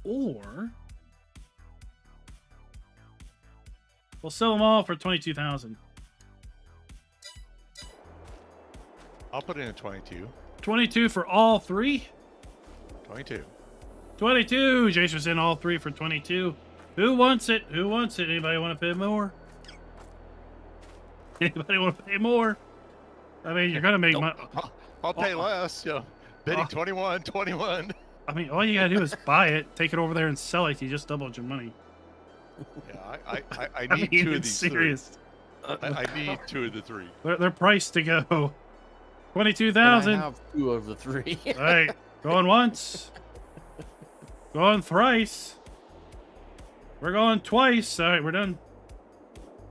or we'll sell them all for $22,000. I'll put in a 22. 22 for all three. 22. 22. Jason's in all three for 22. Who wants it? Who wants it? Anybody want to pay more? Anybody want to pay more? I mean, you're gonna make money. I'll pay less. Yeah. Bidding 21, 21. I mean, all you gotta do is buy it, take it over there, and sell it. You just doubled your money. Yeah, I I need mean, two of it's these serious. three. I need two of the three. They're priced to go. And I 22,000. have 2 of the 3. All right, going once, going thrice. We're going twice. All right, we're done.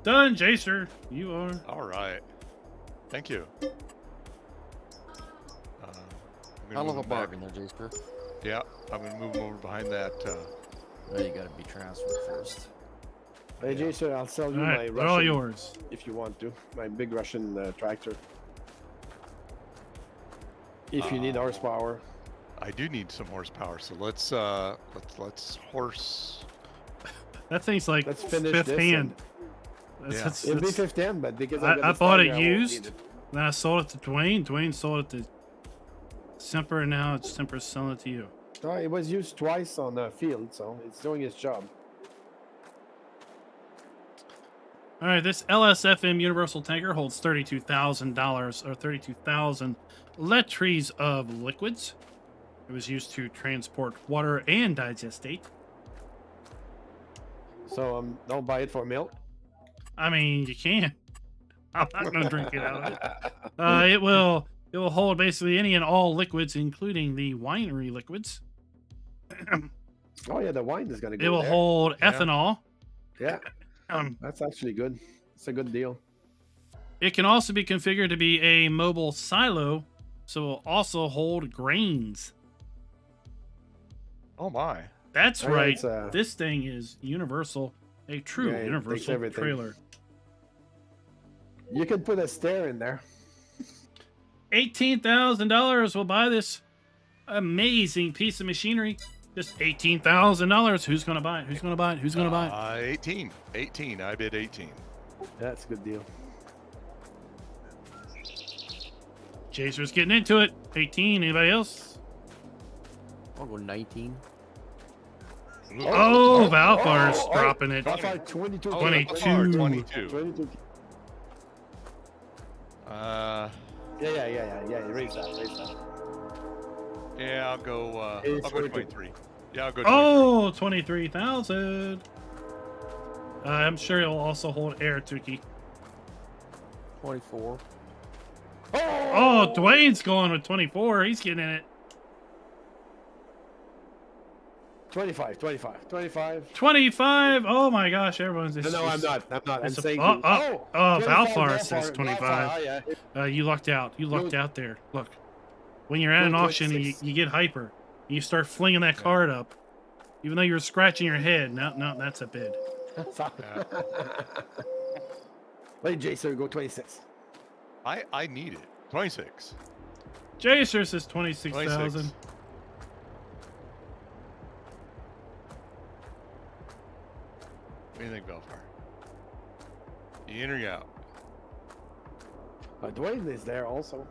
Done, Jacer. You are. All right. Thank you. I'm I gonna love move a 'em back. bargain there, Jasper. Yeah, I'm going to move them over behind that. Well, you gotta be transferred first. Hey, Jason, I'll sell you All my right, they're Russian all yours. if you want to. My big Russian tractor. If you need horsepower. I do need some horsepower, so let's horse. That thing's like Let's finish fifth this hand. Yeah. That's- It'll be that's- 15, but because I bought it used. Need it. Then I sold it to Dwayne. Dwayne sold it to Semper, and now it's Semper's selling it to you. No, it was used twice on the field, so it's doing its job. All right, this LSFM Universal Tanker holds $32,000 or 32,000 litres of liquids. It was used to transport water and digestate. So don't buy it for milk. I mean, you can. I'm not going to drink it out of it. It will hold basically any and all liquids, including the winery liquids. Oh yeah, the wine is gonna go It will there. hold Yeah. ethanol. Yeah, Um, that's actually good. It's a good deal. It can also be configured to be a mobile silo, so it will also hold grains. Oh my! That's Oh, yeah, right. it's, This thing is universal, a true Yeah, it takes universal everything. trailer. You can put a stair in there. $18,000 will buy this amazing piece of machinery. Just $18,000. Who's gonna buy it? Who's gonna buy it? Who's gonna buy it? 18. 18. I bid 18. That's a good deal. Chaser's getting into it. 18. Anybody else? I'll go 19. Oh, Valfar's dropping it. That's like 22. 22. 22. 22. Yeah. Raise that. Yeah, I'll go. It's I'll go 22. 23. Yeah, I'll go 23. Oh, 23,000. I'm sure it'll also hold air, Tuki. 24. Oh, Dwayne's going with 24. He's getting in it. 25. 25. Oh my gosh, everyone's. No, I'm not. I'm It's a- saying. oh, 25, Valfar says 25. Yeah. You lucked out. You lucked Go- out there. Look, when you're at an Go auction, you 26. get hyper. You start flinging that card up. Even though you were scratching your head. No, that's a bid. Let Jason go 26. I need it. 26. Jacer says 26,000. 26. What do you think, Belfar? You in or you out? Dwayne is there also.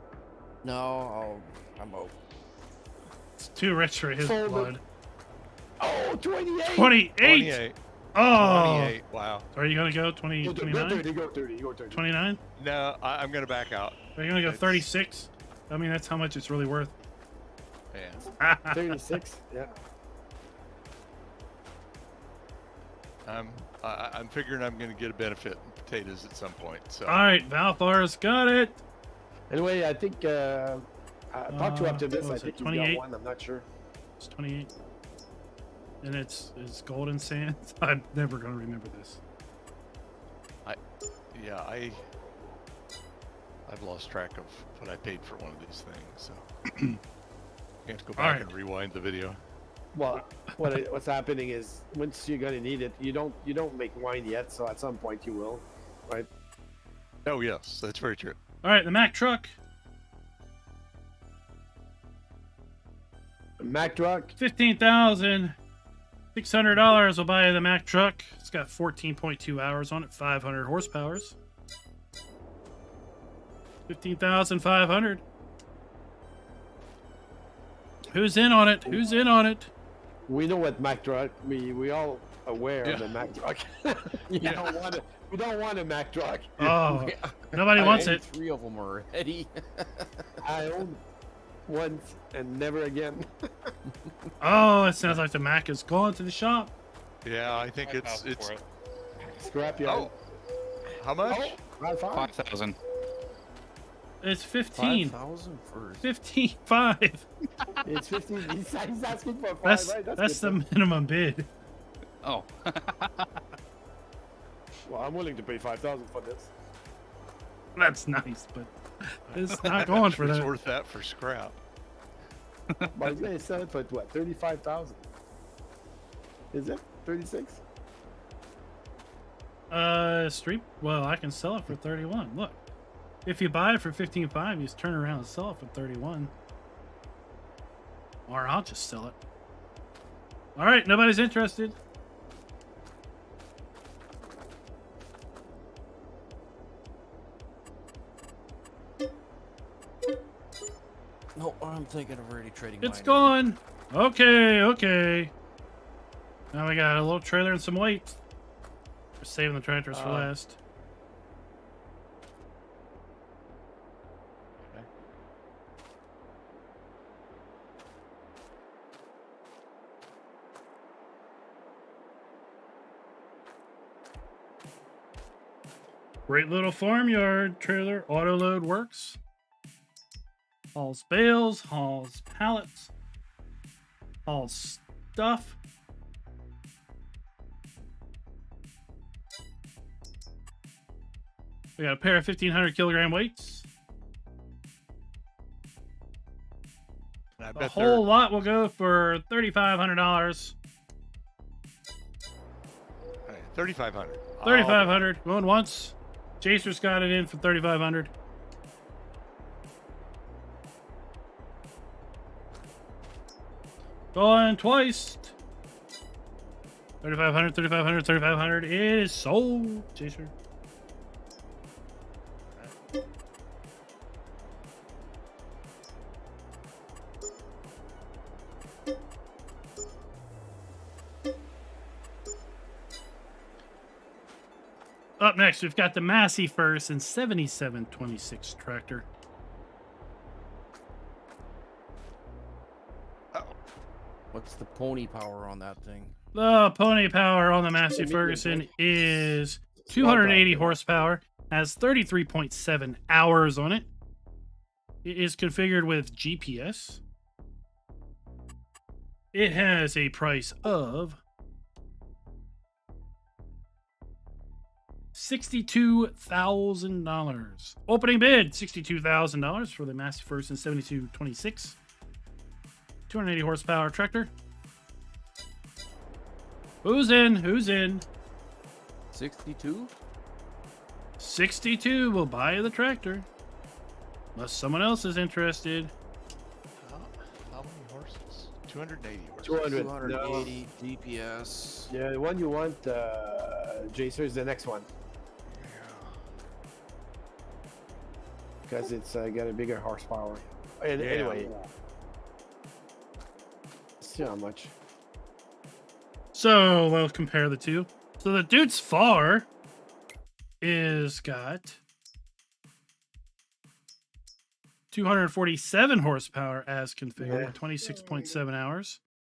No, I'm out. It's too rich for his Fold it. blood. Oh, 28! 28! 28. Oh! 28. Wow. Are you going to go 20, Go 29? 30, go 30, go 30. 29? No, I'm going to back out. Are you going to go It's- 36? I mean, that's how much it's really worth. Yeah. 36, yeah. I'm figuring I'm going to get a benefit in potatoes at some point. So. All right, Valfar's got it. Anyway, I think, talk to up to this. what I was think it, he's 28? got one, I'm not sure. It's 28. And it's Golden Sands. I'm never going to remember this. Yeah, I've lost track of what I paid for one of these things, so you have to go back Alright. and rewind the video. Well, what's happening is once you're gonna need it, you don't make wine yet, so at some point you will, right? Oh yes, that's very true. All right, the Mack truck. Mack truck. $15,600 will buy you the Mack truck. It's got 14.2 hours on it, 500 horsepower. 15,500. Who's in on it? Who's in on it? We know what Mack truck. We all aware of the Mack truck. We don't want a Mack truck. Oh, nobody I wants own it. 3 of them already. I own once and never again. Oh, it sounds like the Mack is going to the shop. Yeah, I think it's 5,000 for it. Scrapyard. Oh, how much? Oh, right, fine. 5,000. It's 15. 5,000 first. 15.5. It's 15. He's asking for 5, That's right? that's the good. minimum bid. Oh. Well, I'm willing to pay 5,000 for this. That's nice, but it's not going for It's that. worth that for scrap. But he's gonna sell it for what? 35,000. Is it 36? Street. Well, I can sell it for 31. Look, if you buy it for 15.5, you just turn around and sell it for 31. Or I'll just sell it. All right, nobody's interested. No, I'm thinking of already trading It's mine. gone. Okay. Now we got a little trailer and some weight. We're saving the tractors for last. Great little farmyard trailer. Auto load works. Hauls bales, hauls pallets, hauls stuff. We got a pair of 1,500 kilogram weights. I The bet whole lot will go for $3,500. 3,500. 3,500 going once. Jacer's got it in for 3,500. Going twice. 3,500, 3,500, 3,500. It is sold, Jacer. Up next, we've got the Massey Ferguson 7726 tractor. What's the pony power on that thing? The pony power on the Massey Ferguson is 280 horsepower, has 33.7 hours on it. It is configured with GPS. It has a price of $62,000. Opening bid, $62,000 for the Massey Ferguson 7226. 280 horsepower tractor. Who's in? Who's in? 62? 62 will buy the tractor. Unless someone else is interested. How many horses? 280 horses. 200. 280 DPS. Yeah, the one you want, Jacer, is the next one. Because it's got a bigger horsepower. Anyway. Let's see how much. So we'll compare the two. So the Dude's Far is got 247 horsepower as configured, 26.7 hours.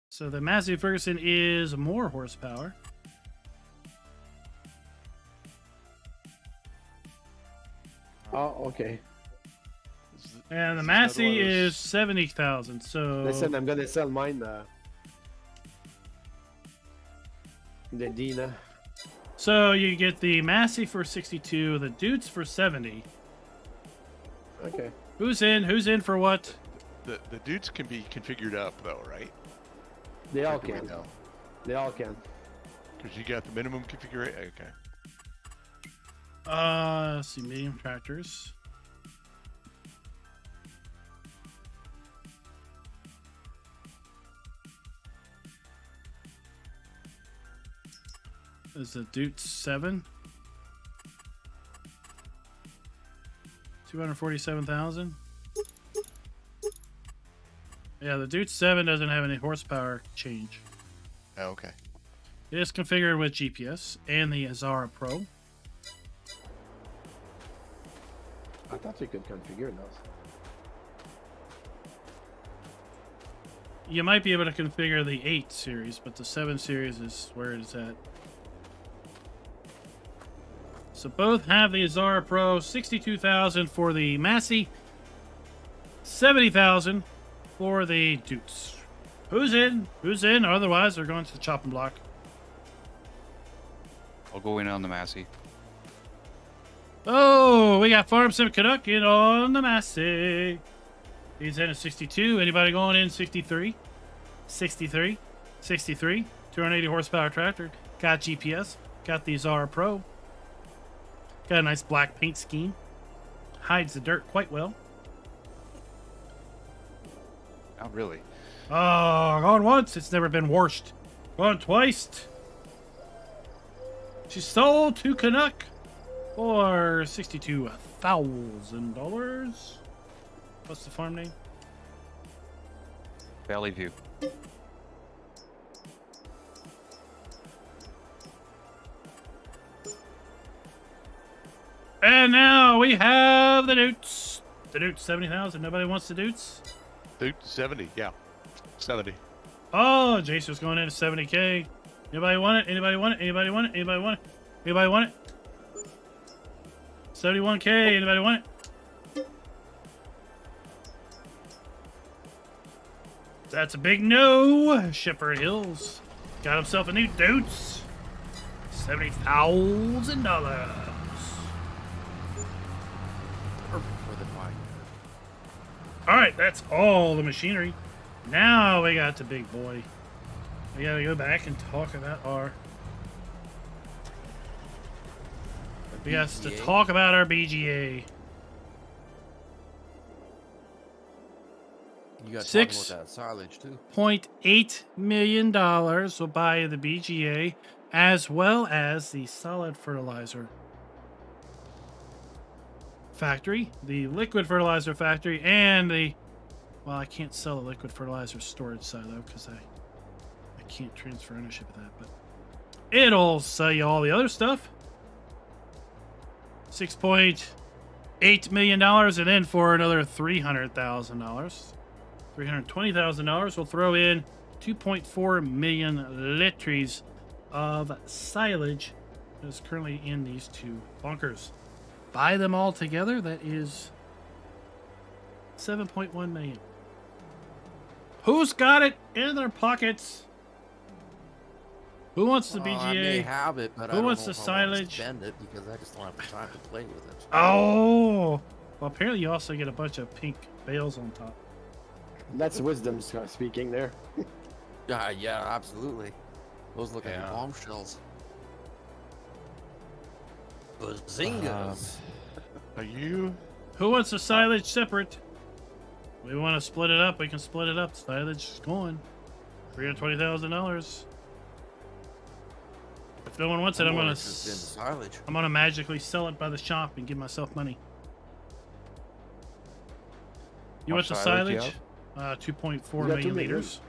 So the Massey Ferguson is more horsepower. Oh, okay. And the Massey is 70,000. So Listen, I'm gonna sell mine. The Dina. So you get the Massey for 62, the Dudes for 70. Okay. Who's in? Who's in for what? The dudes can be configured up though, right? They all Or do we can. know? They all can. Because you got the minimum configuration. Okay. Let's see, medium tractors. Is the Dude 7? 247,000. Yeah, the Dude 7 doesn't have any horsepower change. Oh, okay. It is configured with GPS and the Azara Pro. I thought you could configure those. You might be able to configure the 8 series, but the 7 series is where it is at. So both have the Azara Pro, 62,000 for the Massey, 70,000 for the Dukes. Who's in? Who's in? Otherwise, they're going to the chopping block. I'll go in on the Massey. Oh, we got Farm Sim Canuck in on the Massey. He's in at 62. Anybody going in 63? 63. 63. 280 horsepower tractor. Got GPS. Got the Azara Pro. Got a nice black paint scheme. Hides the dirt quite well. Not really. Oh, gone once. It's never been washed. Gone twice. She sold to Canuck for $62,000. What's the farm name? Valley View. And now we have the Dutes. The Dutes, 70,000. Nobody wants the Dutes? Dude, 70. Yeah. 70. Oh, Jason's going in at 70K. Anybody want it? Anybody want it? Anybody want it? Anybody want it? Anybody want it? 71K. Anybody want it? That's a big no. Shepherd Hills got himself a new Dutes. $70,000. Perfect for the mine. All right, that's all the machinery. Now we got the big boy. We gotta go back and talk about our. We got to BGA. talk about our BGA. You got to talk Six. about that silage too. $0.8 million will buy the BGA as well as the solid fertilizer factory, the liquid fertilizer factory, and the. Well, I can't sell a liquid fertilizer storage silo because I can't transfer ownership of that, but it'll sell you all the other stuff. $6.8 million, and then for another $300,000, $320,000, we'll throw in 2.4 million liters of silage that is currently in these two bunkers. Buy them all together, that is 7.1 million. Who's got it in their pockets? Who wants the BGA? I may have it, but Who I don't wants know the if I want to silage? spend it because I just don't have the time to play with it. Oh, well, apparently you also get a bunch of pink bales on top. That's wisdom speaking there. Yeah, absolutely. Those look like Yeah. bombshells. Bazingas! Are you? Who wants the silage separate? We want to split it up. We can split it up. Silage is going. $320,000. If no one wants it, I'm more gonna interested in the silage. I'm gonna magically sell it by the shop and give myself money. You want Much the silage you silage? 2.4 You got 2 million million. liters.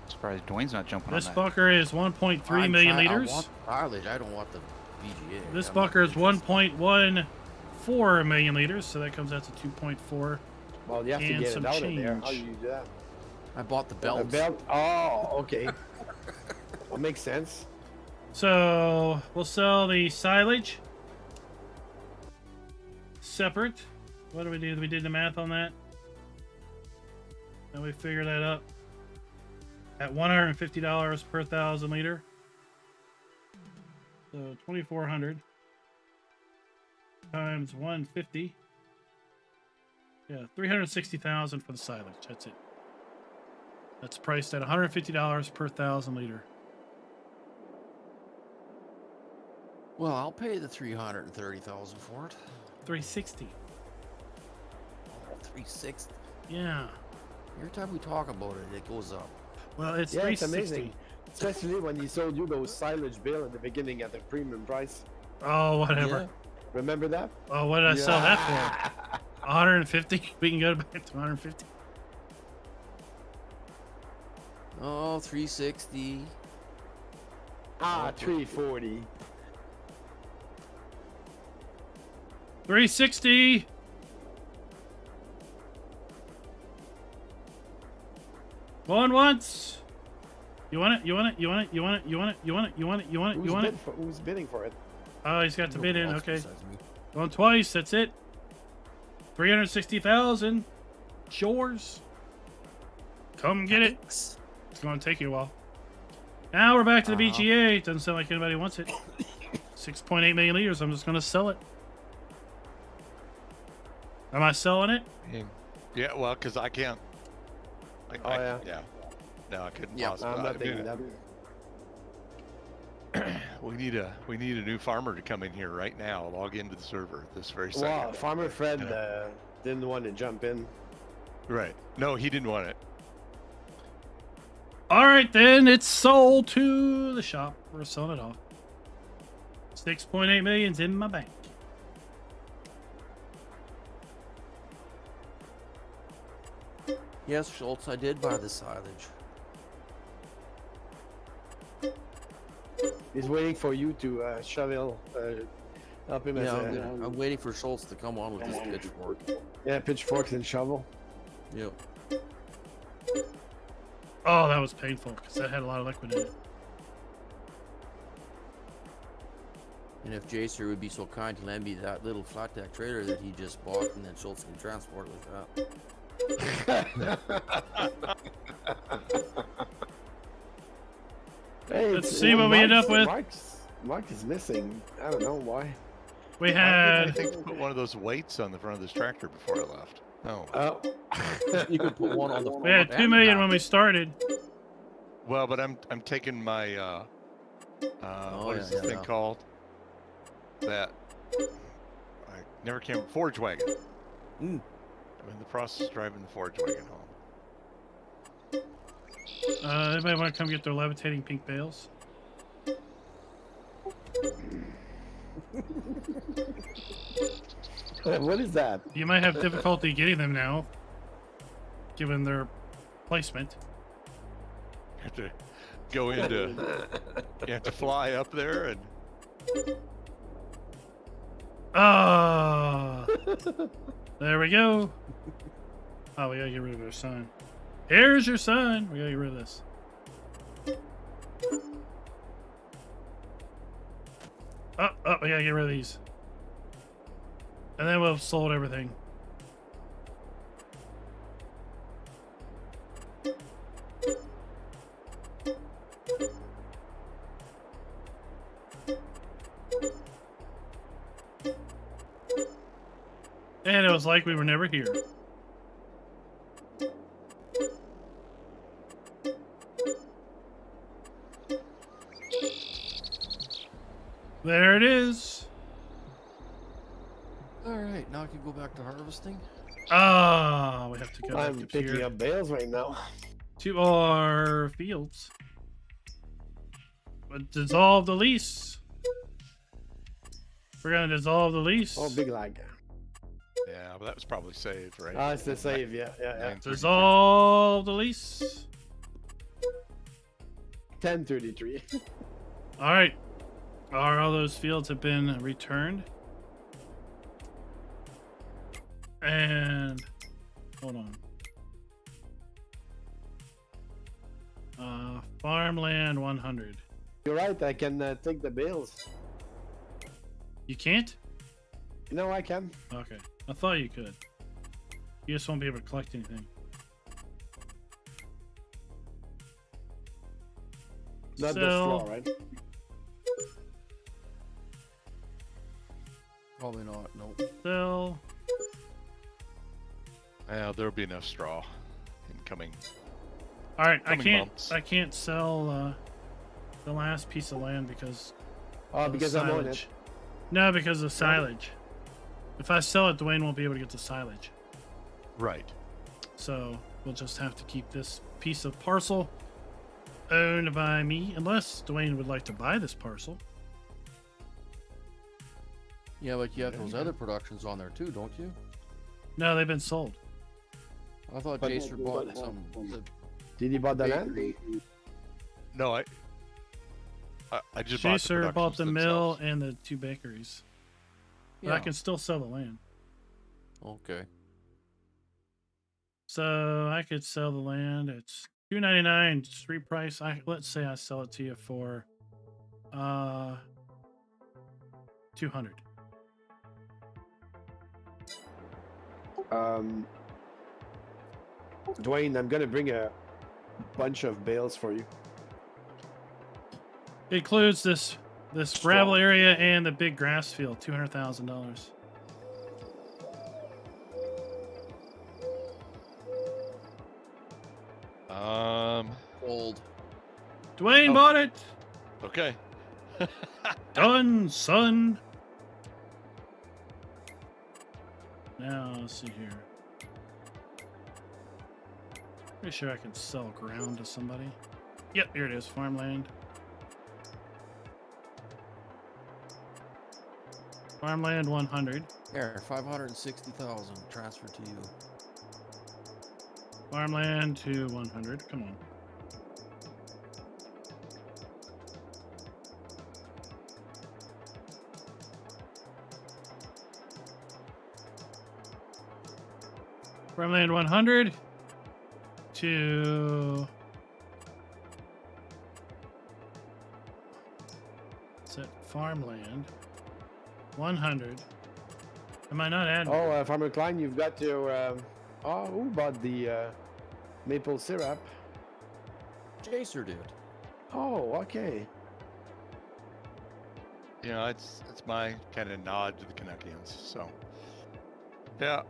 Surprised Dwayne's not jumping This on that. fucker is 1.3 million liters. I want silage. I don't want the VGA. This I'm not fucker is interested. 1.14 million liters, so that comes out to 2.4. Well, you have to And get some it out of there. How change. do you do that? I bought the A belts. belt? Oh, okay. Well, makes sense. So we'll sell the silage separate. What do we do? We did the math on that. And we figure that up at $150 per 1,000 liter. So 2,400 times 150. Yeah, 360,000 for the silage. That's it. That's priced at $150 per 1,000 liter. Well, I'll pay the 330,000 for it. 360. 360. Yeah. Every time we talk about it, it goes up. Well, it's Yeah, it's 360. amazing. Especially when he sold you those silage bale at the beginning at the premium price. Oh, whatever. Remember that? Oh, what did I sell that for? 150. We can go back to 150. Oh, 360. Ah, 340. 360. Going once. You want it? You want it? You want it? You want it? You want it? You want it? You want it? You want it? You want it? Who's bidding for it? Oh, he's got the bid in. Nobody else Okay. besides me. Going twice. That's it. 360,000. It's yours. Come get it. Thanks. It's going to take you a while. Now we're back to the Uh-huh. BGA. Doesn't sound like anybody wants it. 6.8 million liters. I'm just going to sell it. Am I selling it? Yeah, well, because I can't. Oh, yeah. Yeah. No, I couldn't Yeah, possibly. I'm not taking that. We need a new farmer to come in here right now. Log into the server this very second. Wow, Farmer Fred didn't want to jump in. Right. No, he didn't want it. All right, then. It's sold to the shop. We're selling it off. 6.8 million's in my bank. Yes, Schultz, I did buy the silage. He's waiting for you to shovel, help him Yeah, as I'm waiting for Schultz to come on with his pitchfork. pitchforks and shovel. Yep. Oh, that was painful because that had a lot of liquid in it. And if Jacer would be so kind to lend me that little flat deck trailer that he just bought, and then Schultz can transport with that. Hey, Let's see what we end up with. Mark is missing. I don't know why. We I had think to put one of those weights on the front of this tractor before I left. No. Oh. You could put one on the front. we had 2 million when we started. Well, but I'm taking my what is yeah, this thing yeah. called? That I never came forage wagon. Mm. I'm in the process of driving the forage wagon home. Anybody want to come get their levitating pink bales? What is that? You might have difficulty getting them now, given their placement. You have to go into. You have to fly up there and. Ah, there we go. Oh, we gotta get rid of our sign. Here's your sign. We gotta get rid of this. Oh, we gotta get rid of these. And then we'll have sold everything. And it was like we were never here. There it is. Alright, now I can go back to harvesting. Ah, we have to go I'm back picking here up bales right now. to our fields. But dissolve the lease. We're gonna dissolve the lease. Oh, big lag. Yeah, but that was probably saved, right? Ah, it's the save, yeah. 9:33. Dissolve the lease. 10:33. All right. All those fields have been returned. And hold on. Farmland 100. You're right, I can take the bales. You can't? No, I can. Okay. I thought you could. You just won't be able to collect anything. Not the Sell. straw, right? Probably not, no. Sell. Yeah, there'll be enough straw incoming. All right, Coming months. I can't sell the last piece of land because Oh, of the because I'm on silage. it. No, because of silage. If I sell it, Dwayne won't be able to get the silage. Right. So we'll just have to keep this piece of parcel owned by me, unless Dwayne would like to buy this parcel. Yeah, like you have those other productions on there too, don't you? No, they've been sold. I thought But- Jacer bought some. Did he buy the bakery. land? No, I just Chaser bought bought the mill themselves. and the 2 bakeries. But I Yeah. can still sell the land. Okay. So I could sell the land. It's $2.99 street price. Let's say I sell it to you for $200. Dwayne, I'm gonna bring a bunch of bales for you. It includes this gravel area and the big grass field. $200,000. Old. Dwayne Oh. bought it. Okay. Done, son. Now let's see here. Pretty sure I can sell ground to somebody. Yep, here it is. Farmland. Farmland 100. There, 560,000 transfer to you. Farmland to 100. Come on. Farmland 100 to set farmland 100. Am I not adding? Oh, FARMER-KLEIN, you've got your. Oh, who bought the maple syrup? Jacer did. Oh, okay. You know, it's my kind of nod to the Canuckians. So, yeah.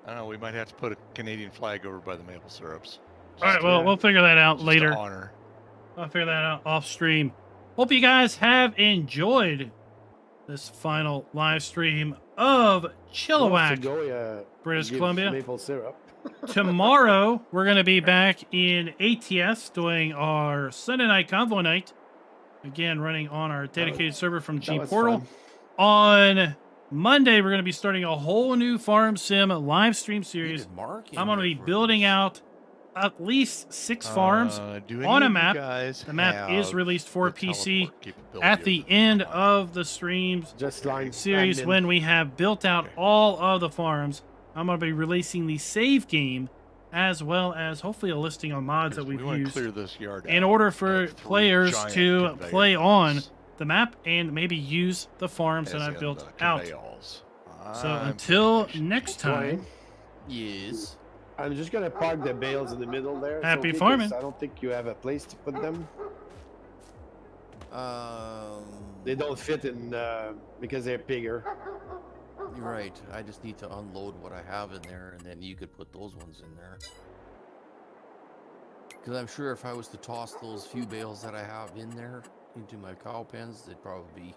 I don't know. We might have to put a Canadian flag over by the maple syrups. All right, well, we'll figure that out Just later. to honor. I'll figure that out off stream. Hope you guys have enjoyed this final live stream of Chilliwack, Go, British give Columbia. Maple syrup. Tomorrow, we're going to be back in ATS doing our Sunday night convoy night. Again, running on our dedicated server from G That was Portal. fun. On Monday, we're going to be starting a whole new Farm Sim live stream series. Needed Mark in I'm going to here be for building this. out at least 6 farms Do any on a of you map. guys The map is have released for the PC teleport capability at of the the end map? of the streams Just line series admin. when we have built out Okay. all of the farms. I'm going to be releasing the save game as well as hopefully a listing of mods that We we've want to used clear this yard in out order for of 3 players giant to conveyor play on belts the map and maybe use the farms as that I've in built the out. conveyors. So I'm until finished. next Dwayne, time, Yes. I'm just gonna park the bales in the middle there. Happy because farming. I don't think you have a place to put them. They don't fit in because they're bigger. You're right. I just need to unload what I have in there, and then you could put those ones in there. Because I'm sure if I was to toss those few bales that I have in there, into my cow pens, they'd probably be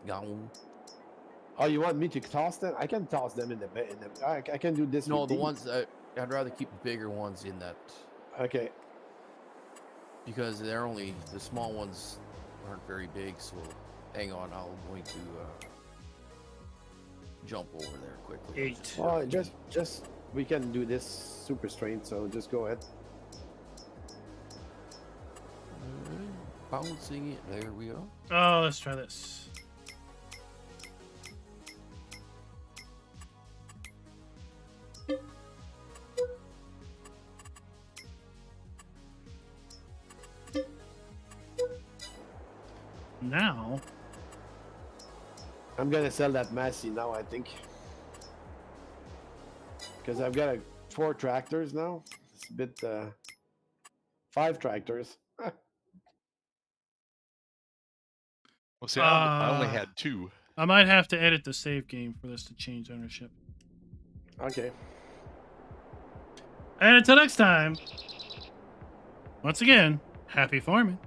gone. Oh, you want me to toss them? I can toss them in the I can do this. No, with the these. ones that I'd rather keep the bigger ones in that Okay. because they're only the small ones aren't very big. So hang on, I'm going to jump over there quickly. 8. Oh, just we can do this super straight. So just go ahead. Alright, bouncing it. There we go. Oh, let's try this. Now, I'm gonna sell that Massey now. I think because I've got 4 tractors now. It's a bit 5 tractors. Well, see, I only Uh, had 2. I might have to edit the save game for this to change ownership. Okay. And until next time, once again, happy farming.